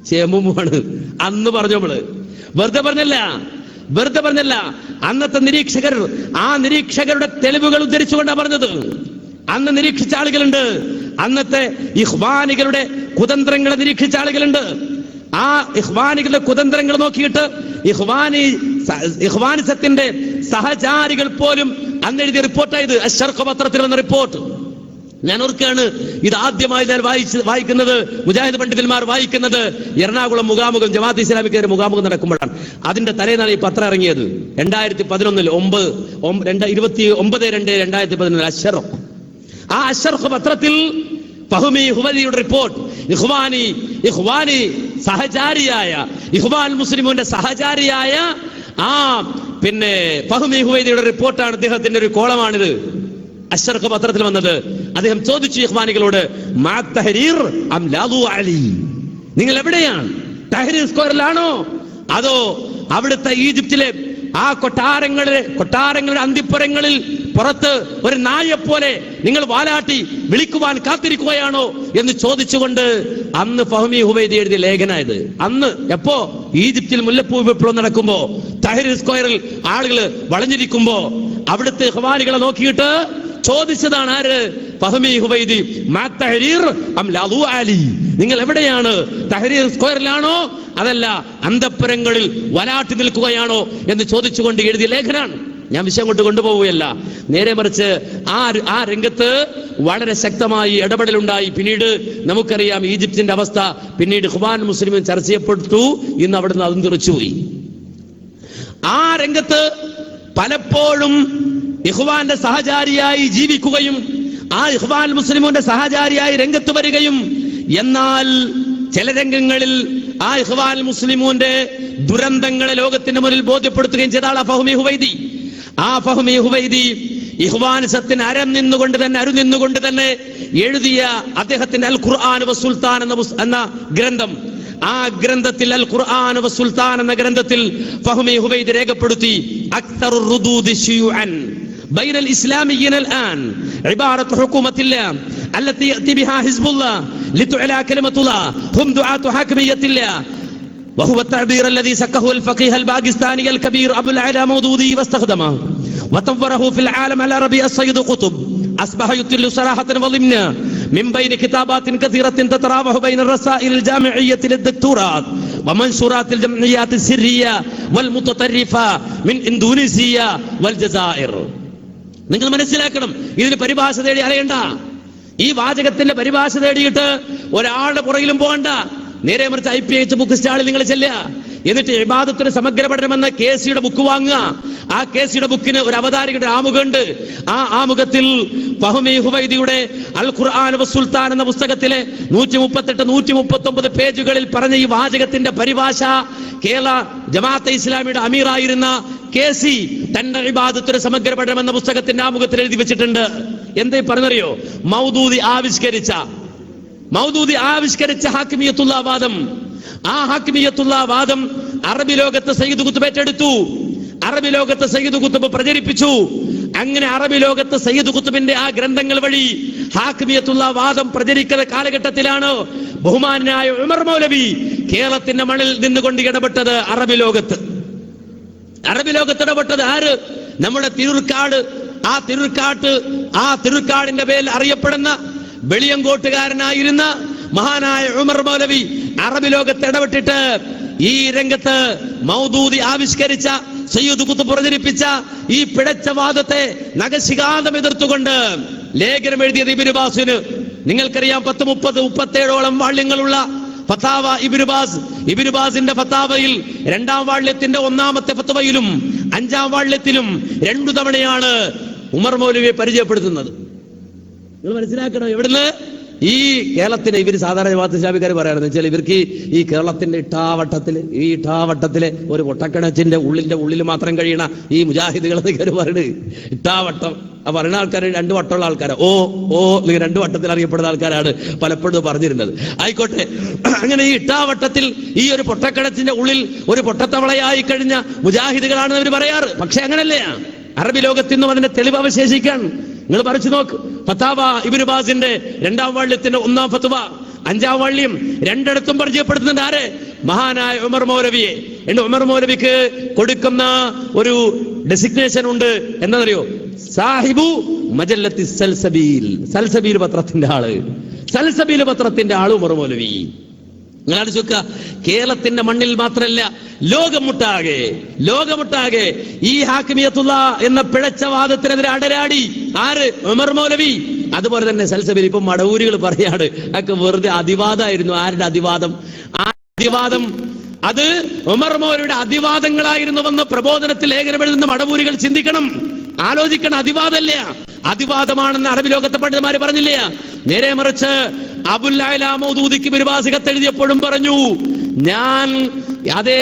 ചേമ്പുമ്പൂവാണ് അന്ന് പറഞ്ഞു. നമ്മള് വെറുതെ പറഞ്ഞല്ല. അന്നത്തെ നിരീക്ഷകർ, ആ നിരീക്ഷകരുടെ തെളിവുകൾ ഉദ്ധരിച്ചുകൊണ്ടാണ് പറഞ്ഞത്. അന്ന് നിരീക്ഷിച്ച ആളുകളുണ്ട്, അന്നത്തെ ഇഖ്വാനികളുടെ കുതന്ത്രങ്ങളെ നിരീക്ഷിച്ച ആളുകളുണ്ട്. ആ ഇഖ്വാനികളുടെ കുതന്ത്രങ്ങൾ നോക്കിയിട്ട് ഇഖ്വാനിസത്തിന്റെ സഹചാരികൾ പോലും അന്നെഴുതിയ റിപ്പോർട്ടായത് അശ്ശർഖ് പത്രത്തിൽ വന്ന റിപ്പോർട്ട്. ഞാൻ ഓർക്കാണ്, ഇത് ആദ്യമായി ഞാൻ വായിക്കുന്നത്, മുജാഹിദ് പണ്ഡിതന്മാർ വായിക്കുന്നത് എറണാകുളം മുഖാമുഖം ജമാഅത്ത് ഇസ്ലാമിക്കെതിരെ മുഖാമുഖം നടക്കുമ്പോഴാണ്. അതിന്റെ തലേന്നാണ് ഈ പത്രം ഇറങ്ങിയത്. 2011 അശ്ശർഖ്. ആ അശ്ശർഖ് പത്രത്തിൽ ഫഹ്മി ഹുവൈദിയുടെ റിപ്പോർട്ട്, ഇഖ്വാനി സഹചാരിയായ ഇഖ്വാൻ മുസ്ലിമിന്റെ സഹചാരിയായ ഫഹ്മി ഹുവൈദിയുടെ റിപ്പോർട്ടാണ്. അദ്ദേഹത്തിന്റെ ഒരു കോളമാണിത്, അശ്ശർഖ് പത്രത്തിൽ വന്നത്. അദ്ദേഹം ചോദിച്ചു ഇഖ്വാനികളോട്, മാ തഹരീർ അം ലാദു അലി, നിങ്ങൾ എവിടെയാണ്? തഹരീർ സ്ക്വയറിലാണോ അതോ അവിടുത്തെ ഈജിപ്തിലെ ആ കൊട്ടാരങ്ങളുടെ അന്തിപ്പുറങ്ങളിൽ പുറത്ത് ഒരു നായെപ്പോലെ നിങ്ങൾ വാലാട്ടി വിളിക്കുവാൻ കാത്തിരിക്കുകയാണോ എന്ന് ചോദിച്ചുകൊണ്ട് അന്ന് ഫഹ്മി ഹുവൈദി എഴുതിയ ലേഖനായത്. അന്ന് എപ്പോ ഈജിപ്തിൽ മുല്ലപ്പൂ വിപ്ലവം നടക്കുമ്പോ, തഹരീർ സ്ക്വയറിൽ ആളുകൾ വളഞ്ഞിരിക്കുമ്പോ അവിടുത്തെ ഇഖ്വാനികളെ നോക്കിയിട്ട് ചോദിച്ചതാണ് ആര്? ഫഹ്മി ഹുവൈദി, മാ തഹരീർ അം ലാദു അലി, നിങ്ങൾ എവിടെയാണ്? തഹരീർ സ്ക്വയറിലാണോ അതല്ല അന്തപ്പുരങ്ങളിൽ വലാട്ടി നിൽക്കുകയാണോ എന്ന് ചോദിച്ചുകൊണ്ട് എഴുതിയ ലേഖനാണ്. ഞാൻ വിഷയം കൊണ്ട് കൊണ്ടുപോവുകയല്ല, നേരെ മറിച്ച് ആ രംഗത്ത് വളരെ ശക്തമായി ഇടപെടലുണ്ടായി. പിന്നീട് നമുക്കറിയാം ഈജിപ്തിന്റെ അവസ്ഥ. പിന്നീട് ഇഖ്വാൻ മുസ്ലിമും ചർച്ച ചെയ്യപ്പെട്ടു. ഇന്ന് അവിടുന്ന് അതും തെറിച്ചുപോയി. ആ രംഗത്ത് പലപ്പോഴും ഇഖ്വാന്റെ സഹചാരിയായി ജീവിക്കുകയും ആ ഇഖ്വാൻ മുസ്ലിമിന്റെ സഹചാരിയായി രംഗത്ത് വരികയും, എന്നാൽ ചില രംഗങ്ങളിൽ ആ ഇഖ്വാൻ മുസ്ലിമിന്റെ ദുരന്തങ്ങളെ ലോകത്തിന്റെ മുന്നിൽ ബോധ്യപ്പെടുത്തുകയും ചെയ്ത ആളാ ഫഹ്മി ഹുവൈദി. ആ ഫഹ്മി ഹുവൈദി ഇഖ്വാനിസത്തിന് അരുനിന്നുകൊണ്ട് തന്നെ എഴുതിയ അദ്ദേഹത്തിന്റെ അൽ ഖുർആൻ വ സുൽത്താൻ എന്ന ഗ്രന്ഥം, ആ ഗ്രന്ഥത്തിൽ അൽ ഖുർആൻ വ സുൽത്താൻ എന്ന ഗ്രന്ഥത്തിൽ ഫഹ്മി ഹുവൈദി രേഖപ്പെടുത്തി, അക്തറുർ റുദൂദി ശിയുഅൻ بين الإسلاميين الآن عبارة حكومة الله التي يأتي بها حزب الله لتعلى كلمة الله هم دعاة حاكمية الله، وهو التعبير الذي سكه الفقيه الباكستاني الكبير أبو العلا مودودي واستخدمه وطوره في العالم على ربيع السيد قطب. أصبح يطل صراحة وضمنا من بين كتابات كثيرة تتراوح بين الرسائل الجامعية للدكتورات ومنشورات الجمعيات السرية والمتطرفة من إندونيسيا والجزائر. നിങ്ങൾ മനസ്സിലാക്കണം, ഇതിന് പരിഭാഷ തേടി അറിയണ്ട. ഈ വാചകത്തിന്റെ പരിഭാഷ തേടിയിട്ട് ഒരാളുടെ പുറകിലും പോകണ്ട. നേരെ മറിച്ച് IPH ബുക്ക് സ്റ്റാളിൽ നിങ്ങൾ ചെല്ലുക, എന്നിട്ട് ഇബാദത്തിന് സമഗ്ര പഠനമെന്ന KCയുടെ ബുക്ക് വാങ്ങുക. ആ KCയുടെ ബുക്കിന് ഒരു അവതാരികയുടെ ആമുഖമുണ്ട്. ആ ആമുഖത്തിൽ ഫഹ്മി ഹുവൈദിയുടെ അൽ ഖുർആൻ വ സുൽത്താൻ എന്ന പുസ്തകത്തിലെ 138 139 പേജുകളിൽ പറഞ്ഞ ഈ വാചകത്തിന്റെ പരിഭാഷ കേരള ജമാഅത്തെ ഇസ്ലാമിയുടെ അമീറായിരുന്ന KC തന്റെ ഇബാദത്തിന് സമഗ്ര പഠനം എന്ന പുസ്തകത്തിന്റെ ആമുഖത്തിൽ എഴുതി വെച്ചിട്ടുണ്ട്. എന്തേ പറഞ്ഞറിയോ? മൗദൂദി ആവിഷ്കരിച്ച ഹാക്കിമിയത്തുള്ള വാദം, ആ ഹാക്കിമിയത്തുള്ള വാദം അറബി ലോകത്ത് സയ്യിദ് ഖുത്ബ് ഏറ്റെടുത്തു. അറബി ലോകത്ത് സയ്യിദ് ഖുത്ബ് പ്രചരിപ്പിച്ചു. അങ്ങനെ അറബി ലോകത്ത് സയ്യിദ് ഖുത്ബിന്റെ ആ ഗ്രന്ഥങ്ങൾ വഴി ഹാക്കിമിയത്തുള്ള വാദം പ്രചരിക്കുന്ന കാലഘട്ടത്തിലാണ് ബഹുമാനായ ഉമർ മൗലവി കേരളത്തിന്റെ മണ്ണിൽ നിന്നുകൊണ്ട് ഇടപെട്ടത്. അറബി ലോകത്ത് ഇടപെട്ടത് ആര്? നമ്മുടെ തിരൂർക്കാട്. ആ തിരൂർക്കാടിന്റെ പേരിൽ അറിയപ്പെടുന്ന വെളിയങ്കോട്ടുകാരനായിരുന്ന മഹാനായ ഉമർ മൗലവി അറബി ലോകത്ത് ഇടപെട്ടിട്ട് ഈ രംഗത്ത് മൗദൂദി ആവിഷ്കരിച്ച സയ്യിദ് ഖുത്ബ് പ്രചരിപ്പിച്ച ഈ പിഴച്ച വാദത്തെ നഖശിഖാന്തം എതിർത്തുകൊണ്ട് ലേഖനം എഴുതിയത് ഇബ്നു ബാസിന്. നിങ്ങൾക്കറിയാം, 37 വാള്യങ്ങളുള്ള ഫത്താവ ഇബ്നു ബാസിന്റെ ഫത്താവയിൽ 2ാം വാള്യത്തിന്റെ 1ാമത്തെ ഫത്വയിലും 5ാം വാള്യത്തിലും 2 തവണയാണ് ഉമർ മൗലവിയെ പരിചയപ്പെടുത്തുന്നത്. നിങ്ങൾ മനസ്സിലാക്കണം, എവിടുന്ന്? ഈ കേരളത്തിന് ഇവർ സാധാരണ ജമാഅത്ത് ഇസ്ലാമിക്കാർ പറയാണെന്ന് വെച്ചാൽ, ഇവർക്ക് ഈ കേരളത്തിന്റെ ഇട്ടാവട്ടത്തിലെ ഒരു പൊട്ടക്കിണച്ചിന്റെ ഉള്ളിൽ മാത്രം കഴിയണ ഈ മുജാഹിദുകൾ പറയുന്നത് ഇട്ടാവട്ടം. പറയുന്ന ആൾക്കാർ 2 വട്ടമുള്ള ആൾക്കാരാണ്. ഓ 2 വട്ടത്തിൽ അറിയപ്പെടുന്ന ആൾക്കാരാണ് പലപ്പോഴും പറഞ്ഞിരുന്നത്. ആയിക്കോട്ടെ, അങ്ങനെ ഈ ഇട്ടാവട്ടത്തിൽ ഈ ഒരു പൊട്ടക്കിണച്ചിന്റെ ഉള്ളിൽ ഒരു പൊട്ടത്തവളയായി കഴിഞ്ഞ മുജാഹിദുകളാണ് അവർ പറയാറ്. പക്ഷെ അങ്ങനല്ലേ? അറബി ലോകത്തിൽ നിന്നും അതിന്റെ തെളിവ് അവശേഷിക്കാൻ നിങ്ങൾ പറിച്ചു നോക്ക്. ഫത്താവ ഇബ്നു ബാസിന്റെ 2ാം വാള്യത്തിന്റെ 1ാം ഫത്വ, 5ാം വാള്യം, 2ഇടത്തും പരിചയപ്പെടുത്തുന്നുണ്ട് ആരെ? മഹാനായ ഉമർ മൗലവിയെ. ഉമർ മൗലവിക്ക് കൊടുക്കുന്ന ഒരു ഡെസിഗ്നേഷൻ ഉണ്ട്. എന്നറിയോ? സാഹിബു മജല്ലത്തി സൽസബീൽ പത്രത്തിന്റെ ആള്. സൽസബീൽ പത്രത്തിന്റെ ആള് ഉമർ മൗലവി. നിങ്ങളാണ് ചോദിക്കുക, കേരളത്തിന്റെ മണ്ണിൽ മാത്രമല്ല ലോകമൊട്ടാകെ ഈ ഹാക്കിമിയത്തുള്ള എന്ന പിഴച്ച വാദത്തിനെതിരെ അടരാടി ആര്? ഉമർ മൗലവി. അതുപോലെ തന്നെ സൽസബിൽ ഇപ്പൊ മടവൂരികൾ പറയാണ് അതൊക്കെ വെറുതെ അതിവാദമായിരുന്നു. ആരുടെ അതിവാദം? ആ അതിവാദം അത് ഉമർ മൗലവിയുടെ അതിവാദങ്ങളായിരുന്നുവെന്ന് പ്രബോധനത്തിൽ ലേഖനം എഴുതുന്ന മടവൂരികൾ ചിന്തിക്കണം, ആലോചിക്കണം. അതിവാദമല്ല, അതിവാദമാണെന്ന് അറബി ലോകത്തെ പണ്ഡിതന്മാര് പറഞ്ഞില്ല. നേരെ മറിച്ച് അബുൽ അഅ്ല മൗദൂദിക്ക് ബിർബാസികത്ത് എഴുതിയപ്പോഴും പറഞ്ഞു, ഞാൻ അതേ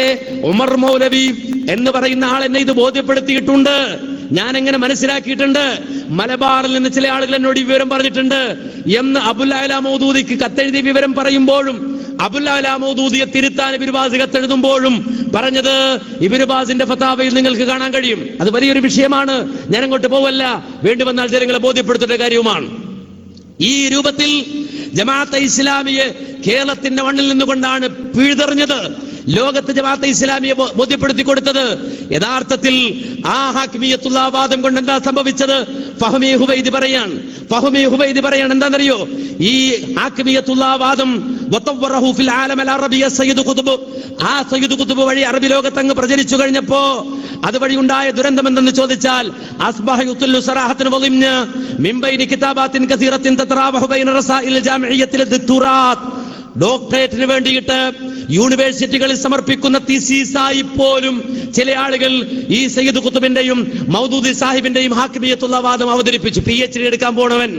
ഉമർ മൗലവി എന്ന് പറയുന്ന ആൾ എന്നെ ഇത് ബോധ്യപ്പെടുത്തിയിട്ടുണ്ട്, ഞാൻ എങ്ങനെ മനസ്സിലാക്കിയിട്ടുണ്ട്, മലബാറിൽ നിന്ന് ചില ആളുകൾ എന്നോട് ഈ വിവരം പറഞ്ഞിട്ടുണ്ട് എന്ന് അബുൽ അഅ്ല മൗദൂദിക്ക് കത്തെഴുതിയ വിവരം പറയുമ്പോഴും അബുൽ അഅ്ല മൗദൂദിയെ തിരുത്താൻ ഇബ്നു കത്തെഴുതുമ്പോഴും പറഞ്ഞത് ഇബ്നു ബാസിന്റെ ഫതാവയിൽ നിങ്ങൾക്ക് കാണാൻ കഴിയും. അത് വലിയൊരു വിഷയമാണ്, ഞാൻ അങ്ങോട്ട് പോവല്ല, വേണ്ടി വന്നാൽ ജനങ്ങളെ ബോധ്യപ്പെടുത്തേണ്ട കാര്യവുമാണ്. ഈ രൂപത്തിൽ ജമാഅത്തെ ഇസ്ലാമിയെ കേരളത്തിന്റെ മണ്ണിൽ നിന്നുകൊണ്ടാണ് പിഴുതെറിഞ്ഞത്. ലോകത്ത് ജമാഅത്തെ ഇസ്ലാമിയെ ബോധ്യപ്പെടുത്തി കൊടുത്തത്. യഥാർത്ഥത്തിൽ ആ ഹാക്കിമിയത്തുള്ള വാദം കൊണ്ട് എന്താ സംഭവിച്ചത്? ഫഹ്മി ഹുവൈദി പറയാൻ എന്താണെന്നറിയോ? ഈ ഹാക്കിമിയത്തുള്ള വാദം ഫിൽ ആലം അൽ അറബിയ സയ്യിദ് ഖുത്ബ്, ആ സയ്യിദ് ഖുത്ബ് വഴി അറബി ലോകത്ത് അങ്ങ് പ്രചരിച്ചു കഴിഞ്ഞപ്പോ അതുവഴി ഉണ്ടായ ദുരന്തം എന്തെന്ന് ചോദിച്ചാൽ അസ്ബഹ യുത്ലു സറാഹത്തൻ വളിംന മിൻ ബൈനി കിതാബാത്തിൻ കസീറത്തിൻ തതറാവഹു ബൈന റസാഇൽ ജാമിഇയ്യത്തിൽ ദുക്തുറാത്ത്. ഡോക്ടറേറ്റിന് വേണ്ടിയിട്ട് യൂണിവേഴ്സിറ്റികളിൽ സമർപ്പിക്കുന്ന തീസീസായി പോലും ചില ആളുകൾ ഈ സയ്യിദ് ഖുത്ബിന്റെയും മൗദൂദി സാഹിബിന്റെയും ഹാക്കിമിയത്തുള്ള വാദം അവതരിപ്പിച്ചു. PhD എടുക്കാൻ പോണവൻ,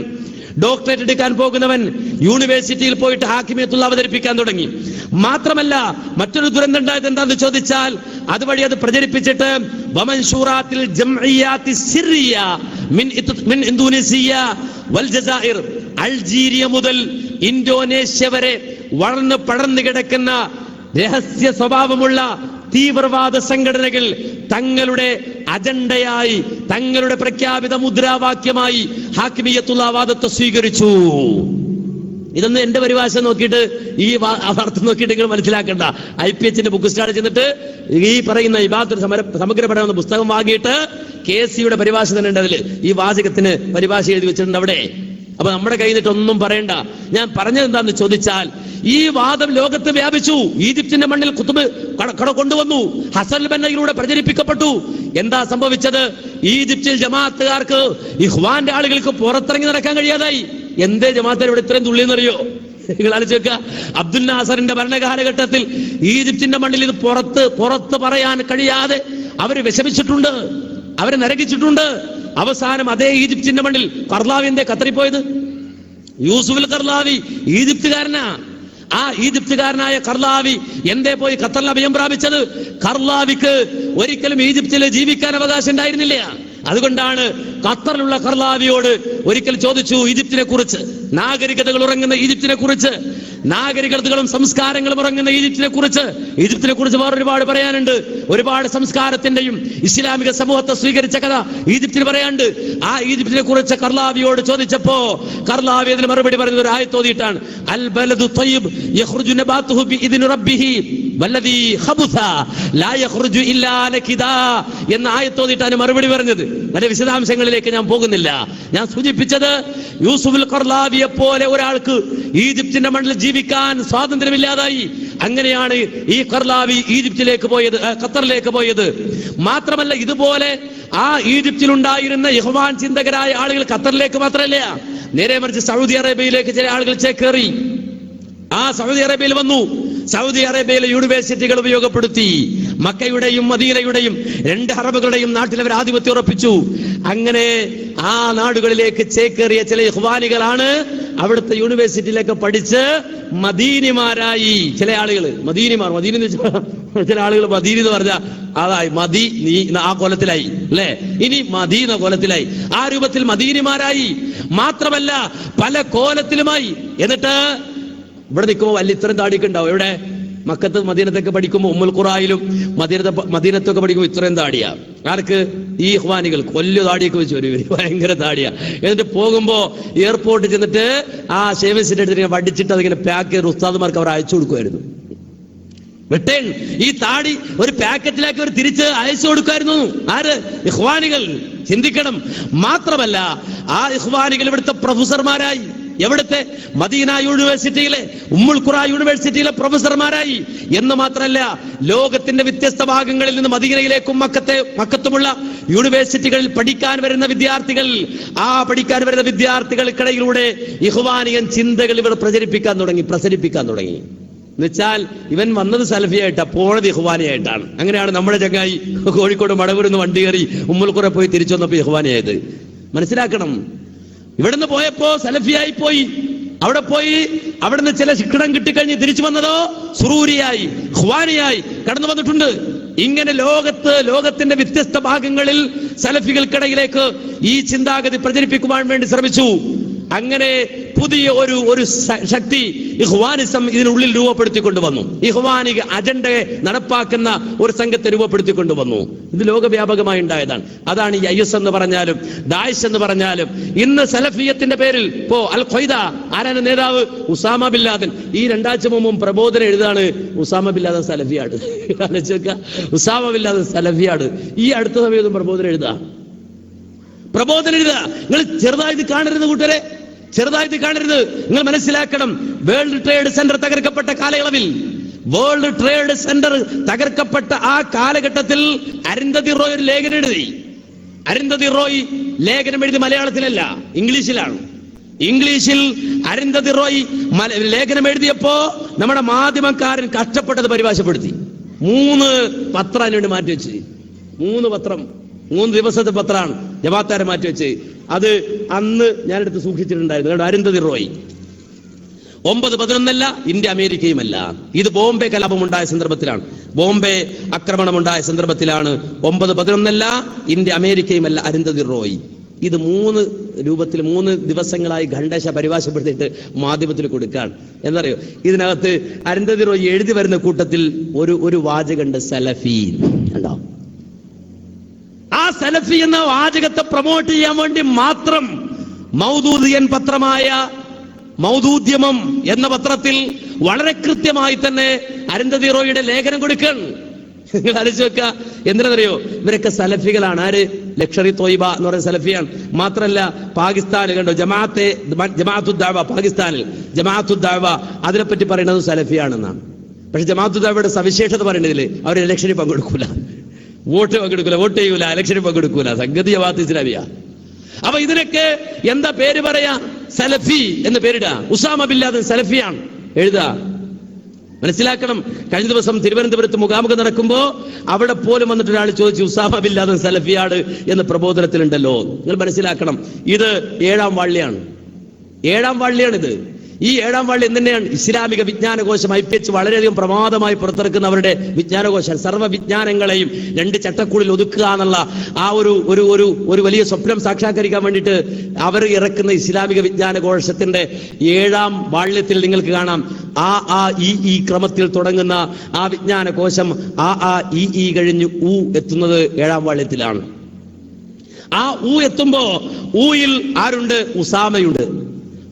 ഡോക്ടറേറ്റ് എടുക്കാൻ പോകുന്നവൻ യൂണിവേഴ്സിറ്റിയിൽ പോയിട്ട് ഹാക്കിമിയത്തുള്ള അവതരിപ്പിക്കാൻ തുടങ്ങി. മാത്രമല്ല മറ്റൊരു ദുരന്തം ഉണ്ടായത് എന്താണെന്ന് ചോദിച്ചാൽ അതുവഴി അത് പ്രചരിപ്പിച്ചിട്ട് വമൻഷൂറാത്തിൽ ജംഇയ്യാത്തി സിർരിയ മിൻ ഇന്തോനേഷ്യ വൽ ജസായിർ, അൾജീരിയ മുതൽ ഇന്തോനേഷ്യ വരെ വളർന്ന് പടർന്നു കിടക്കുന്ന രഹസ്യ സ്വഭാവമുള്ള തീവ്രവാദ സംഘടനകൾ തങ്ങളുടെ അജണ്ടയായി, തങ്ങളുടെ പ്രഖ്യാപിത മുദ്രാവാക്യമായി ഹാക്കിമിയത്തുള്ള വാദത്തെ സ്വീകരിച്ചു. ഇതൊന്നും എന്റെ പരിഭാഷ നോക്കിയിട്ട് ഈ അർത്ഥം നോക്കിയിട്ട് നിങ്ങൾ മനസ്സിലാക്കണ്ട. IPH ബുക്ക് സ്റ്റാർട്ട് ചെന്നിട്ട് ഈ പറയുന്ന ഇബാദത്ത് സമഗ്ര പഠനം പുസ്തകം വാങ്ങിയിട്ട് KC പരിഭാഷ തന്നെ ഉണ്ട്. അതിൽ ഈ വാചകത്തിന് പരിഭാഷ എഴുതി വെച്ചിട്ടുണ്ട് അവിടെ. അപ്പൊ നമ്മുടെ കയ്യിൽ നിന്നിട്ടൊന്നും പറയണ്ട. ഞാൻ പറഞ്ഞത് എന്താന്ന് ചോദിച്ചാൽ ഈ വാദം ലോകത്ത് വ്യാപിച്ചു. ഈജിപ്തിന്റെ മണ്ണിൽ ഖുത്ബ് കൊണ്ടുവന്നു, ഹസൻ ബന്നയിലൂടെ പ്രചരിപ്പിക്കപ്പെട്ടു. എന്താ സംഭവിച്ചത്? ഈജിപ്തിൽ ജമാഅത്തുകാർക്ക്, ഇഖ്വാന്റെ ആളുകൾക്ക് പുറത്തിറങ്ങി നടക്കാൻ കഴിയാതായി. എന്തേ ജമാഅത്തിലൂടെ ഇത്രയും തുള്ളിയെന്നറിയോ? നിങ്ങൾ ആലോചിക്കുക. അബ്ദുൽ നാസറിന്റെ ഭരണകാലഘട്ടത്തിൽ ഈജിപ്തിന്റെ മണ്ണിൽ ഇത് പുറത്ത് പറയാൻ കഴിയാതെ അവര് വിഷമിച്ചിട്ടുണ്ട്, അവരെ നരകിച്ചിട്ടുണ്ട്. അവസാനം അതേ ഈജിപ്തിന്റെ മണ്ണിൽ കർലാവി എന്തേ ഖത്തറിൽ യൂസുഫുൽ കർലാവി ഈജിപ്തുകാരനാ. ആ ഈജിപ്തുകാരനായ കർലാവി എന്തേ പോയി ഖത്തറിൽ അഭയം പ്രാപിച്ചത്? കർലാവിക്ക് ഒരിക്കലും ഈജിപ്തിൽ ജീവിക്കാൻ അവകാശം ഉണ്ടായിരുന്നില്ല. അതുകൊണ്ടാണ് ഖത്തറിലുള്ള കർലാവിയോട് ഒരിക്കൽ ചോദിച്ചു ഈജിപ്തിനെ കുറിച്ച്, നാഗരികതകൾ ഉറങ്ങുന്ന ഈജിപ്തിനെ കുറിച്ച്, നാഗരികതകളും സംസ്കാരങ്ങളും ഉറങ്ങുന്ന ഈജിപ്തിനെ കുറിച്ച് വേറെ ഒരുപാട് പറയാനുണ്ട്. ഒരുപാട് സംസ്കാരത്തിന്റെയും ഇസ്ലാമിക സമൂഹത്തെ സ്വീകരിച്ച കഥ ഈജിപ്തിന് പറയാനുണ്ട്. ആ ഈജിപ്തിനെ കുറിച്ച് കർലാവിയോട് ചോദിച്ചപ്പോ കർലാവി അതിന് മറുപടി പറയുന്ന ഒരു ആയത്ത് ഓതിയിട്ടാണ്. അൽ ബലദു തയ്യിബ് യഖ്റുജു നബാതുഹു ബിഇദ്നി റബ്ബിഹി വല്ലദീ ഖബുസ ലാ യഖ്റുജു ഇല്ലാ നകിദാ എന്ന ആയത്ത് ഓതിയിട്ടാണ് മറുപടി പറഞ്ഞത്. അതിന്റെ വിശദാംശങ്ങളിലേക്ക് ഞാൻ പോകുന്നില്ല. ഞാൻ സൂചിപ്പിച്ചത് യൂസുഫുൽ കർലാവിയെ പോലെ ഒരാൾക്ക് ഈജിപ്തിന്റെ മണ്ണിൽ ജീവിക്കാൻ സ്വാതന്ത്ര്യമില്ലാതായി. അങ്ങനെയാണ് ഈ കർലാവി ഈജിപ്തിലേക്ക് പോയത്, ഖത്തറിലേക്ക് പോയത്. മാത്രമല്ല ഇതുപോലെ ആ ഈജിപ്തിലുണ്ടായിരുന്ന ഇഖ്വാൻ ചിന്തകരായ ആളുകൾ ഖത്തറിലേക്ക് മാത്രമല്ല, നേരെ മറിച്ച് സൗദി അറേബ്യയിലേക്ക് ചില ആളുകൾ ചേക്കേറി. ആ സൗദി അറേബ്യയിൽ വന്നു. സൗദി അറേബ്യയിലെ യൂണിവേഴ്സിറ്റികൾ ഉപയോഗപ്പെടുത്തി. മക്കയുടെയും മദീനയുടെയും രണ്ട് ഹറമുകളുടെയും നാട്ടിൽ അവർ ആധിപത്യം ഉറപ്പിച്ചു. അങ്ങനെ ആ നാടുകളിലേക്ക് ചേക്കേറിയ ചില ഇഖ്വാനികളാണ് അവിടുത്തെ യൂണിവേഴ്സിറ്റിയിലേക്ക് പഠിച്ച് മദീനിമാരായി. ചില ആളുകൾ മദീനി ചില ആളുകൾ മദീനി എന്ന് പറഞ്ഞാൽ അതായി മദീ ആ കോലത്തിലായി അല്ലെ, ഇനി മദീന കോലത്തിലായി. ആ രൂപത്തിൽ മദീനിമാരായി. മാത്രമല്ല പല കോലത്തിലുമായി. എന്നിട്ട് ഇവിടെ നിൽക്കുമ്പോൾ വലിയ ഇത്രയും താടിയൊക്കെ ഉണ്ടാവും. എവിടെ? മക്കത്ത് മദീനത്തൊക്കെ പഠിക്കുമ്പോൾ ഉമ്മുൽ ഖുറായിലും മദീനത്തൊക്കെ പഠിക്കുമ്പോൾ ഇത്രയും താടിയാ. ആർക്ക്? ഈ ഇഖ്വാനികൾ വലിയ താടിയൊക്കെ വെച്ച് വരും, ഭയങ്കര താടിയാ. എന്നിട്ട് പോകുമ്പോ എയർപോർട്ടിൽ ചെന്നിട്ട് ആ ഷേവിംഗ് എടുത്തിട്ട് വടിച്ചിട്ട് അതിങ്ങനെ പാക്ക് ചെയ്ത് ഉസ്താദുമാർക്ക് അവർ അയച്ചു കൊടുക്കുമായിരുന്നു. റിട്ടേൺ ഈ താടി ഒരു പാക്കറ്റിലാക്കി അവർ തിരിച്ച് അയച്ചു കൊടുക്കുമായിരുന്നു. ആര്? ഇഖ്വാനികൾ. ചിന്തിക്കണം. മാത്രമല്ല ആ ഇഖ്വാനികൾ ഇവിടുത്തെ പ്രൊഫസർമാരായി. എവിടുത്തെ? മദീന യൂണിവേഴ്സിറ്റിയിലെ, ഉമ്മുൽ ഖുറ യൂണിവേഴ്സിറ്റിയിലെ പ്രൊഫസർമാരായി. എന്ന് മാത്രമല്ല, ലോകത്തിന്റെ വ്യത്യസ്ത ഭാഗങ്ങളിൽ നിന്ന് മദീനയിലേക്കും മക്കത്തുമുള്ള യൂണിവേഴ്സിറ്റികളിൽ പഠിക്കാൻ വരുന്ന വിദ്യാർത്ഥികൾ, ആ പഠിക്കാൻ വരുന്ന വിദ്യാർത്ഥികൾക്കിടയിലൂടെ ഇഖ്വാനിയൻ ചിന്തകൾ ഇവർ പ്രചരിപ്പിക്കാൻ തുടങ്ങി. എന്നുവെച്ചാൽ ഇവൻ വന്നത് സലഫിയായിട്ടാ, പോണത് ഇഖ്വാനിയായിട്ടാണ്. അങ്ങനെയാണ് നമ്മുടെ ചങ്ങായി കോഴിക്കോട് മടവൂരിന്ന് വണ്ടി കയറി ഉമ്മുൽ ഖുറ പോയി തിരിച്ചു വന്നപ്പോ ഇഖ്വാനിയായത്. മനസ്സിലാക്കണം. ഇവിടുന്ന് പോയപ്പോ സലഫിയായി പോയി, അവിടെ പോയി അവിടുന്ന് ചില ശിക്ഷണം കിട്ടിക്കഴിഞ്ഞ് തിരിച്ചു വന്നതോ സുറൂരിയായി, ഇഖ്വാനിയായി കടന്നു വന്നിട്ടുണ്ട്. ഇങ്ങനെ ലോകത്തിന്റെ വ്യത്യസ്ത ഭാഗങ്ങളിൽ സലഫികൾക്കിടയിലേക്ക് ഈ ചിന്താഗതി പ്രചരിപ്പിക്കുവാൻ വേണ്ടി ശ്രമിച്ചു. അങ്ങനെ പുതിയ ഒരു ശക്തി ഇഖ്വാനിസം ഇതിനുള്ളിൽ രൂപപ്പെടുത്തിക്കൊണ്ടുവന്നു. ഇഖ്വാനിക അജണ്ടയെ നടപ്പാക്കുന്ന ഒരു സംഘത്തെ രൂപപ്പെടുത്തിക്കൊണ്ടുവന്നു. ഇത് ലോകവ്യാപകമായി ഉണ്ടായതാണ്. അതാണ് ഈ IS എന്ന് പറഞ്ഞാലും ദാഇശ് എന്ന് പറഞ്ഞാലും. ഇന്ന് സലഫിയത്തിന്റെ പേരിൽ ഇപ്പോ അൽ ഖ്വയ്ദ, ആരാണ് നേതാവ്? Osama bin Laden. ഈ 2 ആഴ്ച മുമ്പും പ്രബോധനം എഴുതാണ് ഉസാമ ബിൻ ലാദൻ സലഫിയാണ്. ഉസാമ ബിൻ ലാദൻ സലഫിയാണ്. ഈ അടുത്ത സമയത്തും പ്രബോധനം എഴുതുക. നിങ്ങൾ ചെറുതായിട്ട് കാണരുത് കൂട്ടരെ, ചെറുതായിട്ട് കാണരുത്. നിങ്ങൾ മനസ്സിലാക്കണം, വേൾഡ് ട്രേഡ് സെന്റർ തകർക്കപ്പെട്ട കാലയളവിൽ, വേൾഡ് ട്രേഡ് സെന്റർ തകർക്കപ്പെട്ട ആ കാലഘട്ടത്തിൽ അരുന്ധതി റോയ് ഒരു ലേഖനം എഴുതി. അരുന്ധതി റോയ് ലേഖനം എഴുതി മലയാളത്തിലല്ല, ഇംഗ്ലീഷിലാണ്. ഇംഗ്ലീഷിൽ അരുന്ധതി റോയ് ലേഖനം എഴുതിയപ്പോ നമ്മുടെ മാധ്യമക്കാരൻ കഷ്ടപ്പെട്ടത് പരിഭാഷപ്പെടുത്തി. 3 പത്രം അതിനുവേണ്ടി മാറ്റിവെച്ച്. 3 പത്രം, 3 ദിവസത്തെ പത്രമാണ് ജമാഅത്തുകാരെ മാറ്റിവെച്ച്. അത് അന്ന് ഞാനെടുത്ത് സൂക്ഷിച്ചിട്ടുണ്ടായിരുന്നു. അരുന്ധതി റോയ് 9/11 ഇന്ത്യ അമേരിക്കയുമല്ല. ഇത് ബോംബെ കലാപമുണ്ടായ സന്ദർഭത്തിലാണ്, ബോംബെ ആക്രമണമുണ്ടായ സന്ദർഭത്തിലാണ്. 9/11 ഇന്ത്യ അമേരിക്കയുമല്ല അരുന്ധതി റോയ്. ഇത് 3 രൂപത്തിൽ 3 ദിവസങ്ങളായി ഖണ്ഡേശ പരിഭാഷപ്പെടുത്തിയിട്ട് മാധ്യമത്തിൽ കൊടുക്കുകയാണ്. എന്നറിയോ, ഇതിനകത്ത് അരുന്ധതി റോയ് എഴുതി വരുന്ന കൂട്ടത്തിൽ ഒരു വാചകമുണ്ട്, സലഫി. കണ്ടോ? ആ സലഫി എന്ന വാചകത്തെ പ്രൊമോട്ട് ചെയ്യാൻ വേണ്ടി മാത്രം മൗദൂദിയൻ പത്രമായ മൗദൂദ്യമം എന്ന പത്രത്തിൽ വളരെ കൃത്യമായി തന്നെ അരുന്ധതി റോയിയുടെ ലേഖനം കൊടുക്കുകയാണ്. നിങ്ങൾ ആലോചിച്ച് വെക്കുക, എന്തിനറിയോ? ഇവരൊക്കെ സലഫികളാണ്. ആര്? ലക്ഷറി തോയിബ എന്ന് പറയുന്ന സലഫിയാണ്. മാത്രല്ല പാകിസ്ഥാനിൽ കണ്ടോ, ജമാഅത്തുദ്ദഅവ, പാകിസ്ഥാനിൽ ജമാഅത്തുദ്ദഅവ അതിനെപ്പറ്റി പറയുന്നത് സലഫിയാണെന്നാണ്. പക്ഷെ ജമാഅത്തുദ്ദഅവയുടെ സവിശേഷത പറയുന്നതിൽ അവർ ഇലക്ഷനിൽ പങ്കെടുക്കൂല, വോട്ട് ചെയ്യൂല, ഇലക്ഷനിൽ പങ്കെടുക്കൂല. സംഗതി ജമാഅത്ത് ഇസ്ലാമിയ. അപ്പൊ ഇതിനൊക്കെ എന്താ പേര് പറയാ? സലഫി എന്ന് പേരിടാ. ഉസാമ ബിൻ ലാദൻ സലഫിയാണ് എഴുതാ. മനസ്സിലാക്കണം. കഴിഞ്ഞ ദിവസം തിരുവനന്തപുരത്ത് മുഖാമുഖം നടക്കുമ്പോ അവിടെ പോലും വന്നിട്ട് ഒരാൾ ചോദിച്ചു, ഉസാമ ബിൻ ലാദൻ സലഫിയാണ് എന്ന് പ്രബോധനത്തിലുണ്ടല്ലോ. നിങ്ങൾ മനസ്സിലാക്കണം, ഇത് 7ാം വാള്യാണ്. 7ാം വാള്യാണിത്. ഈ 7ാം വാള്ളി എന്തിനാണ്? ഇസ്ലാമിക വിജ്ഞാനകോശം IPH വളരെയധികം പ്രമാദമായി പുറത്തിറക്കുന്ന അവരുടെ വിജ്ഞാനകോശം. സർവ്വ വിജ്ഞാനങ്ങളെയും 2 ചട്ടക്കൂടിൽ ഒതുക്കുക എന്നുള്ള ആ ഒരു വലിയ സ്വപ്നം സാക്ഷാത്കരിക്കാൻ വേണ്ടിയിട്ട് അവർ ഇറക്കുന്ന ഇസ്ലാമിക വിജ്ഞാനകോശത്തിന്റെ 7ാം വാള്യത്തിൽ നിങ്ങൾക്ക് കാണാം, ഈ ക്രമത്തിൽ തുടങ്ങുന്ന ആ വിജ്ഞാനകോശം ഈ കഴിഞ്ഞ് എത്തുന്നത് 7ാം വാള്യത്തിലാണ്. ആ എത്തുമ്പോ ഊയിൽ ആരുണ്ട്? ഉസാമയുണ്ട്.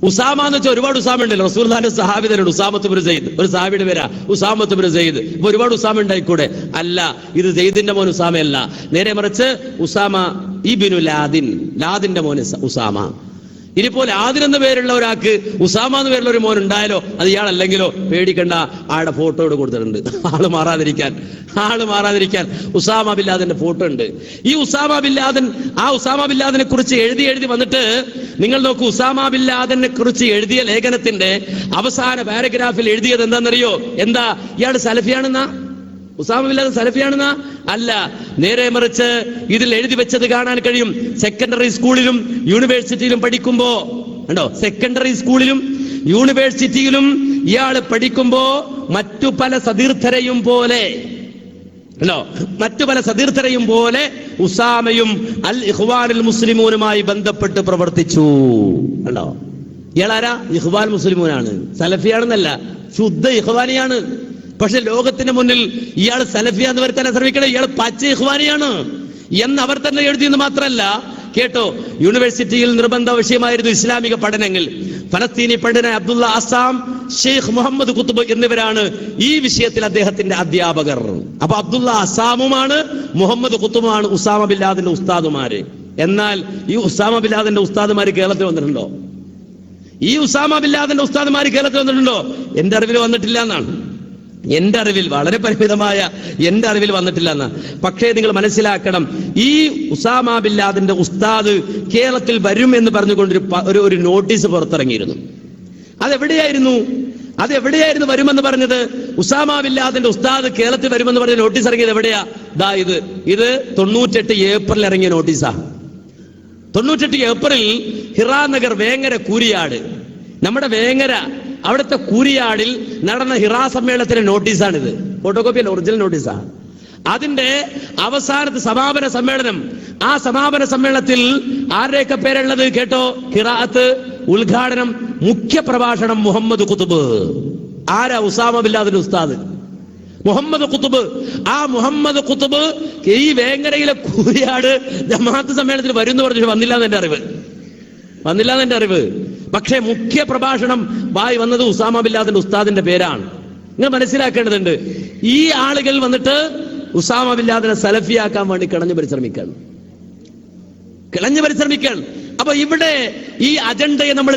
ഉസാമ എന്ന് വെച്ചാൽ ഒരുപാട് ഉസാമ ഉണ്ടല്ലോ. റസൂലുള്ളാഹിന്റെ സഹാബി തന്നെയുണ്ട് ഉസാമത്ത് ഇബ്നു സെയ്ദ്. ഒരു സഹാബിയുടെ പേരാ ഉസാമത്ത് ഇബ്നു സെയ്ദ്. ഇപ്പൊ ഒരുപാട് ഉസാമ ഉണ്ടായിക്കൂടെ? അല്ല, ഇത് സെയ്ദിന്റെ മോൻ ഉസാമയല്ല. നേരെ മറിച്ച് ഉസാമ ഇബ്നു ലാദിന്റെ മോൻ ഉസാമ. ഇനിയിപ്പോ ലാദിൻ എന്ന പേരുള്ള ഒരാൾക്ക് ഉസാമ എന്ന് പേരുള്ള ഒരു മോൻ ഉണ്ടായാലോ അത് ഇയാളല്ലെങ്കിലോ പേടിക്കണ്ട, ആളുടെ ഫോട്ടോ ഇവിടെ കൊടുത്തിട്ടുണ്ട്. ആള് മാറാതിരിക്കാൻ ഉസാമ ബിൻ ലാദന്റെ ഫോട്ടോ ഉണ്ട്. ഈ ഉസാമ ബിൻ ലാദനെ കുറിച്ച് എഴുതി വന്നിട്ട് നിങ്ങൾ നോക്കൂ. ഉസാമ ബിൻ ലാദനെ കുറിച്ച് എഴുതിയ ലേഖനത്തിന്റെ അവസാന പാരഗ്രാഫിൽ എഴുതിയത് എന്താണെന്നറിയോ? എന്താ? ഇയാൾ സലഫിയാണെന്നാ? ഉസാമ ബിൻ ലാദൻ സലഫിയാണെന്നാ? അല്ല, നേരെ മറിച്ച് ഇതിൽ എഴുതി വെച്ചത് കാണാൻ കഴിയും. സെക്കൻഡറി സ്കൂളിലും യൂണിവേഴ്സിറ്റിയിലും പഠിക്കുമ്പോ കണ്ടോ, സെക്കൻഡറി സ്കൂളിലും യൂണിവേഴ്സിറ്റിയിലും ഇയാള് പഠിക്കുമ്പോ മറ്റു പല സതീർത്ഥരെയും പോലെ ഉസാമയും അൽ ഇഖ്വാനുൽ മുസ്ലിമൂനുമായി ബന്ധപ്പെട്ട് പ്രവർത്തിച്ചു. കണ്ടോ? ഇയാളാരാ? ഇഖ്വാൻ മുസ്ലിമൂനാണ്. സലഫിയാണെന്നല്ല, ശുദ്ധ ഇഖ്വാനിയാണ്. പക്ഷെ ലോകത്തിന്റെ മുന്നിൽ ഇയാൾ സലഫിയാന്ന് വരുത്താൻ ശ്രമിക്കണം. ഇയാൾ പച്ച ഇഖ്വാനിയാണ് എന്ന് അവർ തന്നെ എഴുതിയെന്ന് മാത്രമല്ല, കേട്ടോ, യൂണിവേഴ്സിറ്റിയിൽ നിർബന്ധ വിഷയമായിരുന്നു ഇസ്ലാമിക പഠനങ്ങൾ. ഫലസ്തീനി പണ്ഡിതനായ അബ്ദുള്ള അസാം, ഷെയ്ഖ് മുഹമ്മദ് കുത്തുബ് എന്നിവരാണ് ഈ വിഷയത്തിൽ അദ്ദേഹത്തിന്റെ അധ്യാപകർ. അപ്പൊ അബ്ദുള്ള അസാമുമാണ്, മുഹമ്മദ് കുത്തുബുമാണ് ഉസാമ ബിൻ ലാദന്റെ ഉസ്താദുമാര്. എന്നാൽ ഈ ഉസാമ ബിൻ ലാദന്റെ ഉസ്താദുമാര് കേരളത്തിൽ വന്നിട്ടുണ്ടോ? ഈ ഉസാമ ബിൻ ലാദന്റെ ഉസ്താദുമാർ കേരളത്തിൽ വന്നിട്ടുണ്ടോ? എന്റെ അറിവിൽ വന്നിട്ടില്ല എന്നാണ്. എന്റെ അറിവിൽ, വളരെ പരിമിതമായ എന്റെ അറിവിൽ വന്നിട്ടില്ല എന്നാണ്. പക്ഷേ നിങ്ങൾ മനസ്സിലാക്കണം, ഈ ഉസാമ ബിൻ ലാദന്റെ ഉസ്താദ് കേരളത്തിൽ വരും എന്ന് പറഞ്ഞുകൊണ്ട് ഒരു നോട്ടീസ് പുറത്തിറങ്ങിയിരുന്നു. അതെവിടെയായിരുന്നു വരുമെന്ന് പറഞ്ഞത്? ഉസാമ ബിൻ ലാദന്റെ ഉസ്താദ് കേരളത്തിൽ വരുമെന്ന് പറഞ്ഞ നോട്ടീസ് ഇറങ്ങിയത് എവിടെയാ? ഇത് 98 ഏപ്രിൽ ഇറങ്ങിയ നോട്ടീസാ. 98 ഏപ്രിൽ ഹിറാ നഗർ, വേങ്ങര, കൂരിയാട്, നമ്മുടെ വേങ്ങര അവിടുത്തെ കൂരിയാടിൽ നടന്ന ഹിറാ സമ്മേളനത്തിന്റെ നോട്ടീസാണിത്. ഫോട്ടോകോപ്പി അല്ല, ഒറിജിനൽ നോട്ടീസാ. അതിന്റെ അവസാനത്തെ സമാപന സമ്മേളനം. ആ സമാപന സമ്മേളനത്തിൽ ആരുടെയൊക്കെ പേരുള്ളത് കേട്ടോ? ഖിറാഅത്ത്, ഉദ്ഘാടനം, മുഖ്യ പ്രഭാഷണം മുഹമ്മദ് ഖുതുബ്. ആരാ? ഉസാമ ബിൻ ലാദന്റെ ഉസ്താദ് മുഹമ്മദ് ഖുതുബ്. ആ മുഹമ്മദ് ഖുതുബ് ഈ വേങ്ങരയിലെ കൂരിയാട് ജമാഅത്ത് സമ്മേളനത്തിൽ വരും എന്ന് പറഞ്ഞു. വന്നില്ല എന്റെ അറിവ്. പക്ഷേ മുഖ്യ പ്രഭാഷണം വന്നത് ഉസാമ ബിൻ ലാദന്റെ ഉസ്താദിന്റെ പേരാണ്. നിങ്ങൾ മനസ്സിലാക്കേണ്ടതുണ്ട്, ഈ ആളുകൾ വന്നിട്ട് ഉസാമ ബിൻ ലാദനെ സലഫിയാക്കാൻ വേണ്ടി കിണഞ്ഞു പരിശ്രമിക്കുകയാണ്. അപ്പൊ ഇവിടെ ഈ അജണ്ടയെ നമ്മൾ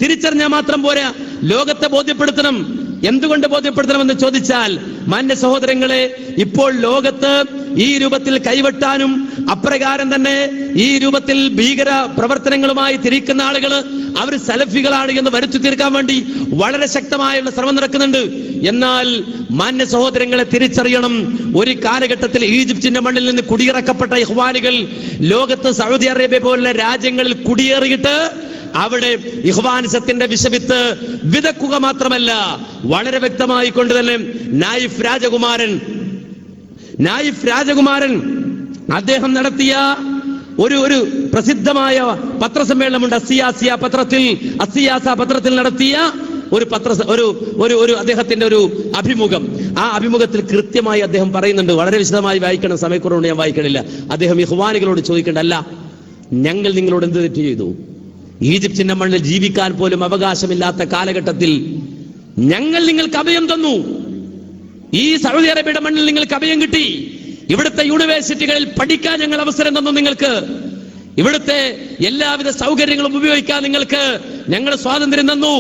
തിരിച്ചറിഞ്ഞാൽ മാത്രം പോരാ, ലോകത്തെ ബോധ്യപ്പെടുത്തണം. എന്തുകൊണ്ട് ബോധ്യപ്പെടുത്തണമെന്ന് ചോദിച്ചാൽ, മാന്യ സഹോദരങ്ങളെ, ഇപ്പോൾ ലോകത്ത് ഈ രൂപത്തിൽ കൈവെട്ടാനും അപ്രകാരം തന്നെ ഈ രൂപത്തിൽ ഭീകര പ്രവർത്തനങ്ങളുമായി തിരിക്കുന്ന ആളുകൾ അവർ സലഫികളാണ് എന്ന് വരുത്തി തീർക്കാൻ വേണ്ടി വളരെ ശക്തമായുള്ള ശ്രമം നടക്കുന്നുണ്ട്. എന്നാൽ മാന്യ സഹോദരങ്ങളെ തിരിച്ചറിയണം, ഒരു കാലഘട്ടത്തിൽ ഈജിപ്തിന്റെ മണ്ണിൽ നിന്ന് കുടിയിറക്കപ്പെട്ട ഇഖ്വാനികൾ ലോകത്ത് സൗദി അറേബ്യ പോലുള്ള രാജ്യങ്ങളിൽ കുടിയേറിയിട്ട് അവിടെ ഇഖ്വാനിസത്തിന്റെ വിഷവിത്ത് വിതക്കുക മാത്രമല്ല, വളരെ വ്യക്തമായി കൊണ്ട് തന്നെ നായിഫ് രാജകുമാരൻ അദ്ദേഹം നടത്തിയ ഒരു പ്രസിദ്ധമായ പത്രസമ്മേളനമുണ്ട്. അസിയാസ പത്രത്തിൽ നടത്തിയ ഒരു അദ്ദേഹത്തിന്റെ ഒരു അഭിമുഖം. ആ അഭിമുഖത്തിൽ കൃത്യമായി അദ്ദേഹം പറയുന്നുണ്ട്, വളരെ വിശദമായി വായിക്കണം, സമയക്കുറവുകൊണ്ട് ഞാൻ വായിക്കണില്ല. അദ്ദേഹം ഇഖ്വാനികളോട് ചോദിക്കേണ്ട, അല്ല, ഞങ്ങൾ നിങ്ങളോട് എന്ത് തെറ്റ് ചെയ്തു? ഈജിപ്തിന്റെ മണ്ണിൽ ജീവിക്കാൻ പോലും അവകാശമില്ലാത്ത കാലഘട്ടത്തിൽ ഞങ്ങൾ നിങ്ങൾക്ക് അഭയം തന്നു. ഈ സൗദി അറേബ്യയുടെ മണ്ണിൽ നിങ്ങൾക്ക് അഭയം കിട്ടി. ഇവിടുത്തെ യൂണിവേഴ്സിറ്റികളിൽ പഠിക്കാൻ ഞങ്ങൾ അവസരം തന്നു. നിങ്ങൾക്ക് ഇവിടുത്തെ എല്ലാവിധ സൗകര്യങ്ങളും ഉപയോഗിക്കാൻ നിങ്ങൾക്ക് ഞങ്ങൾ സ്വാതന്ത്ര്യം തന്നു.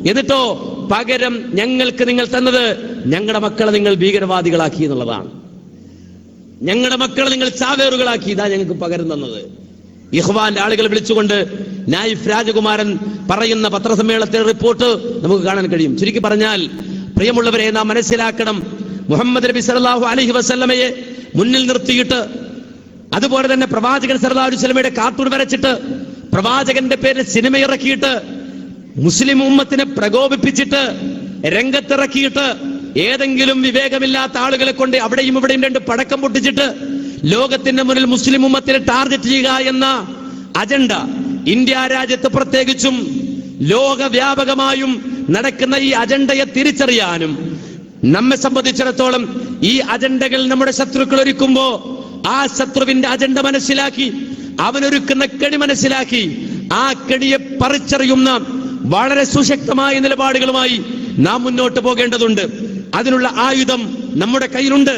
എന്നിട്ടോ പകരം ഞങ്ങൾക്ക് നിങ്ങൾ തന്നത് ഞങ്ങളുടെ മക്കളെ നിങ്ങൾ ഭീകരവാദികളാക്കി എന്നുള്ളതാണ്. ഞങ്ങളുടെ മക്കളെ നിങ്ങൾ ചാവേറുകളാക്കി. ഇതാ ഞങ്ങൾക്ക് പകരം തന്നത്. ഇഖ്വാന്റെ ആളുകളെ വിളിച്ചുകൊണ്ട് നായിഫ് രാജകുമാരൻ പറയുന്ന പത്രസമ്മേളനത്തിലെ റിപ്പോർട്ട് നമുക്ക് കാണാൻ കഴിയും. ചുരുക്കി പറഞ്ഞാൽ, പ്രിയമുള്ളവരെ, നാം മനസ്സിലാക്കണം, മുഹമ്മദ് നബി സല്ലല്ലാഹു അലൈഹി വസല്ലമയെ മുന്നിൽ നിർത്തിയിട്ട്, അതുപോലെ തന്നെ പ്രവാചകൻ സല്ലല്ലാഹു അലൈഹി വസല്ലമയുടെ കാർട്ടൂൺ വരച്ചിട്ട്, പ്രവാചകന്റെ പേരിൽ സിനിമ ഇറക്കിയിട്ട്, മുസ്ലിം ഉമ്മത്തിനെ പ്രകോപിപ്പിച്ചിട്ട്, രംഗത്തിറക്കിയിട്ട്, ഏതെങ്കിലും വിവേകമില്ലാത്ത ആളുകളെ കൊണ്ട് അവിടെയും ഇവിടെയും രണ്ട് പടക്കം പൊട്ടിച്ചിട്ട് ലോകത്തിന്റെ മുന്നിൽ മുസ്ലിം ഉമ്മത്തിനെ ടാർഗറ്റ് ചെയ്യുക എന്ന അജണ്ട ഇന്ത്യ രാജ്യത്ത് പ്രത്യേകിച്ചും ലോകവ്യാപകമായും നടക്കുന്ന ഈ അജണ്ടയെ തിരിച്ചറിയാനും, നമ്മെ സംബന്ധിച്ചിടത്തോളം ഈ അജണ്ടകൾ നമ്മുടെ ശത്രുക്കൾ ഒരുക്കുമ്പോ ആ ശത്രുവിന്റെ അജണ്ട മനസ്സിലാക്കി, അവനൊരുക്കുന്ന കെണി മനസ്സിലാക്കി, ആ കെണിയെ പറിച്ചറിയുന്ന വളരെ സുശക്തമായ നിലപാടുകളുമായി നാം മുന്നോട്ട് പോകേണ്ടതുണ്ട്. അതിനുള്ള ആയുധം നമ്മുടെ കയ്യിലുണ്ട്.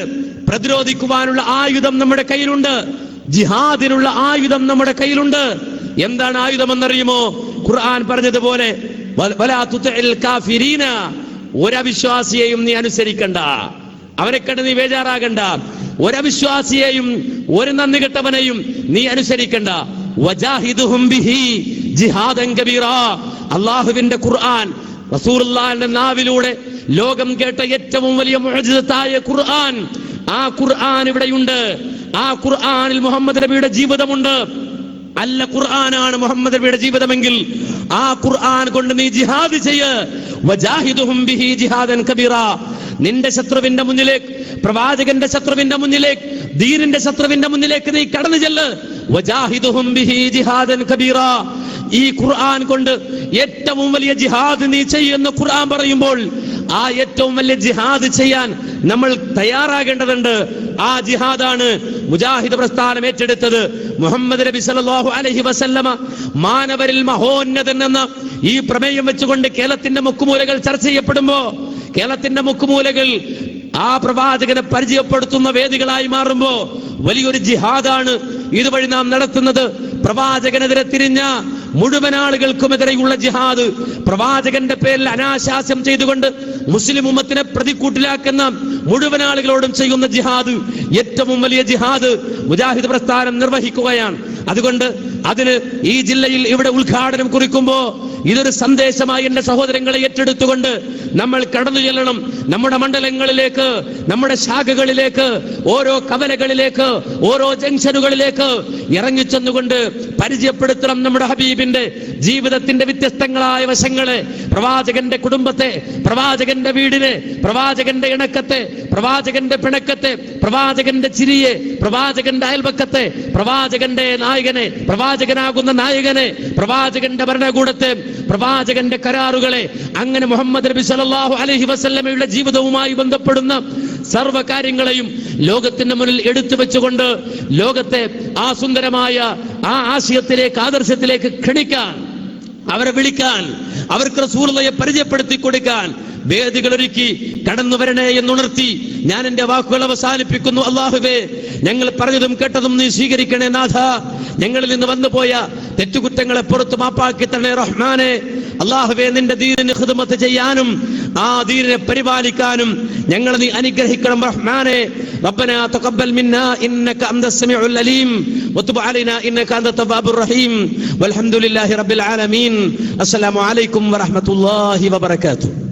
പ്രതിരോധിക്കുവാനുള്ള ആയുധം നമ്മുടെ കയ്യിലുണ്ട്. ജിഹാദിനുള്ള ആയുധം നമ്മുടെ കയ്യിലുണ്ട്. എന്താണ് ആയുധമെന്നറിയുമോ? ഖുർആൻ പറഞ്ഞതുപോലെ, വലാ തുതിഇൽ കാഫിരീന, ഒരവിശ്വാസിയെയും നീ അനുസരിക്കണ്ട, അവരെ കണ്ട് നീ ബേജാറാകണ്ട. ഒരവിശ്വാസിയെയും ഒരു നന്ദി കെട്ടവനെയും നീ അനുസരിക്കണ്ട. വജാഹിദുഹും ബിഹി ജിഹാദൻ കബീറാ. അല്ലാഹുവിന്റെ ഖുർആൻ റസൂലുള്ളാഹിന്റെ നാവിലൂടെ ലോകം കേട്ട ഏറ്റവും വലിയ മുഅ്ജിസത്തായ ഖുർആൻ, ആ ഖുർആൻ ഇവിടെയുണ്ട്. ആ ഖുർആനിൽ മുഹമ്മദ് നബിയുടെ ജീവിതമുണ്ട്. അല്ല ഖുർആനാണ് മുഹമ്മദ് നബിയുടെ ജീവിതമെങ്കിൽ ആ ഖുർആൻ കൊണ്ട് നീ ജിഹാദ് ചെയ്യ്. വജാഹിദുഹും ബിഹി ജിഹാദൻ കബീറാ. നിന്റെ ശത്രുവിന്റെ മുന്നിലേക്ക്, പ്രവാചകന്റെ ശത്രുവിന്റെ മുന്നിലേക്ക്, ദീനിന്റെ ശത്രുവിന്റെ മുന്നിലേക്ക് നീ കടന്നു ചെല്ല്. വജാഹിദുഹും ബിഹി ജിഹാദൻ കബീറാ. ഈ ഖുർആൻ കൊണ്ട് ഏറ്റവും വലിയ ജിഹാദ് നീ ചെയ്യുന്ന ഖുർആൻ പറയുമ്പോൾ ആ ഏറ്റവും വലിയ ജിഹാദ് ചെയ്യാൻ നമ്മൾ തയ്യാറാകേണ്ടതുണ്ട്. ആ ജിഹാദാണ് മുജാഹിദ് പ്രസ്ഥാനം ഏറ്റെടുത്തത്. മുഹമ്മദ് നബി സല്ലല്ലാഹു അലൈഹി വസല്ലമ മാനവരിൽ മഹോന്നതൻ എന്ന ഈ പ്രമേയം വെച്ചുകൊണ്ട് കേരളത്തിന്റെ മുക്കുമൂലകൾ ചർച്ച ചെയ്യപ്പെടുമ്പോ, കേരളത്തിന്റെ മുക്കുമൂലകൾ ആ പ്രവാചകനെ പരിചയപ്പെടുത്തുന്ന വേദികളായി മാറുമ്പോ വലിയൊരു ജിഹാദാണ് ഇതുവഴി നാം നടത്തുന്നത്. പ്രവാചകനെതിരെ തിരിഞ്ഞ മുഴുവൻ ആളുകൾക്കുമെതിരെയുള്ള ജിഹാദ്, പ്രവാചകന്റെ പേരിൽ അനാശാസ്യം ചെയ്തുകൊണ്ട് മുസ്ലിം ഉമ്മത്തിനെ പ്രതിക്കൂട്ടിലാക്കുന്ന മുഴുവൻ ആളുകളോടും ചെയ്യുന്ന ജിഹാദ്, ഏറ്റവും വലിയ ജിഹാദ് മുജാഹിദ് പ്രസ്ഥാനം നിർവഹിക്കുകയാണ്. അതുകൊണ്ട് അതിന് ഈ ജില്ലയിൽ ഇവിടെ ഉദ്ഘാടനം കുറിക്കുമ്പോ ഇതൊരു സന്ദേശമായി എന്റെ സഹോദരങ്ങളെ ഏറ്റെടുത്തുകൊണ്ട് നമ്മൾ കടന്നു ചെല്ലണം. നമ്മുടെ മണ്ഡലങ്ങളിലേക്ക്, നമ്മുടെ ശാഖകളിലേക്ക്, ഓരോ കവലകളിലേക്ക്, ഓരോ ജംഗ്ഷനുകളിലേക്ക് ഇറങ്ങിച്ചെന്നുകൊണ്ട് പരിചയപ്പെടുത്തണം നമ്മുടെ ഹബീബിന്റെ ജീവിതത്തിന്റെ വ്യത്യസ്തങ്ങളായ വശങ്ങളെ, പ്രവാചകന്റെ കുടുംബത്തെ, പ്രവാചകന്റെ വീടിനെ, പ്രവാചകന്റെ ഇണക്കത്തെ, പ്രവാചകന്റെ പിണക്കത്തെ, പ്രവാചകന്റെ ചിരിയെ, പ്രവാചകന്റെ അയൽപക്കത്തെ, പ്രവാചകന്റെ നായകനെ, പ്രവാചകനാകുന്ന നായകനെ, പ്രവാചകന്റെ ഭരണകൂടത്തെ, പ്രവാചകന്റെ കരാറുകളെ, അങ്ങനെ മുഹമ്മദ് നബി സല്ലല്ലാഹു അലൈഹി വസല്ലമയുടെ ജീവിതവുമായി ബന്ധപ്പെടുന്ന സർവ്വ കാര്യങ്ങളെയും ലോകത്തിന്റെ മുന്നിൽ എടുത്തു വെച്ചുകൊണ്ട് ലോകത്തെ ആ സുന്ദരമായ ആ ആശയത്തിലേക്ക്, ആദർശത്തിലേക്ക് ക്ഷണിക്കാൻ, അവരെ വിളിക്കാൻ, അവർക്ക് റസൂലുള്ളാഹിയെ പരിചയപ്പെടുത്തി കൊടുക്കാൻ വേദികളൊരുക്കി കടന്നു വരണേ എന്നുണർത്തി ഞാൻ എന്റെ വാക്കുകൾ അവസാനിപ്പിക്കുന്നു. അല്ലാഹുവേ, ഞങ്ങൾ പറഞ്ഞതും കേട്ടതും നീ സ്വീകരിക്കണേ നാഥ. ഞങ്ങളിൽ നിന്ന് വന്നുപോയ തെറ്റുകുറ്റങ്ങളെ പുറത്തു മാപ്പാക്കി തരണേ റഹ്മാനെ. അല്ലാഹുവേ, നിന്റെ ദീനിന് ഖിദ്മത്ത് ചെയ്യാനും ആ ദീനിനെ പരിപാലിക്കാനും ഞങ്ങളെ നീ അനുഗ്രഹിക്കണം റഹ്മാനെ. റബ്ബനാ തഖബ്ബൽ മിന്നാ ഇന്നക അൻതസ് സമീഉൽ അലീം വതുബ് അലൈനാ ഇന്നക അൻത തവ്വാബുർ റഹീം വൽഹംദുലില്ലാഹി റബ്ബിൽ ആലമീൻ. അസ്സലാമു അലൈക്കും വറഹ്മത്തുള്ളാഹി വബറകാതുഹു.